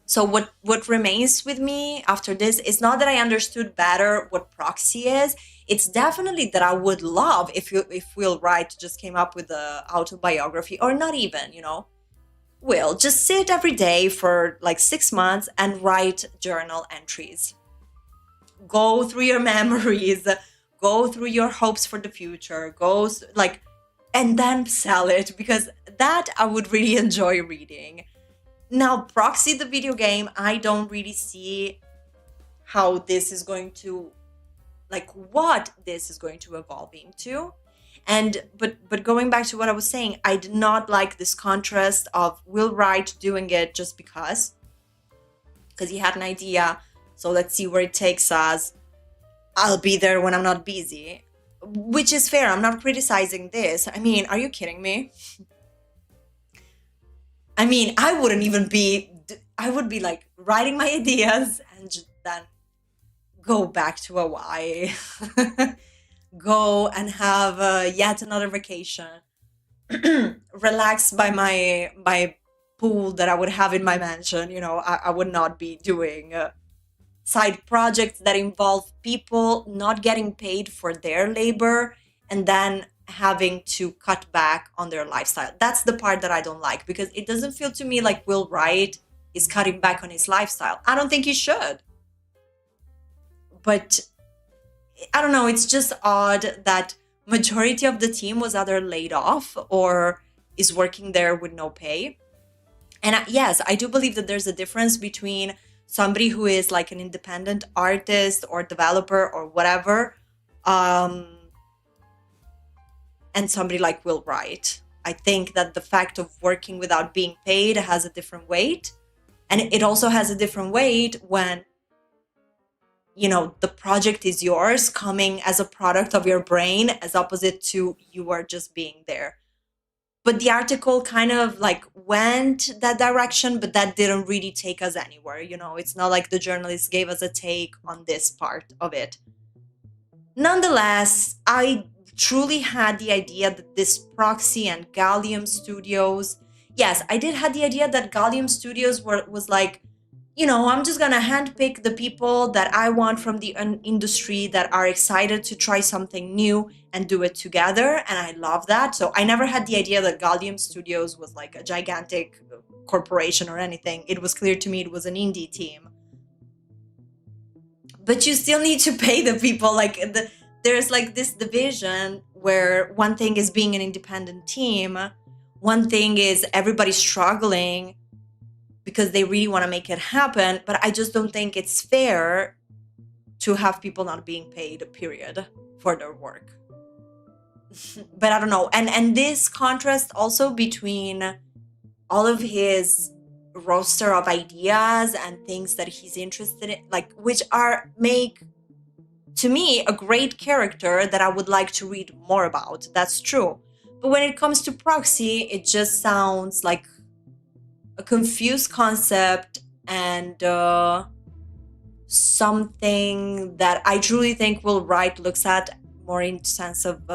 A: So what remains with me after this is not that I understood better what proxy is. It's definitely that I would love if Will Wright just came up with a autobiography, or not even, you know, Will, just sit every day for like 6 months and write journal entries. Go through your memories, go through your hopes for the future, and then sell it, because that I would really enjoy reading. Now, Proxy, the video game, I don't really see how this is going to, like, what this is going to evolve into. And but going back to what I was saying, I did not like this contrast of Will Wright doing it just because he had an idea, So let's see where it takes us. I'll be there when I'm not busy, which is fair. I'm not criticizing this. I mean, are you kidding me? I mean, I wouldn't even be, I would be like writing my ideas and then go back to Hawaii, go and have yet another vacation, relax by my pool that I would have in my mansion. You know, I would not be doing side projects that involve people not getting paid for their labor and then having to cut back on their lifestyle. That's the part that I don't like, because it doesn't feel to me like Will Wright is cutting back on his lifestyle. I don't think he should. But I don't know, it's just odd that majority of the team was either laid off or is working there with no pay. And yes, I do believe that there's a difference between somebody who is like an independent artist or developer or whatever, and somebody like Will Wright. I think that the fact of working without being paid has a different weight. And it also has a different weight when, you know, the project is yours, coming as a product of your brain, as opposite to you are just being there. But the article kind of like went that direction, but that didn't really take us anywhere. You know, it's not like the journalist gave us a take on this part of it. Nonetheless, I truly had the idea that this Proxy and Gallium Studios, yes, I did have the idea that Gallium Studios was like, you know, I'm just gonna handpick the people that I want from the industry that are excited to try something new and do it together. And I love that. So I never had the idea that Gallium Studios was like a gigantic corporation or anything. It was clear to me it was an indie team. But you still need to pay the people. Like there's like this division where one thing is being an independent team, one thing is everybody struggling because they really want to make it happen. But I just don't think it's fair to have people not being paid, period, for their work. But I don't know. And this contrast also between all of his roster of ideas and things that he's interested in, like, which make to me a great character that I would like to read more about. That's true. But when it comes to Proxy, it just sounds like a confused concept and something that I truly think Will Wright looks at more in sense of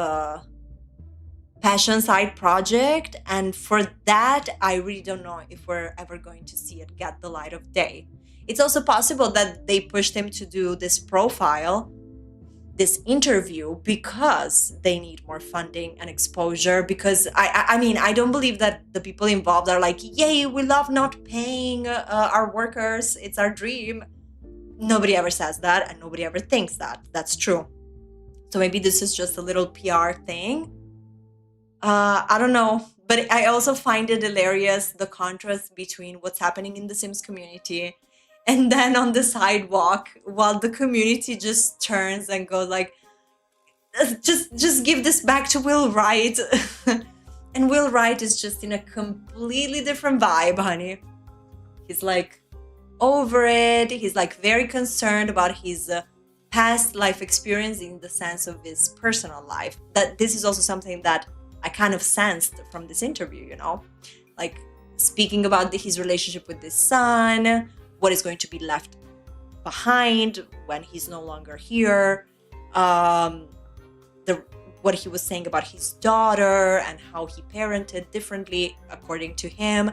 A: passion side project. And for that, I really don't know if we're ever going to see it get the light of day. It's also possible that they pushed him to do this profile, this interview, because they need more funding and exposure. Because I mean, I don't believe that the people involved are like, yay, we love not paying our workers, it's our dream. Nobody ever says that, and nobody ever thinks that. That's true. So maybe this is just a little PR thing. I don't know. But I also find it hilarious, the contrast between what's happening in the Sims community and then on the sidewalk, while the community just turns and goes like, just give this back to Will Wright. And Will Wright is just in a completely different vibe, honey. He's like over it. He's like very concerned about his past life experience in the sense of his personal life. That this is also something that I kind of sensed from this interview, you know, like speaking about his relationship with his son, what is going to be left behind when he's no longer here, what he was saying about his daughter and how he parented differently according to him.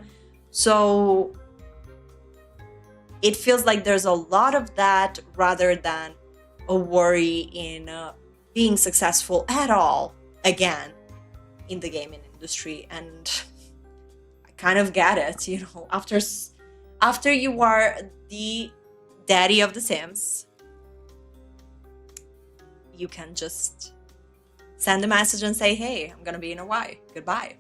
A: So it feels like there's a lot of that rather than a worry in being successful at all again in the gaming industry. And I kind of get it, you know, after you are the daddy of the Sims, you can just send a message and say, hey, I'm gonna be in Hawaii, goodbye.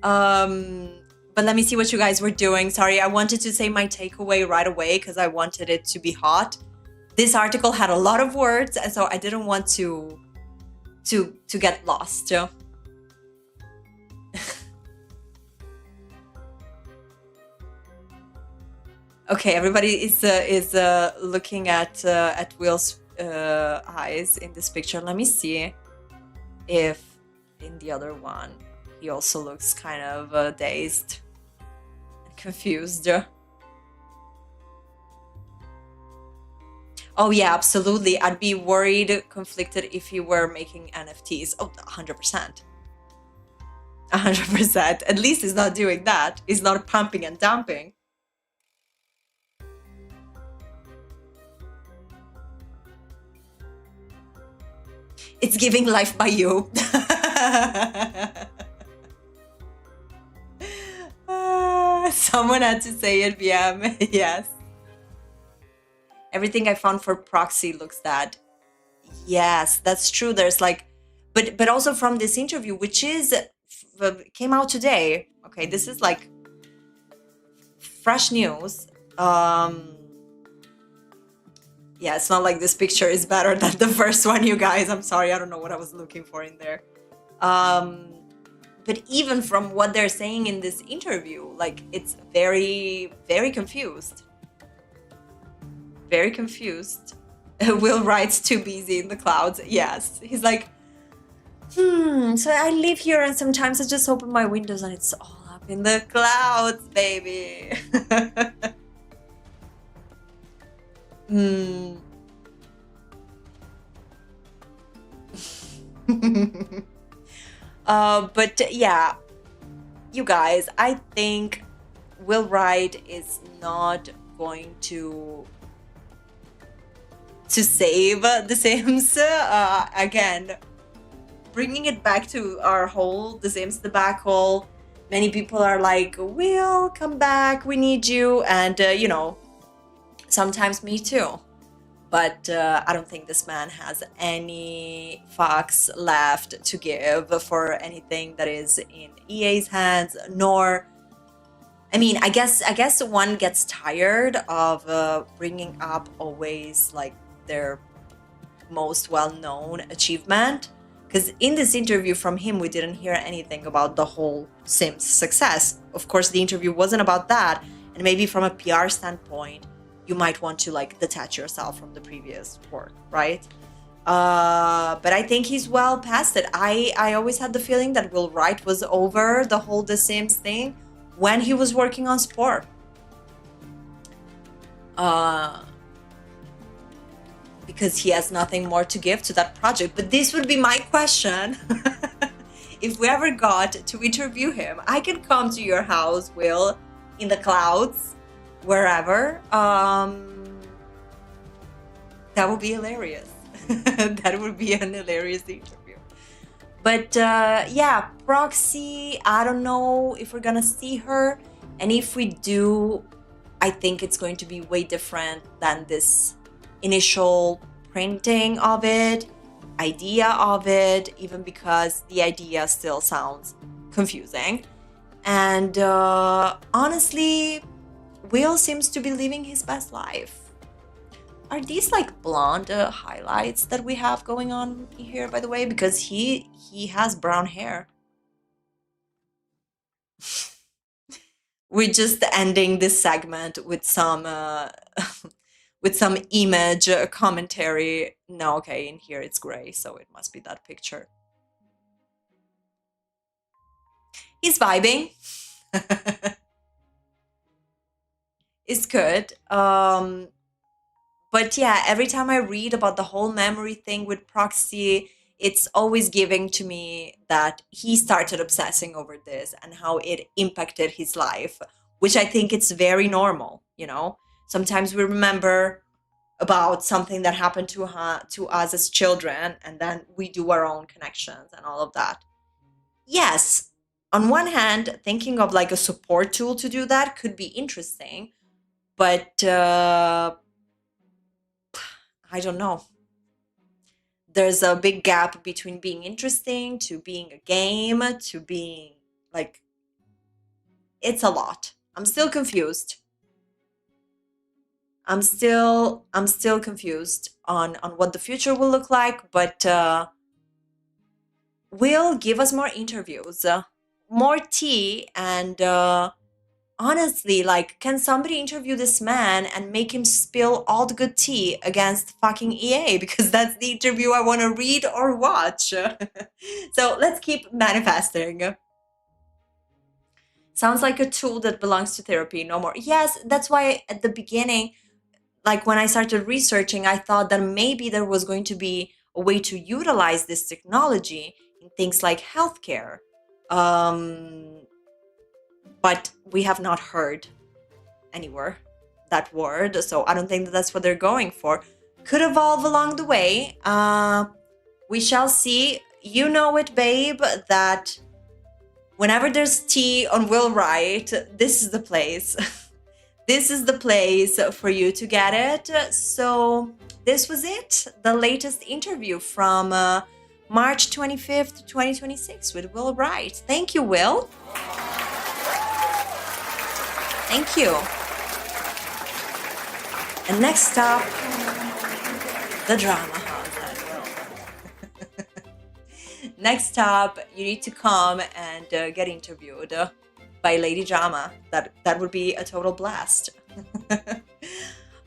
A: But let me see what you guys were doing. Sorry, I wanted to say my takeaway right away because I wanted it to be hot. This article had a lot of words, and so I didn't want to get lost. Okay, everybody is looking at Will's eyes in this picture. Let me see if in the other one he also looks kind of dazed and confused. Oh yeah, absolutely. I'd be worried, conflicted if he were making NFTs. Oh, 100%. 100%. At least he's not doing that. He's not pumping and dumping. It's giving life by you. Someone had to say it, VM. Yes. Everything I found for proxy looks that. Yes, that's true. There's like, but also from this interview, which is came out today. Okay, this is like fresh news. Yeah, it's not like this picture is better than the first one, you guys. I'm sorry, I don't know what I was looking for in there. But even from what they're saying in this interview, like it's very, very confused. Very confused. Will Wright's too busy in the clouds. Yes, he's like, so I live here and sometimes I just open my windows and it's all up in the clouds, baby. But yeah, you guys, I think Will Wright is not going to save The Sims. Again, bringing it back to our whole The Sims debacle. Many people are like, Will, come back, we need you. And, you know, sometimes me too. But I don't think this man has any fucks left to give for anything that is in EA's hands, nor... I mean, I guess one gets tired of bringing up always like their most well-known achievement. Because in this interview from him, we didn't hear anything about the whole Sims success. Of course, the interview wasn't about that. And maybe from a PR standpoint, you might want to like detach yourself from the previous work, right? But I think he's well past it. I always had the feeling that Will Wright was over the whole The Sims thing when he was working on Spore. Because he has nothing more to give to that project. But this would be my question. If we ever got to interview him, I can come to your house, Will, in the clouds, wherever. That would be hilarious. That would be an hilarious interview. But yeah, Proxy, I don't know if we're gonna see her. And if we do, I think it's going to be way different than this initial printing of it, idea of it, even because the idea still sounds confusing. And honestly, Will seems to be living his best life. Are these like blonde highlights that we have going on here, by the way? Because he has brown hair. We're just ending this segment with some with some image commentary. No, okay, in here it's gray, so it must be that picture. He's vibing. It's good. But yeah, every time I read about the whole memory thing with Proxy, it's always giving to me that he started obsessing over this and how it impacted his life, which I think it's very normal, you know? Sometimes we remember about something that happened to us as children, and then we do our own connections and all of that. Yes, on one hand, thinking of like a support tool to do that could be interesting, but I don't know. There's a big gap between being interesting to being a game to being like, it's a lot. I'm still confused. I'm still confused on what the future will look like, but will give us more interviews, more tea, and honestly, like, can somebody interview this man and make him spill all the good tea against fucking EA? Because that's the interview I want to read or watch. So let's keep manifesting. Sounds like a tool that belongs to therapy, no more. Yes, that's why at the beginning, like when I started researching, I thought that maybe there was going to be a way to utilize this technology in things like healthcare. Um, but we have not heard anywhere that word, so I don't think that that's what they're going for. Could evolve along the way. We shall see. You know it, babe, that whenever there's tea on Will Wright, this is the place. This is the place for you to get it. So this was it, the latest interview from March 25th, 2026 with Will Wright. Thank you, Will. Thank you. And next up, the drama house. Next up, you need to come and get interviewed by Lady Drama. That would be a total blast.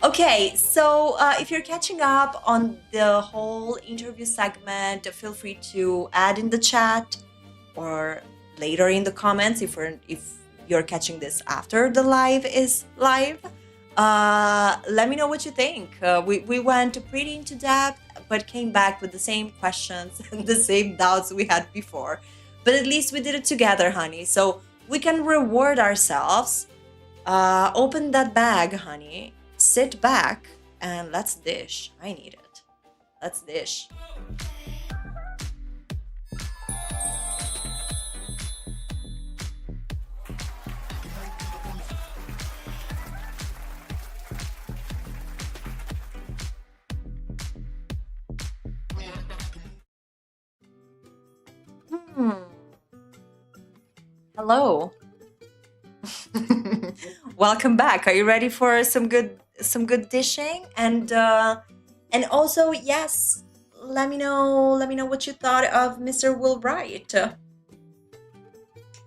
A: Okay, so if you're catching up on the whole interview segment, feel free to add in the chat or later in the comments if you're catching this after the live is live. Let me know what you think. We went pretty into depth, but came back with the same questions and the same doubts we had before. But at least we did it together, honey. So we can reward ourselves. Open that bag, honey. Sit back and let's dish. I need it. Let's dish. Hello. Welcome back. Are you ready for some good dishing? And also, yes, let me know what you thought of Mr. Will Wright.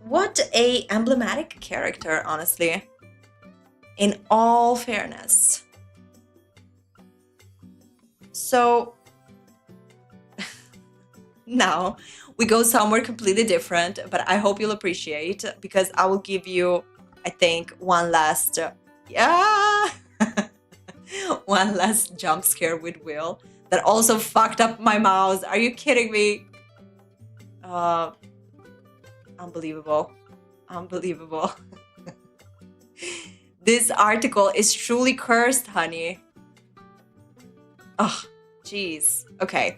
A: What a emblematic character, honestly. In all fairness. So now we go somewhere completely different, but I hope you'll appreciate, because I will give you, I think, one last one last jump scare with Will that also fucked up my mouse. Are you kidding me? Unbelievable. This article is truly cursed, honey. Oh, jeez. Okay,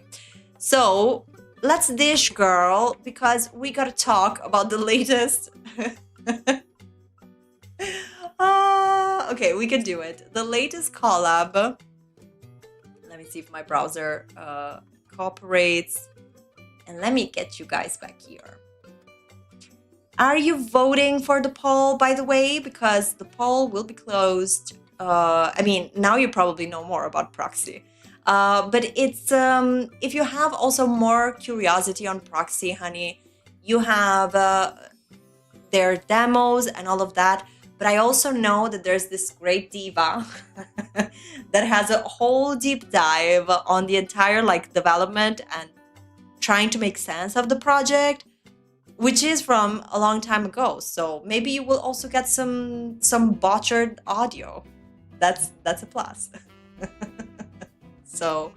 A: so let's dish, girl, because we gotta talk about the latest. Okay, we can do it. The latest collab. Let me see if my browser cooperates. And let me get you guys back here. Are you voting for the poll, by the way? Because the poll will be closed. I mean, now you probably know more about Proxy. But it's if you have also more curiosity on Proxy, honey, you have their demos and all of that. But I also know that there's this great diva that has a whole deep dive on the entire development and trying to make sense of the project, which is from a long time ago. So maybe you will also get some botched audio. That's a plus. So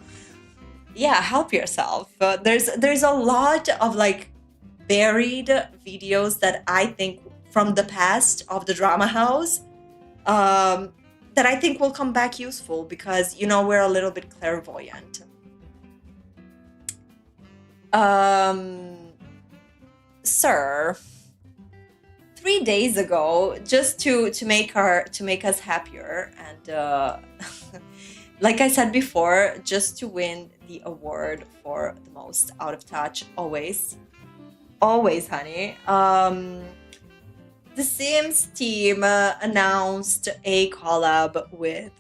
A: yeah, help yourself. There's a lot of buried videos that I think from the past of the drama house that I think will come back useful, because we're a little bit clairvoyant. Sir, 3 days ago, just to make us happier, and like I said before, just to win the award for the most out of touch, always, honey. The Sims team announced a collab with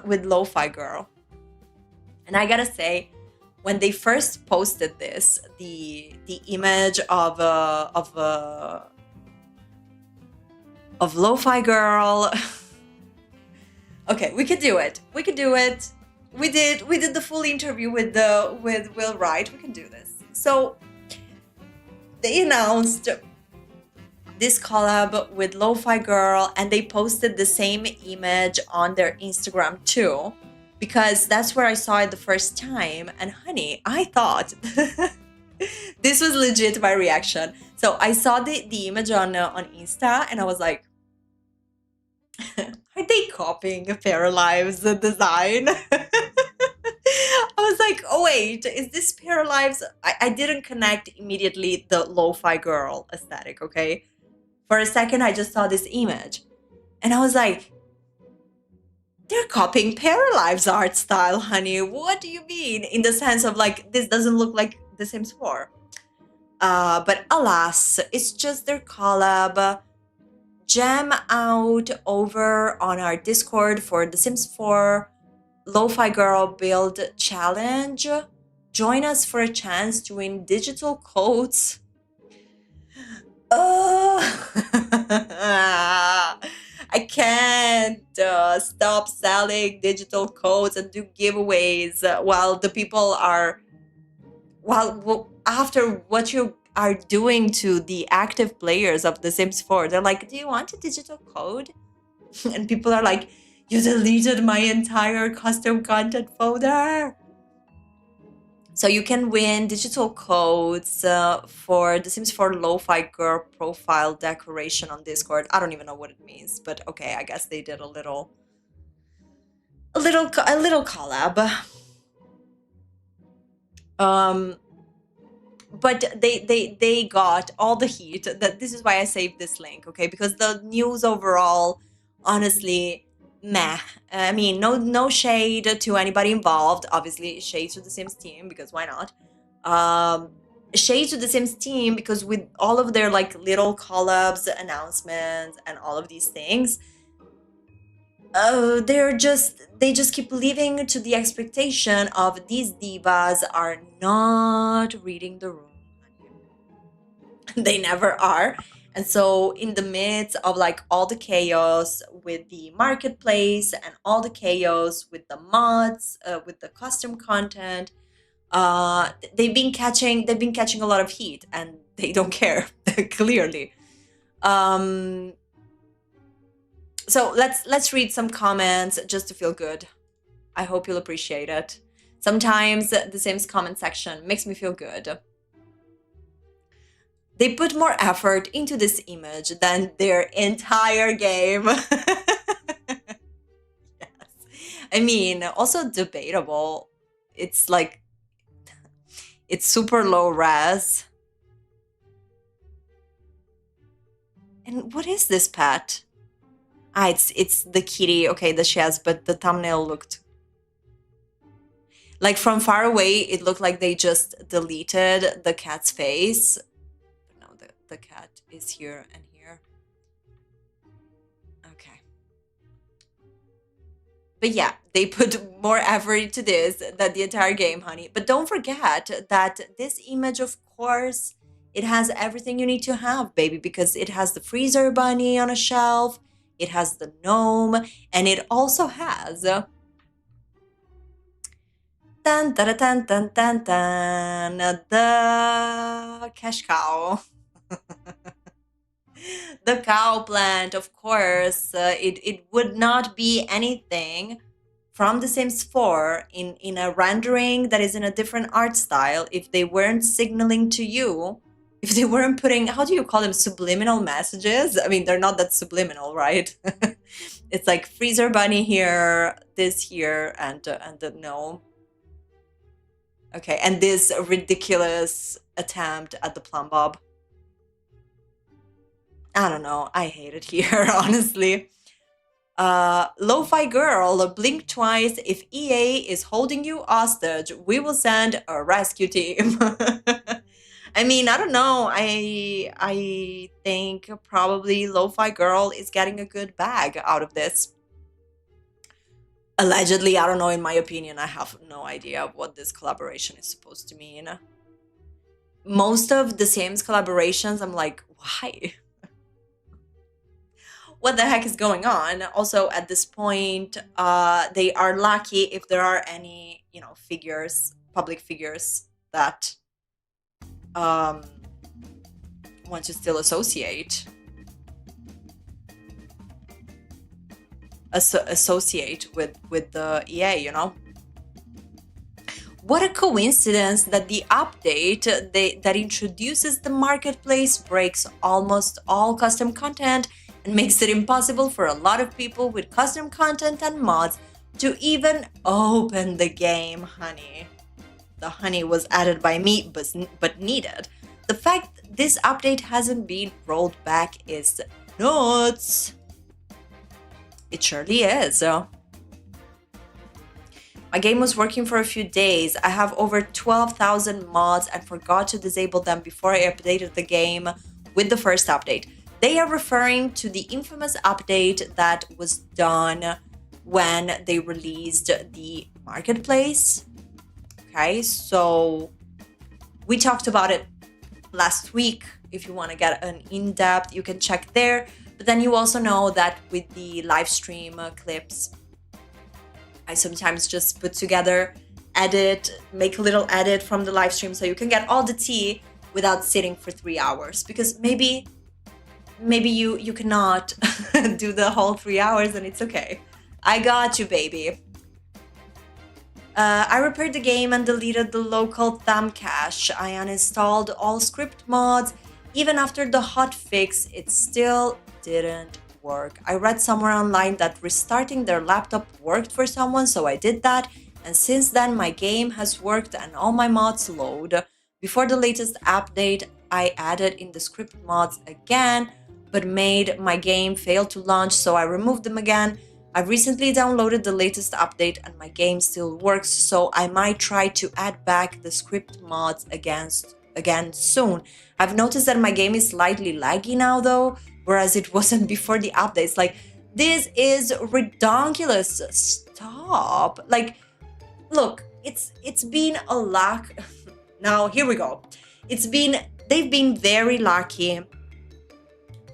A: with Lo-Fi Girl, and I gotta say, when they first posted this, the image of of Lo-Fi Girl. Okay, we could do it. We could do it. We did the full interview with Will Wright. We can do this. So they announced this collab with Lo-Fi Girl, and they posted the same image on their Instagram too, because that's where I saw it the first time. And honey, I thought this was legit my reaction. So I saw the image on Insta, and I was like, are they copying Paralive's design? I was like, oh wait, is this Paralive's? I didn't connect immediately the Lo-Fi Girl aesthetic, okay? For a second, I just saw this image, and I was like, they're copying Paralive's art style, honey. What do you mean? In the sense of like, this doesn't look like The Sims 4. But alas, it's just their collab. Jam out over on our Discord for The Sims 4 Lo-Fi Girl Build Challenge. Join us for a chance to win digital coats. I can't stop selling digital codes and do giveaways while the people are, after what you are doing to the active players of The Sims 4. They're like, do you want a digital code? And people are like, you deleted my entire custom content folder. So you can win digital codes for The Sims 4 Lo-Fi Girl profile decoration on Discord. I don't even know what it means, but okay, I guess they did a little collab. But they got all the heat. That this is why I saved this link, okay? Because the news overall, honestly, meh. I mean, no shade to anybody involved. Obviously, shade to the Sims team, because why not? Shade to the Sims team because with all of their like little collabs, announcements, and all of these things, they just keep living to the expectation of these divas are not reading the room. They never are. And so in the midst of like all the chaos with the marketplace and all the chaos with the mods, with the custom content, they've been catching a lot of heat, and they don't care clearly. So let's read some comments just to feel good. I hope you'll appreciate it. Sometimes the Sims comment section makes me feel good. They put more effort into this image than their entire game. Yes. I mean, also debatable. It's like, it's super low res. And what is this pet? Ah, it's the kitty, okay, that she has, but the thumbnail looked like from far away, it looked like they just deleted the cat's face. But no, the cat is here and here. Okay. But yeah, they put more effort into this than the entire game, honey. But don't forget that this image, of course, it has everything you need to have, baby, because it has the freezer bunny on a shelf. It has the gnome, and it also has dun, dun, dun, dun, dun, dun, the cash cow. The cow plant, of course. It would not be anything from The Sims 4 in a rendering that is in a different art style if they weren't signaling to you, if they weren't putting, how do you call them, subliminal messages? I mean, they're not that subliminal, right? It's like freezer bunny here, this here, and the gnome. Okay, and this ridiculous attempt at the plumb bob. I don't know. I hate it here, honestly. Lo-Fi Girl, blink twice. If EA is holding you hostage, we will send a rescue team. I mean, I don't know. I think probably Lo-Fi Girl is getting a good bag out of this. Allegedly, I don't know. In my opinion, I have no idea what this collaboration is supposed to mean. Most of the Sims collaborations, I'm like, why? what the heck is going on. Also, at this point, they are lucky if there are any, figures, public figures that um, want to still associate with the EA. What a coincidence that the update that introduces the marketplace breaks almost all custom content and makes it impossible for a lot of people with custom content and mods to even open the game, honey. The honey was added by me, but needed. The fact this update hasn't been rolled back is nuts. It surely is. My game was working for a few days. I have over 12,000 mods and forgot to disable them before I updated the game with the first update. They are referring to the infamous update that was done when they released the marketplace. Okay, so we talked about it last week. If you want to get an in-depth, you can check there. But then you also know that with the live stream clips, I sometimes just put together, make a little edit from the live stream so you can get all the tea without sitting for 3 hours. Because maybe you cannot do the whole 3 hours and it's okay. I got you, baby. I repaired the game and deleted the local thumb cache. I uninstalled all script mods. Even after the hotfix, it still didn't work. I read somewhere online that restarting their laptop worked for someone, so I did that. And since then, my game has worked and all my mods load. Before the latest update, I added in the script mods again, but made my game fail to launch, so I removed them again. I've recently downloaded the latest update and my game still works, so I might try to add back the script mods again soon. I've noticed that my game is slightly laggy now though, whereas it wasn't before the updates. Like, this is ridiculous. Stop. Like, look, it's been a luck. Now, here we go. They've been very lucky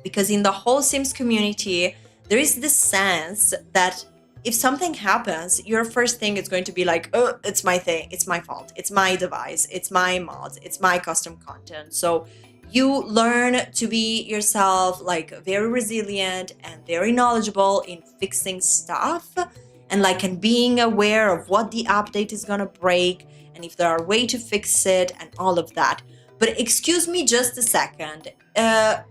A: because in the whole Sims community, there is this sense that if something happens, your first thing is going to be like, oh, it's my thing, it's my fault, it's my device, it's my mods, it's my custom content. So you learn to be yourself, like, very resilient and very knowledgeable in fixing stuff and being aware of what the update is gonna break and if there are ways to fix it and all of that. But excuse me just a second.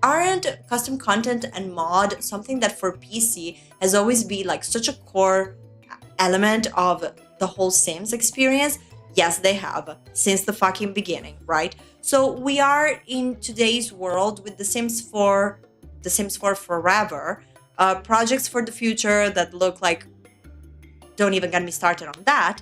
A: Aren't custom content and mod something that for PC has always been like such a core element of the whole Sims experience? Yes, they have, since the fucking beginning, right? So we are in today's world with The Sims 4 Forever, projects for the future that look like, don't even get me started on that.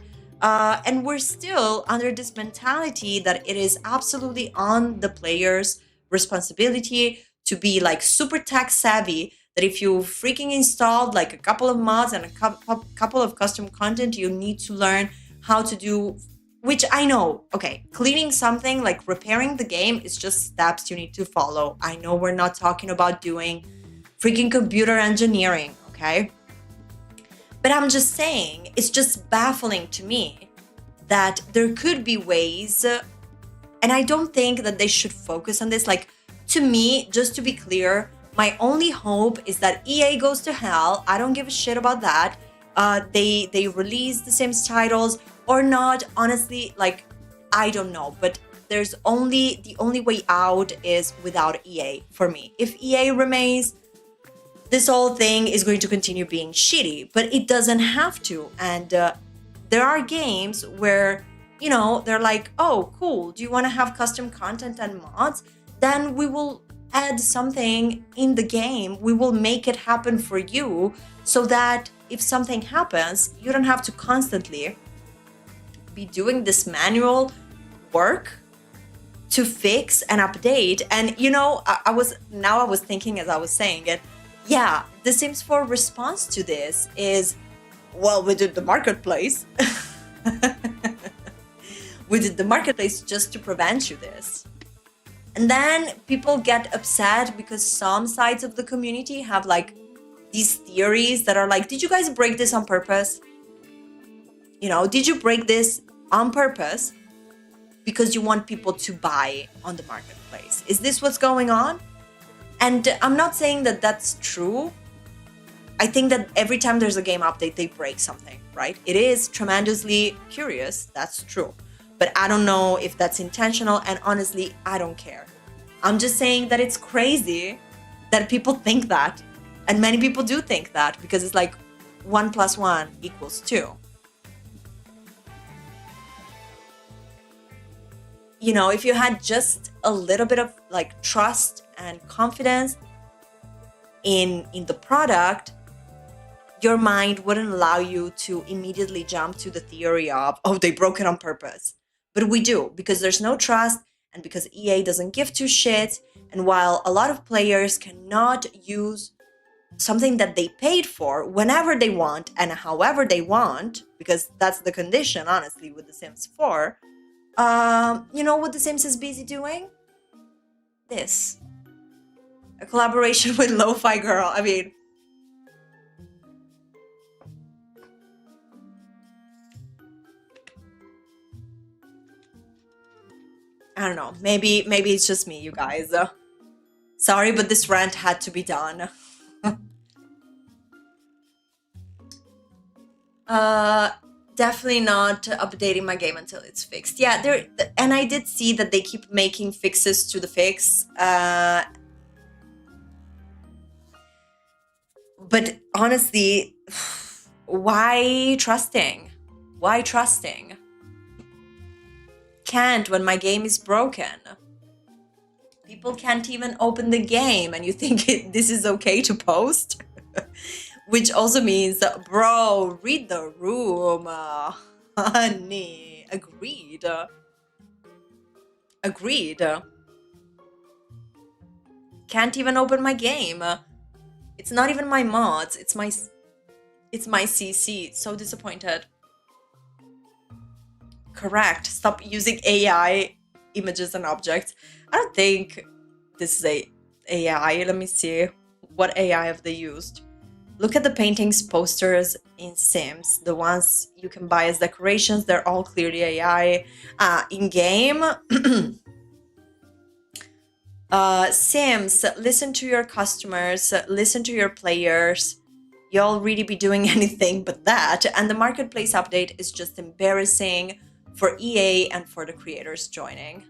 A: And we're still under this mentality that it is absolutely on the player's responsibility to be like super tech savvy, that if you freaking installed like a couple of mods and a couple of custom content, you need to learn how to do, which I know, okay, cleaning something, like repairing the game, is just steps you need to follow. I know we're not talking about doing freaking computer engineering, okay? But I'm just saying, it's just baffling to me that there could be ways, and I don't think that they should focus on this. Like, to me, just to be clear, my only hope is that EA goes to hell. I don't give a shit about that. They release the Sims titles or not. Honestly, like, I don't know. But the only way out is without EA for me. If EA remains, this whole thing is going to continue being shitty, but it doesn't have to. And there are games where, you know, they're like, oh, cool, do you want to have custom content and mods? Then we will add something in the game. We will make it happen for you so that if something happens, you don't have to constantly be doing this manual work to fix and update. And, you know, I was thinking as I was saying it, yeah, The Sims 4 response to this is, well, we did the marketplace. We did the marketplace just to prevent you this. And then people get upset because some sides of the community have like these theories that are like, did you guys break this on purpose? You know, did you break this on purpose because you want people to buy on the marketplace? Is this what's going on? And I'm not saying that that's true. I think that every time there's a game update, they break something, right? It is tremendously curious, that's true. But I don't know if that's intentional, and honestly, I don't care. I'm just saying that it's crazy that people think that. And many people do think that, because it's like 1 + 1 = 2. You know, if you had just a little bit of like trust and confidence in the product, your mind wouldn't allow you to immediately jump to the theory of, oh, they broke it on purpose. But we do, because there's no trust and because EA doesn't give two shits. And while a lot of players cannot use something that they paid for whenever they want and however they want, because that's the condition, honestly, with The Sims 4, you know what The Sims is busy doing? This. A collaboration with Lo-Fi Girl. I mean, I don't know. Maybe it's just me, you guys. Sorry, but this rant had to be done. Definitely not updating my game until it's fixed. Yeah, and I did see that they keep making fixes to the fix. But honestly, why trusting? Why trusting? Can't when my game is broken. People can't even open the game, and you think this is okay to post? Which also means, bro, read the room, honey. Agreed. Agreed. Can't even open my game. It's not even my mods. It's my CC. So disappointed. Correct. Stop using AI images and objects. I don't think this is AI. Let me see. What AI have they used? Look at the paintings, posters in Sims. The ones you can buy as decorations, they're all clearly AI. In game, Sims, listen to your customers, listen to your players. You'll really be doing anything but that. And the marketplace update is just embarrassing for EA and for the creators joining.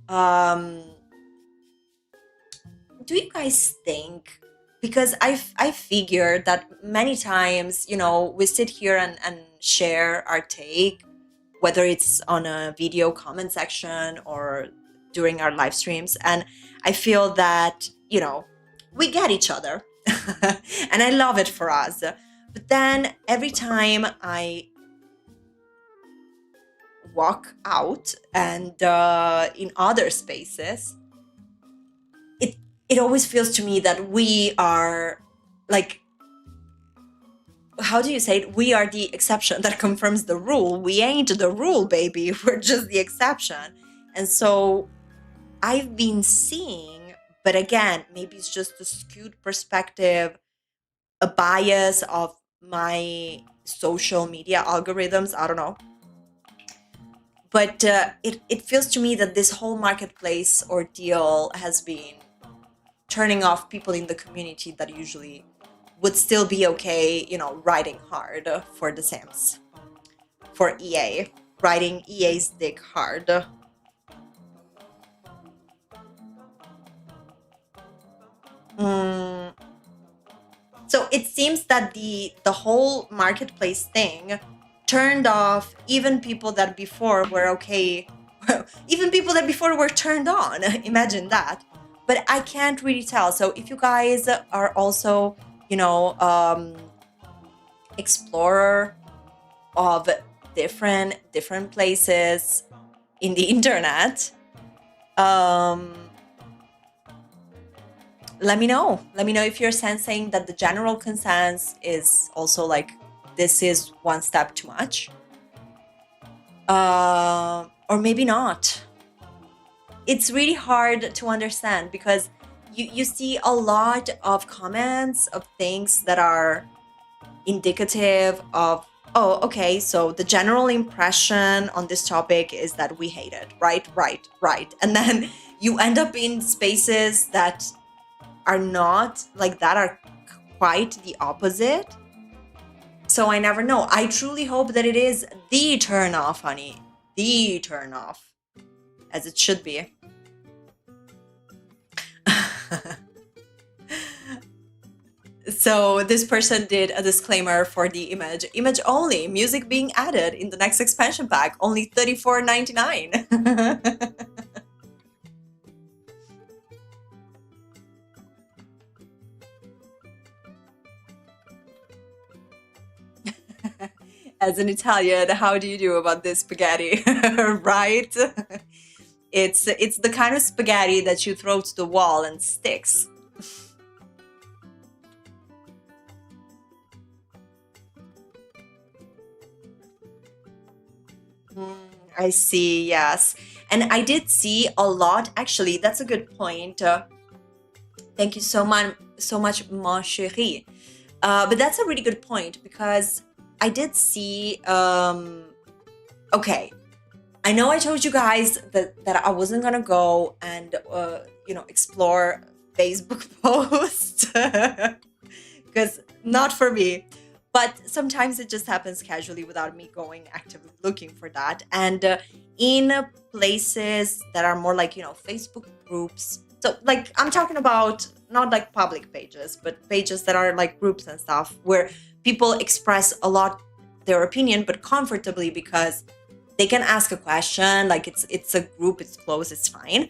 A: Do you guys think? Because I figure that many times, you know, we sit here and share our take, whether it's on a video comment section or during our live streams. And I feel that, you know, we get each other. And I love it for us. But then every time I walk out and in other spaces, it always feels to me that we are like, how do you say it? We are the exception that confirms the rule. We ain't the rule, baby. We're just the exception. And so I've been seeing, but again, maybe it's just a skewed perspective, a bias of my social media algorithms. I don't know. But it feels to me that this whole marketplace ordeal has been turning off people in the community that usually would still be okay, you know, riding hard for The Sims. For EA. Riding EA's dick hard. So it seems that the whole marketplace thing turned off even people that before were okay. Even people that before were turned on. Imagine that. But I can't really tell. So if you guys are also, you know, explorer of different places in the internet, let me know. Let me know if you're sensing that the general consensus is also like, this is one step too much. Or maybe not. It's really hard to understand because you see a lot of comments of things that are indicative of, oh, okay, so the general impression on this topic is that we hate it, right, right, right. And then you end up in spaces that are not like that, are quite the opposite. So I never know. I truly hope that it is the turn off, honey. The turn off, as it should be. So this person did a disclaimer for the image only, music being added in the next expansion pack, only $34.99. As an Italian, how do you do about this spaghetti? Right? It's the kind of spaghetti that you throw to the wall and sticks. I see, yes. And I did see a lot, actually, that's a good point. Thank you so much, mon chéri. But that's a really good point, because I did see, okay, I know I told you guys that I wasn't gonna go and, explore Facebook posts, because not for me. But sometimes it just happens casually without me going actively looking for that. And in places that are more like, Facebook groups. So like I'm talking about not like public pages, but pages that are like groups and stuff where people express a lot their opinion, but comfortably, because they can ask a question. Like it's a group, it's closed, it's fine.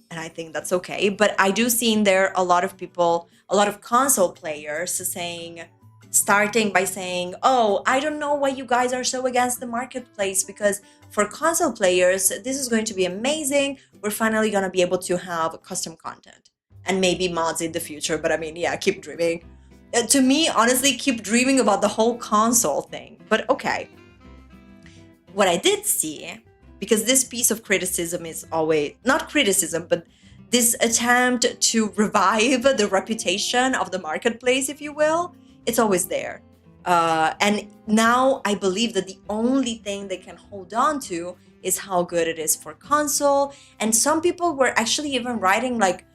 A: And I think that's okay. But I do see in there a lot of people, a lot of console players starting by saying, oh, I don't know why you guys are so against the marketplace, because for console players, this is going to be amazing. We're finally going to be able to have custom content and maybe mods in the future. But I mean, yeah, keep dreaming. To me, honestly, keep dreaming about the whole console thing. But okay. What I did see, because this piece of criticism is always, not criticism, but this attempt to revive the reputation of the marketplace, if you will, it's always there. And now I believe that the only thing they can hold on to is how good it is for console. And some people were actually even writing like,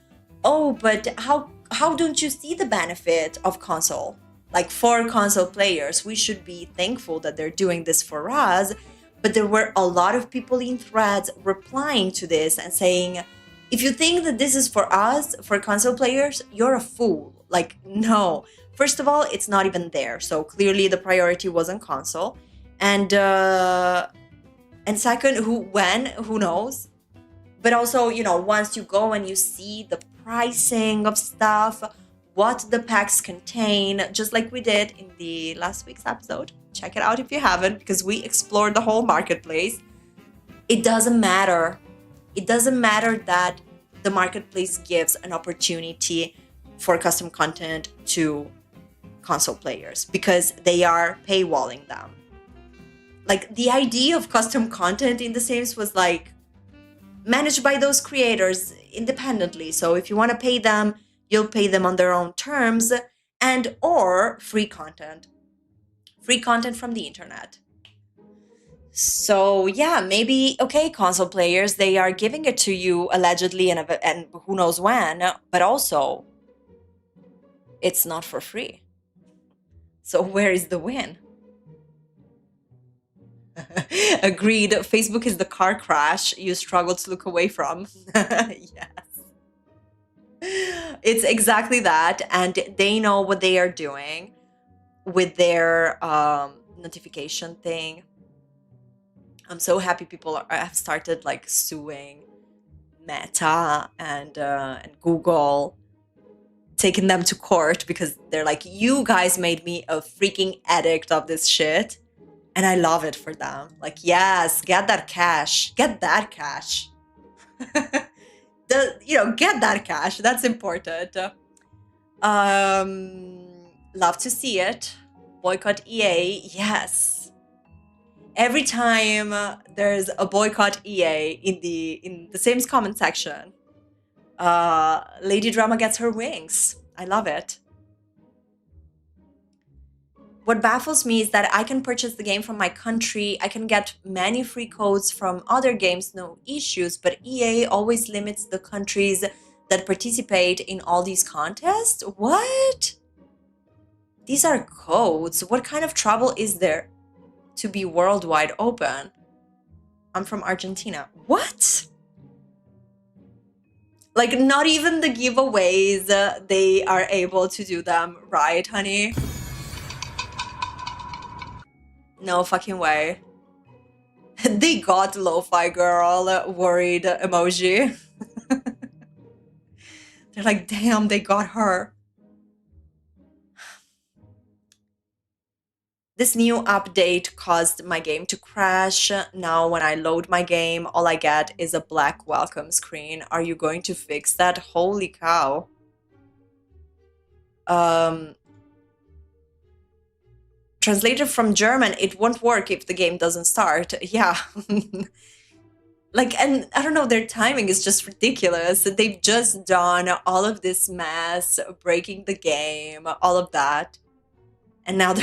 A: oh, but how don't you see the benefit of console? Like for console players, we should be thankful that they're doing this for us. But there were a lot of people in threads replying to this and saying, if you think that this is for us, for console players, you're a fool. Like, no. First of all, it's not even there. So clearly the priority wasn't console. And second, who knows? But also, once you go and you see the pricing of stuff, what the packs contain, just like we did in the last week's episode. Check it out if you haven't, because we explored the whole marketplace. It doesn't matter. It doesn't matter that the marketplace gives an opportunity for custom content to console players, because they are paywalling them. Like the idea of custom content in The Sims was like managed by those creators independently. So if you want to pay them, you'll pay them on their own terms, and or free content from the internet. So yeah, maybe, okay, console players, they are giving it to you allegedly and who knows when, but also it's not for free. So where is the win? Agreed. Facebook is the car crash you struggle to look away from. Yes. It's exactly that. And they know what they are doing with their notification thing. I'm so happy people have started like suing Meta and Google, taking them to court, because they're like, you guys made me a freaking addict of this shit, and I love it for them. Like, yes, get that cash. Get that cash. Get that cash. That's important. Love to see it. Boycott EA. Yes. Every time there's a boycott EA in the Sims comment section, Lady Drama gets her wings. I love it. What baffles me is that I can purchase the game from my country. I can get many free codes from other games, no issues, but EA always limits the countries that participate in all these contests? What? These are codes. What kind of trouble is there to be worldwide open? I'm from Argentina. What? Like, not even the giveaways, they are able to do them, right, honey? No fucking way. They got Lo-Fi Girl worried emoji. They're like, damn, they got her. This new update caused my game to crash. Now when I load my game, all I get is a black welcome screen. Are you going to fix that? Holy cow. Translated from German, it won't work if the game doesn't start. Yeah. Like, and I don't know, their timing is just ridiculous. They've just done all of this mess, breaking the game, all of that. And now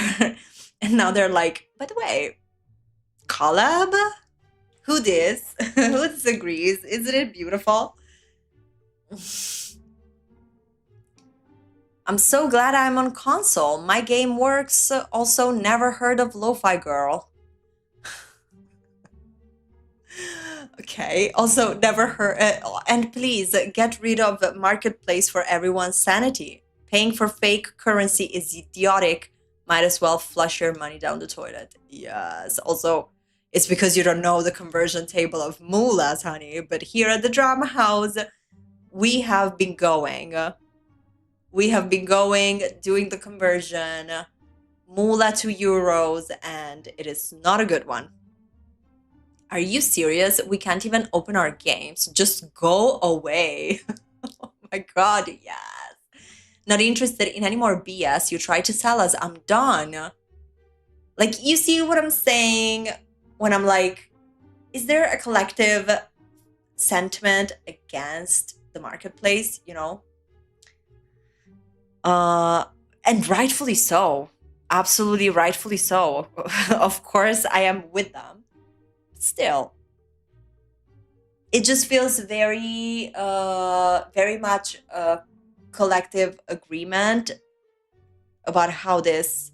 A: they're like, by the way, collab? Who dis? Who disagrees? Isn't it beautiful? I'm so glad I'm on console. My game works. Also, never heard of Lo-Fi Girl. Okay. Also, never heard. And please get rid of marketplace for everyone's sanity. Paying for fake currency is idiotic. Might as well flush your money down the toilet. Yes. Also, it's because you don't know the conversion table of mullahs, honey. But here at the Drama House, we have been going. Doing the conversion, mullah to euros, and it is not a good one. Are you serious? We can't even open our games. Just go away. Oh my god, yes. Not interested in any more BS. You try to sell us. I'm done. Like, you see what I'm saying when I'm like, is there a collective sentiment against the marketplace, you know? And rightfully so. Absolutely rightfully so. Of course, I am with them. Still, it just feels very much a collective agreement about how this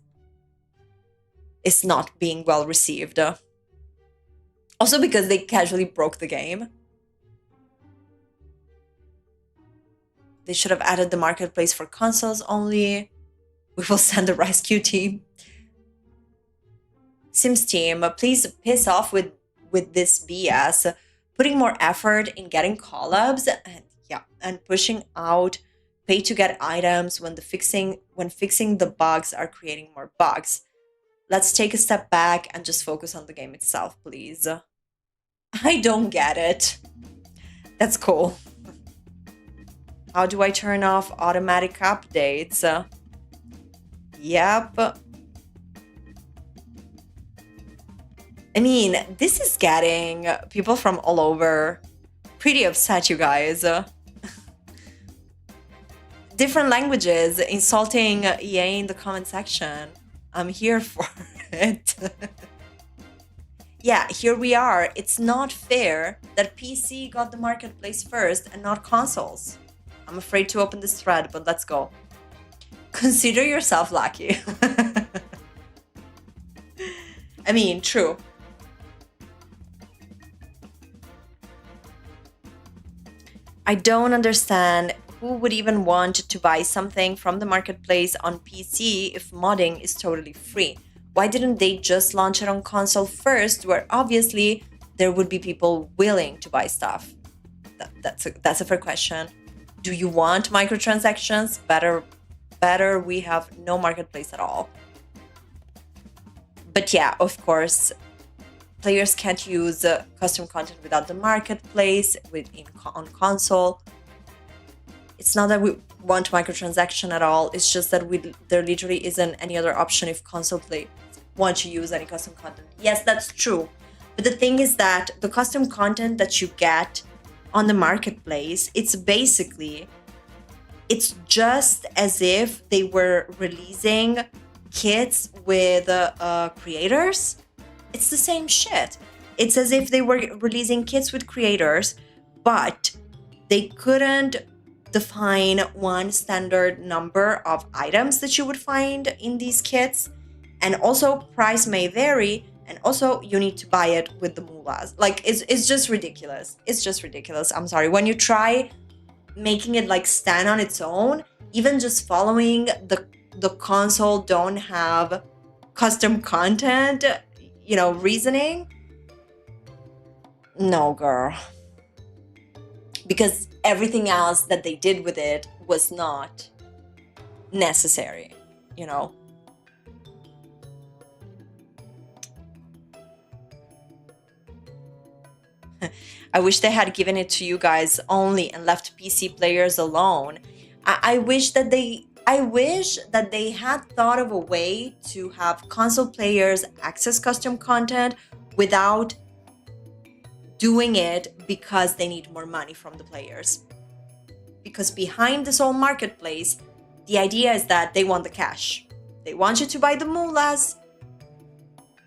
A: is not being well received. Also because they casually broke the game. They should have added the marketplace for consoles only. We will send a rescue team. Sims team, please piss off with this BS. Putting more effort in getting collabs and pushing out pay to get items when fixing the bugs are creating more bugs. Let's take a step back and just focus on the game itself, please. I don't get it. That's cool. How do I turn off automatic updates? Yep. I mean, this is getting people from all over pretty upset, you guys. Different languages insulting EA in the comment section. I'm here for it. Yeah, here we are. It's not fair that PC got the marketplace first and not consoles. I'm afraid to open this thread, but let's go. Consider yourself lucky. I mean, true. I don't understand who would even want to buy something from the marketplace on PC if modding is totally free. Why didn't they just launch it on console first, where obviously there would be people willing to buy stuff? That's a fair question. Do you want microtransactions? Better we have no marketplace at all. But yeah, of course, players can't use custom content without the marketplace on console. It's not that we want microtransaction at all. It's just that there literally isn't any other option if console players want to use any custom content. Yes, that's true. But the thing is that the custom content that you get on the marketplace, it's just as if they were releasing kits with creators. It's the same shit. It's as if they were releasing kits with creators, but they couldn't define one standard number of items that you would find in these kits. And also price may vary, and also you need to buy it with the mullahs. Like it's just ridiculous. It's just ridiculous. I'm sorry. When you try making it like stand on its own, even just following the console don't have custom content, reasoning. No, girl. Because everything else that they did with it was not necessary, I wish they had given it to you guys only and left PC players alone. I wish that they had thought of a way to have console players access custom content without doing it because they need more money from the players. Because behind this whole marketplace, the idea is that they want the cash. They want you to buy the mullahs,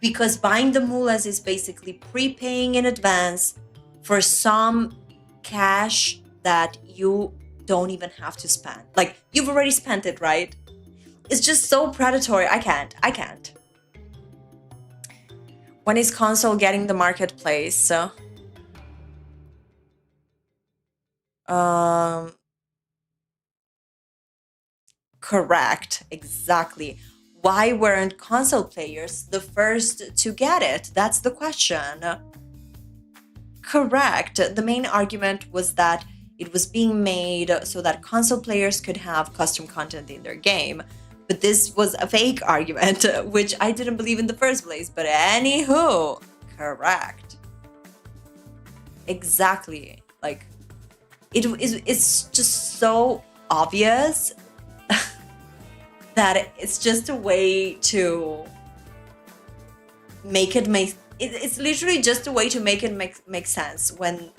A: because buying the mullahs is basically prepaying in advance for some cash that you don't even have to spend. Like, you've already spent it, right? It's just so predatory. I can't. When is console getting the marketplace? Correct, exactly. Why weren't console players the first to get it? That's the question. Correct. The main argument was that it was being made so that console players could have custom content in their game. But this was a fake argument, which I didn't believe in the first place. But anywho, correct. Exactly. Like, it's just so obvious that it's just a way to make it make... It's literally just a way to make it make sense when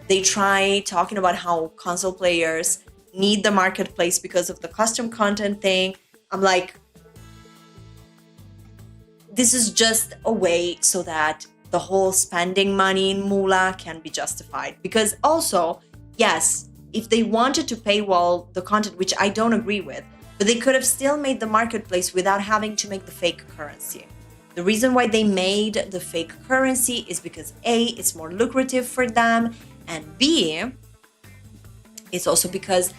A: they try talking about how console players need the marketplace because of the custom content thing. I'm like, this is just a way so that the whole spending money in Moolah can be justified. Because also, yes, if they wanted to paywall the content, which I don't agree with, but they could have still made the marketplace without having to make the fake currency. The reason why they made the fake currency is because A, it's more lucrative for them, and B, it's also because,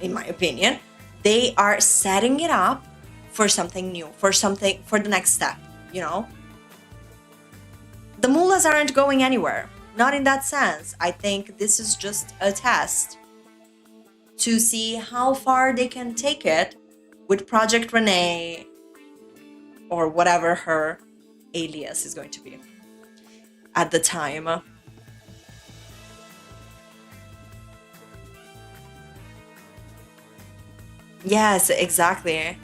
A: in my opinion, they are setting it up for something new, for the next step, The mullahs aren't going anywhere, not in that sense. I think this is just a test to see how far they can take it with Project Renee, or whatever her alias is going to be at the time. Yes, exactly.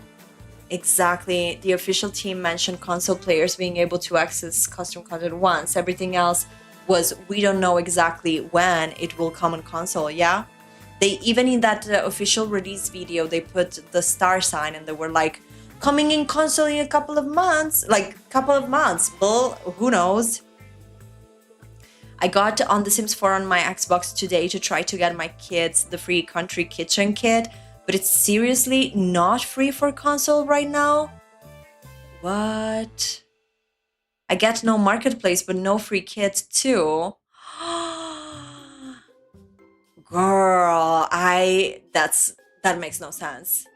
A: Exactly. The official team mentioned console players being able to access custom content once. Everything else was, we don't know exactly when it will come on console, yeah? They, even in that official release video, they put the star sign and they were like, coming in console in a couple of months. Bull, who knows? I got on The Sims 4 on my Xbox today to try to get my kids the free country kitchen kit, but it's seriously not free for console right now? What? I get no marketplace, but no free kit too. Girl, that makes no sense.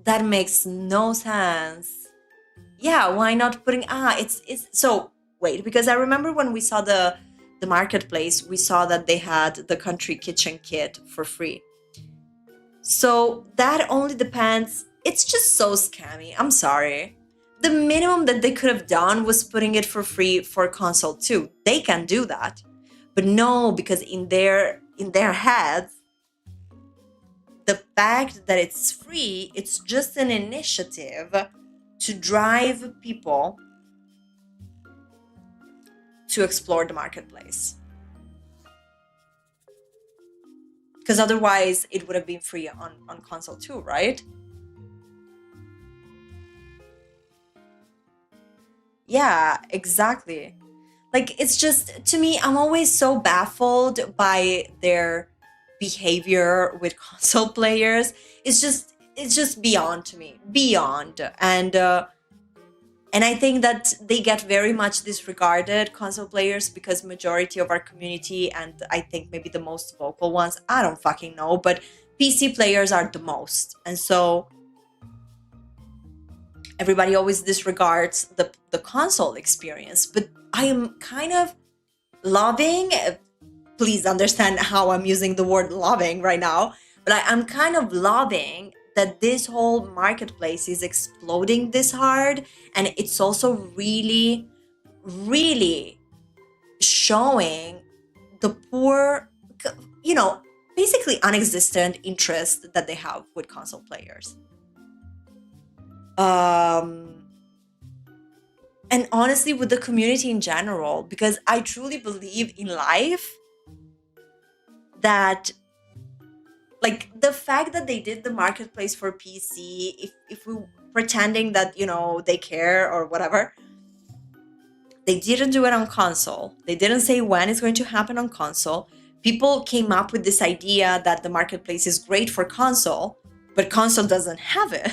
A: That makes no sense. Yeah, why not putting it's so wait, because I remember when we saw the marketplace, we saw that they had the country kitchen kit for free. So that only depends. It's just so scammy. I'm sorry. The minimum that they could have done was putting it for free for console too. They can do that. But no, because in their heads, the fact that it's free, it's just an initiative to drive people to explore the marketplace. Because otherwise it would have been free on console too, right? Yeah, exactly. Like, it's just, to me, I'm always so baffled by their behavior with console players. It's just beyond to me, beyond. And I think that they get very much disregarded, console players, because majority of our community, and I think maybe the most vocal ones, I don't fucking know, but PC players are the most. And so everybody always disregards the console experience. But I am kind of loving, please understand how I'm using the word loving right now, but I'm kind of loving that this whole marketplace is exploding this hard. And it's also really, really showing the poor, basically non-existent interest that they have with console players. And honestly, with the community in general, because I truly believe in life that, like, the fact that they did the marketplace for PC, if we pretending that, they care or whatever, they didn't do it on console. They didn't say when it's going to happen on console. People came up with this idea that the marketplace is great for console, but console doesn't have it.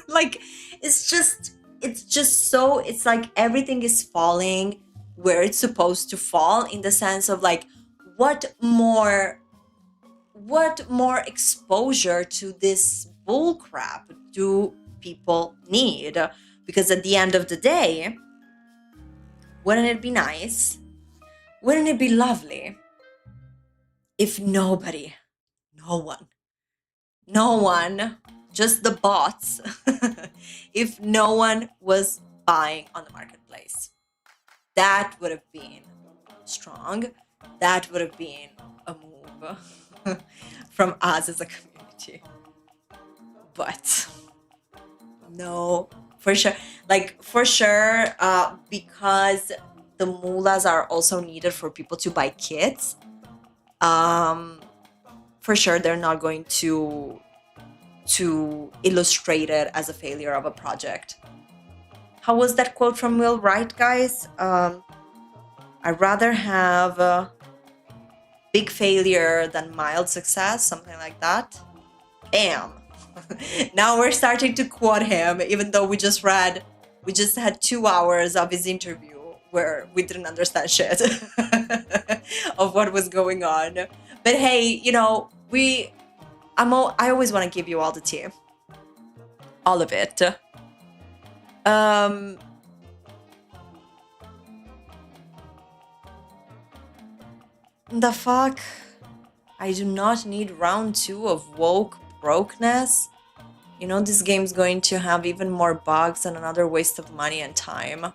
A: Like, it's just so, it's like everything is falling where it's supposed to fall, in the sense of, like, what more exposure to this bull crap do people need? Because at the end of the day, wouldn't it be nice? Wouldn't it be lovely if no one, just the bots, if no one was buying on the marketplace? That would have been strong. That would have been a move from us as a community. But no, for sure. Like, for sure, because the mulas are also needed for people to buy kits. For sure, they're not going to illustrate it as a failure of a project. How was that quote from Will Wright, guys? I'd rather have a big failure than mild success, something like that. Bam. Now we're starting to quote him, even though we just had 2 hours of his interview where we didn't understand shit of what was going on. But hey, I always want to give you all the tea, all of it. The fuck? I do not need round 2 of woke brokeness. This game's going to have even more bugs and another waste of money and time.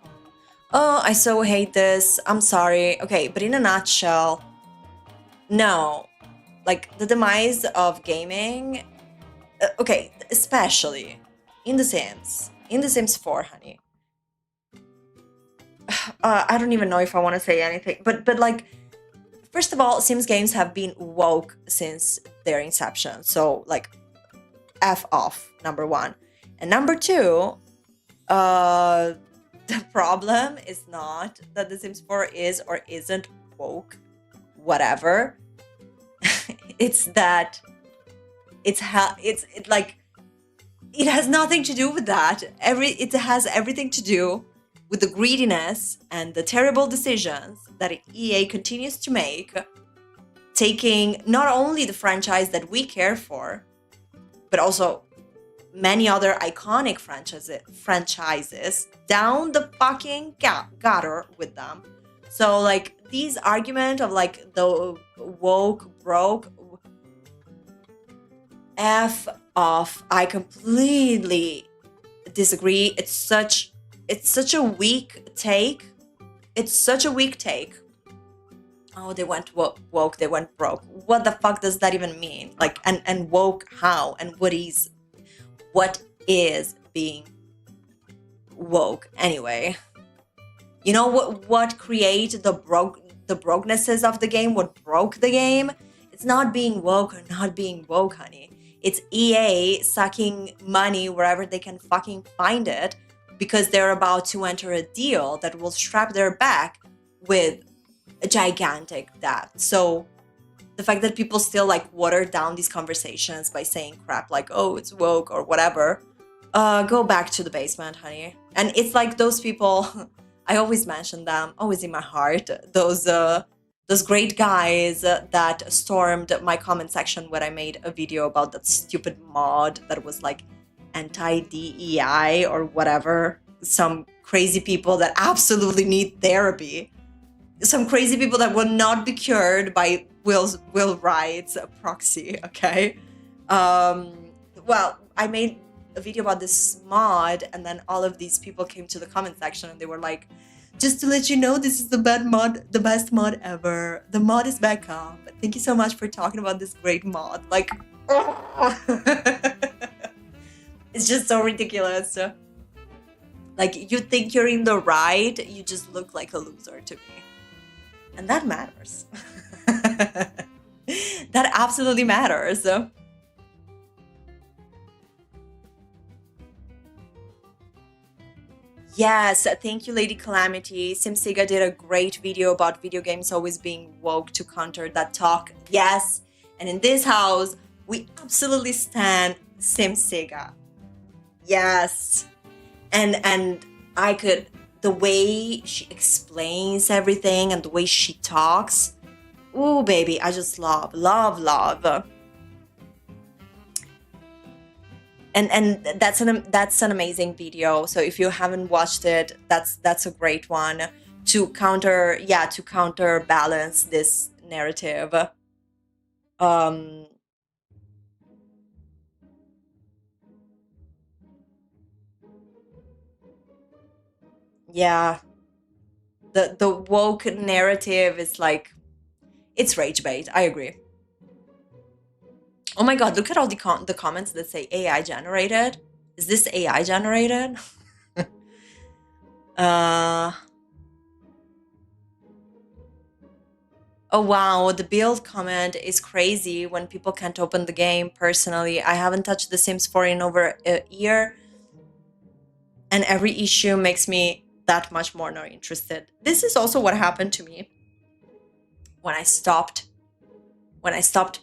A: Oh, I so hate this. I'm sorry. Okay, but in a nutshell, no. Like, the demise of gaming, okay, especially in The Sims. In The Sims 4, honey. I don't even know if I want to say anything, but like, first of all, Sims games have been woke since their inception. So, like, F off, number 1. And number 2, the problem is not that The Sims 4 is or isn't woke, whatever. It's that it has nothing to do with that. It has everything to do with the greediness and the terrible decisions that EA continues to make, taking not only the franchise that we care for, but also many other iconic franchises down the fucking gutter with them. So, like, these argument of, like, the woke broke, F off. I completely disagree. It's such a weak take. It's such a weak take. Oh, they went woke, they went broke. What the fuck does that even mean? Like, and woke how? And what is being woke anyway? You know what create the brokenesses of the game, what broke the game? It's not being woke or not being woke, honey. It's EA sucking money wherever they can fucking find it because they're about to enter a deal that will strap their back with a gigantic debt. So the fact that people still like water down these conversations by saying crap like, oh, it's woke or whatever, go back to the basement, honey. And it's like those people, I always mention them, always in my heart, those great guys that stormed my comment section when I made a video about that stupid mod that was like anti-DEI or whatever. Some crazy people that absolutely need therapy. Some crazy people that will not be cured by Will Wright's proxy, okay? Well, I made a video about this mod, and then all of these people came to the comment section and they were like, just to let you know, this is the best mod ever. The mod is back up. Thank you so much for talking about this great mod. Like, it's just so ridiculous. Like, you think you're in the right, you just look like a loser to me. And that matters. That absolutely matters. Yes, thank you, Lady Calamity. SimSega did a great video about video games always being woke to counter that talk. Yes, and in this house, we absolutely stand SimSega. Yes, and I could, the way she explains everything and the way she talks, ooh, baby, I just love. And that's an amazing video. So if you haven't watched it, that's a great one to counterbalance this narrative. Yeah, the woke narrative is like, it's rage bait. I agree. Oh my god, look at all the comments that say AI generated. Is this AI generated? Oh wow, the build comment is crazy when people can't open the game. Personally, I haven't touched The Sims 4 in over a year, and every issue makes me that much more not interested. This is also what happened to me when I stopped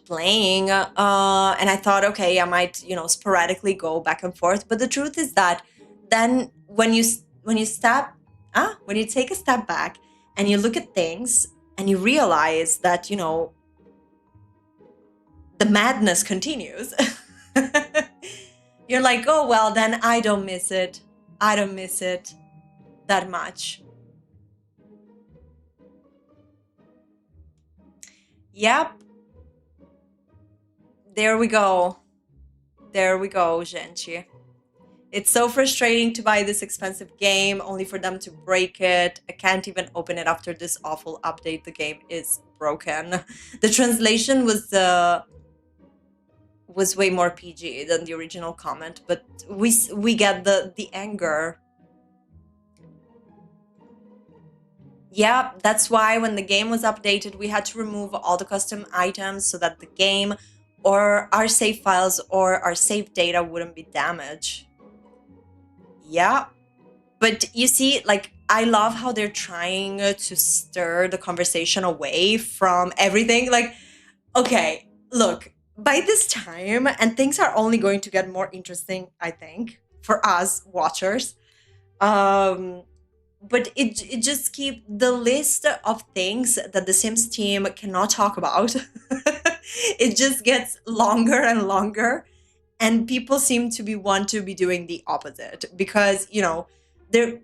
A: playing, and I thought, okay, I might, sporadically go back and forth. But the truth is that then when you take a step back and you look at things and you realize that, the madness continues. You're like, oh, well, then I don't miss it. I don't miss it that much. Yep. There we go, Genchi. It's so frustrating to buy this expensive game only for them to break it. I can't even open it after this awful update. The game is broken. The translation was way more PG than the original comment, but we get the anger. Yeah, that's why when the game was updated, we had to remove all the custom items so that the game or our save files or our save data wouldn't be damaged. Yeah, but you see, like, I love how they're trying to stir the conversation away from everything. Like, okay, look, by this time, and things are only going to get more interesting, I think, for us watchers. But it just keep the list of things that the Sims team cannot talk about. It just gets longer and longer, and people seem to want to be doing the opposite because they're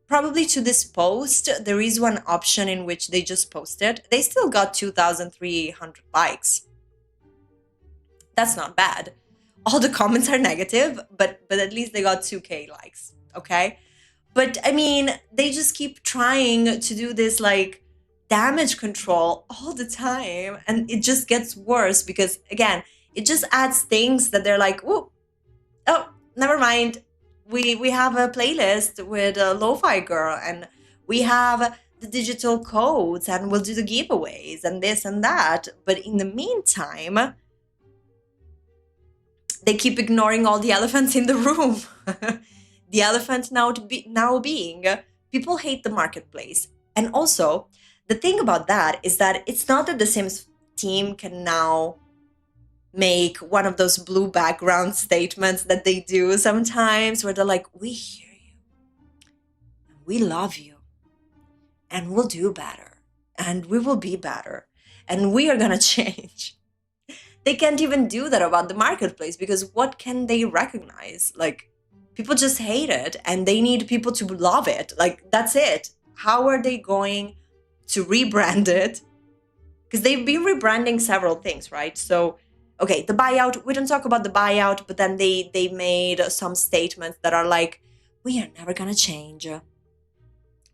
A: probably, to this post there is one option in which they just posted. They still got 2,300 likes. That's not bad. All the comments are negative, but at least they got 2K likes. Okay. But I mean, they just keep trying to do this like damage control all the time. And it just gets worse because, again, it just adds things that they're like, oh, never mind. We have a playlist with a lo-fi girl and We have the digital codes and we'll do the giveaways and this and that. But in the meantime, they keep ignoring all the elephants in the room. The elephant now being people hate the marketplace. And also, the thing about that is that it's not that the Sims team can now make one of those blue background statements that they do sometimes where they're like, we hear you, we love you, and we'll do better, and we will be better, and we are gonna change. They can't even do that about the marketplace because what can they recognize? Like, people just hate it and they need people to love it. Like, that's it. How are they going to rebrand it? Because they've been rebranding several things, right? So, okay, the buyout, we don't talk about the buyout, but then they made some statements that are like, we are never gonna change,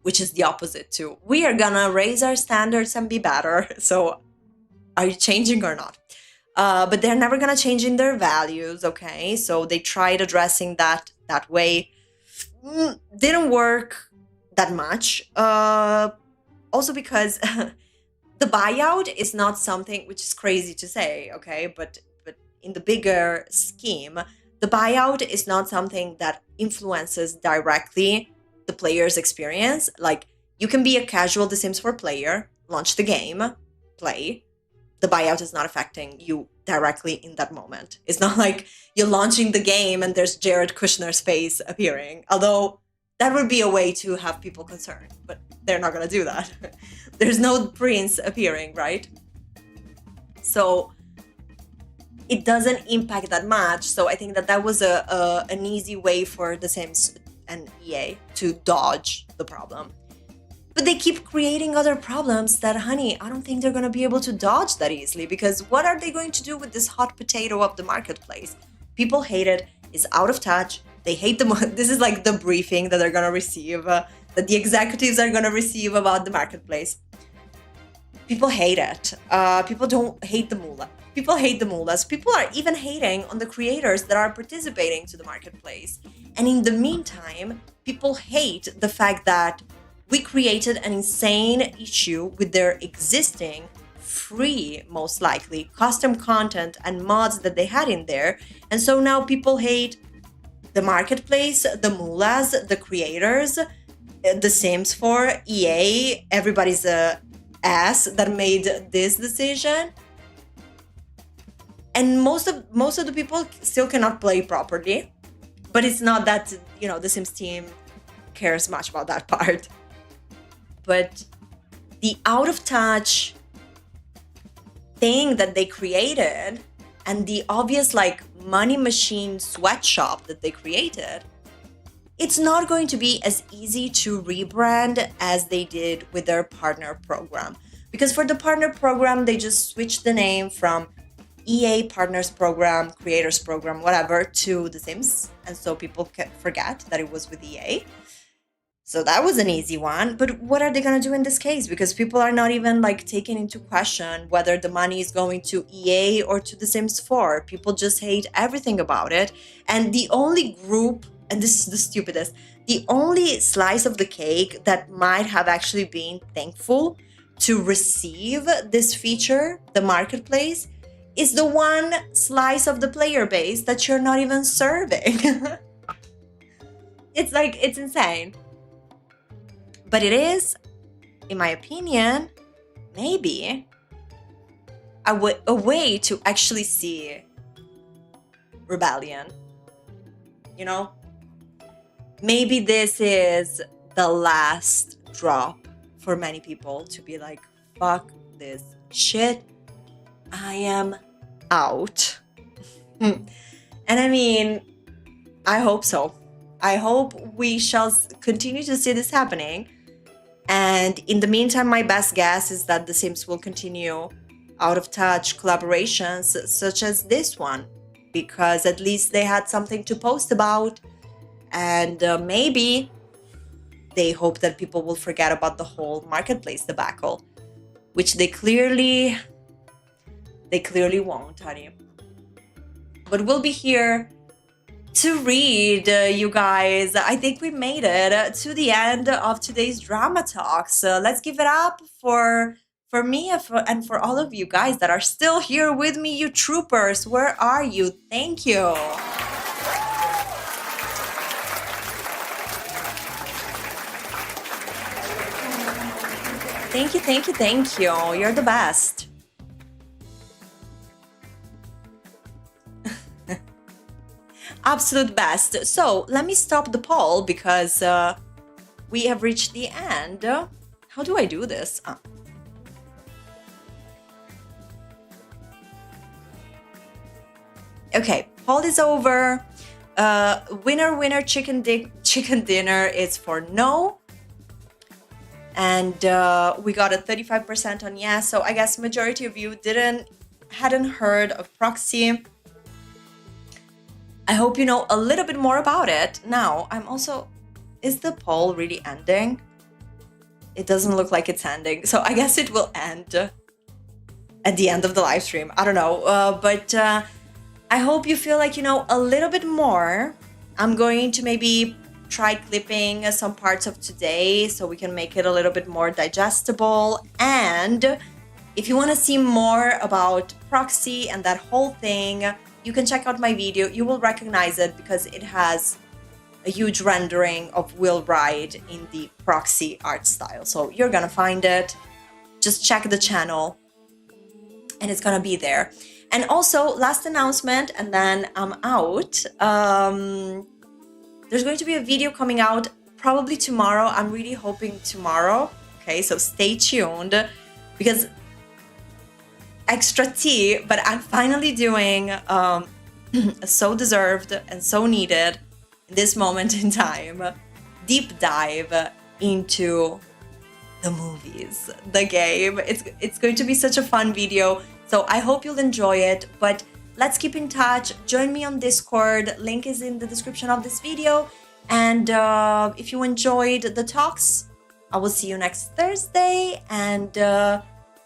A: which is the opposite to, we are gonna raise our standards and be better. So are you changing or not? But they're never gonna change in their values, okay? So they tried addressing that way. Didn't work that much. Also because the buyout is not something, which is crazy to say, okay? But in the bigger scheme, the buyout is not something that influences directly the player's experience. Like, you can be a casual The Sims 4 player, launch the game, play. The buyout is not affecting you directly in that moment. It's not like you're launching the game and there's Jared Kushner's face appearing. Although that would be a way to have people concerned, but they're not gonna do that. There's no prince appearing, right? So it doesn't impact that much. So I think that was an easy way for The Sims and EA to dodge the problem. But they keep creating other problems that, honey, I don't think they're going to be able to dodge that easily, because what are they going to do with this hot potato of the marketplace? People hate it. It's out of touch. They hate this is like the briefing that they're going to receive, that the executives are going to receive about the marketplace. People hate it. People don't hate the moolah. People hate the mullahs. People are even hating on the creators that are participating to the marketplace. And in the meantime, people hate the fact that we created an insane issue with their existing free, most likely, custom content and mods that they had in there. And so now people hate the marketplace, the mullahs, the creators, the Sims 4, EA, everybody's ass that made this decision. And most of the people still cannot play properly. But it's not that, the Sims team cares much about that part. But the out of touch thing that they created and the obvious money machine sweatshop that they created, it's not going to be as easy to rebrand as they did with their partner program. Because for the partner program, they just switched the name from EA Partners Program, Creators Program, whatever, to The Sims. And so people can forget that it was with EA. So that was an easy one. But what are they going to do in this case? Because people are not even taking into question whether the money is going to EA or to The Sims 4. People just hate everything about it. And the only group, and this is the stupidest, the only slice of the cake that might have actually been thankful to receive this feature, the marketplace, is the one slice of the player base that you're not even serving. It's insane. But it is, in my opinion, maybe a way to actually see rebellion. Maybe this is the last drop for many people to be like, fuck this shit, I am out. And I mean, I hope so. I hope we shall continue to see this happening. And in the meantime, my best guess is that The Sims will continue out of touch collaborations such as this one, because at least they had something to post about. And maybe they hope that people will forget about the whole marketplace debacle, which they clearly won't, honey. But we'll be here to read, you guys. I think we made it to the end of today's drama talks. Let's give it up for me and for all of you guys that are still here with me. You troopers, where are you? Thank you. Thank you, thank you, thank you. You're the best. Absolute best. So let me stop the poll because we have reached the end. How do I do this? Okay, poll is over. Winner chicken dinner is for no. And we got a 35% on yes. So I guess majority of you hadn't heard of proxy. I hope you know a little bit more about it. Now, is the poll really ending? It doesn't look like it's ending. So I guess it will end at the end of the live stream. I don't know. But I hope you feel like you know a little bit more. I'm going to maybe try clipping some parts of today so we can make it a little bit more digestible. And if you want to see more about proxy and that whole thing, you can check out my video. You will recognize it because it has a huge rendering of Will Wright in the proxy art style. So you're gonna find it. Just check the channel and it's gonna be there. And also, last announcement, and then I'm out. There's going to be a video coming out probably tomorrow. I'm really hoping tomorrow. Okay, so stay tuned because extra tea, but I'm finally doing a so deserved and so needed in this moment in time deep dive into the movies, the game. It's going to be such a fun video. So I hope you'll enjoy it, but let's keep in touch. Join me on Discord. Link is in the description of this video. And if you enjoyed the talks, I will see you next Thursday. And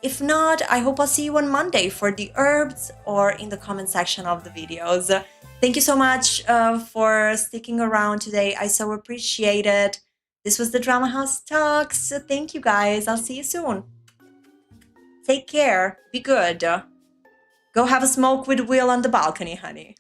A: if not, I hope I'll see you on Monday for the herbs or in the comment section of the videos. Thank you so much for sticking around today. I so appreciate it. This was the Drama House Talks. Thank you guys. I'll see you soon. Take care. Be good. Go have a smoke with Will on the balcony, honey.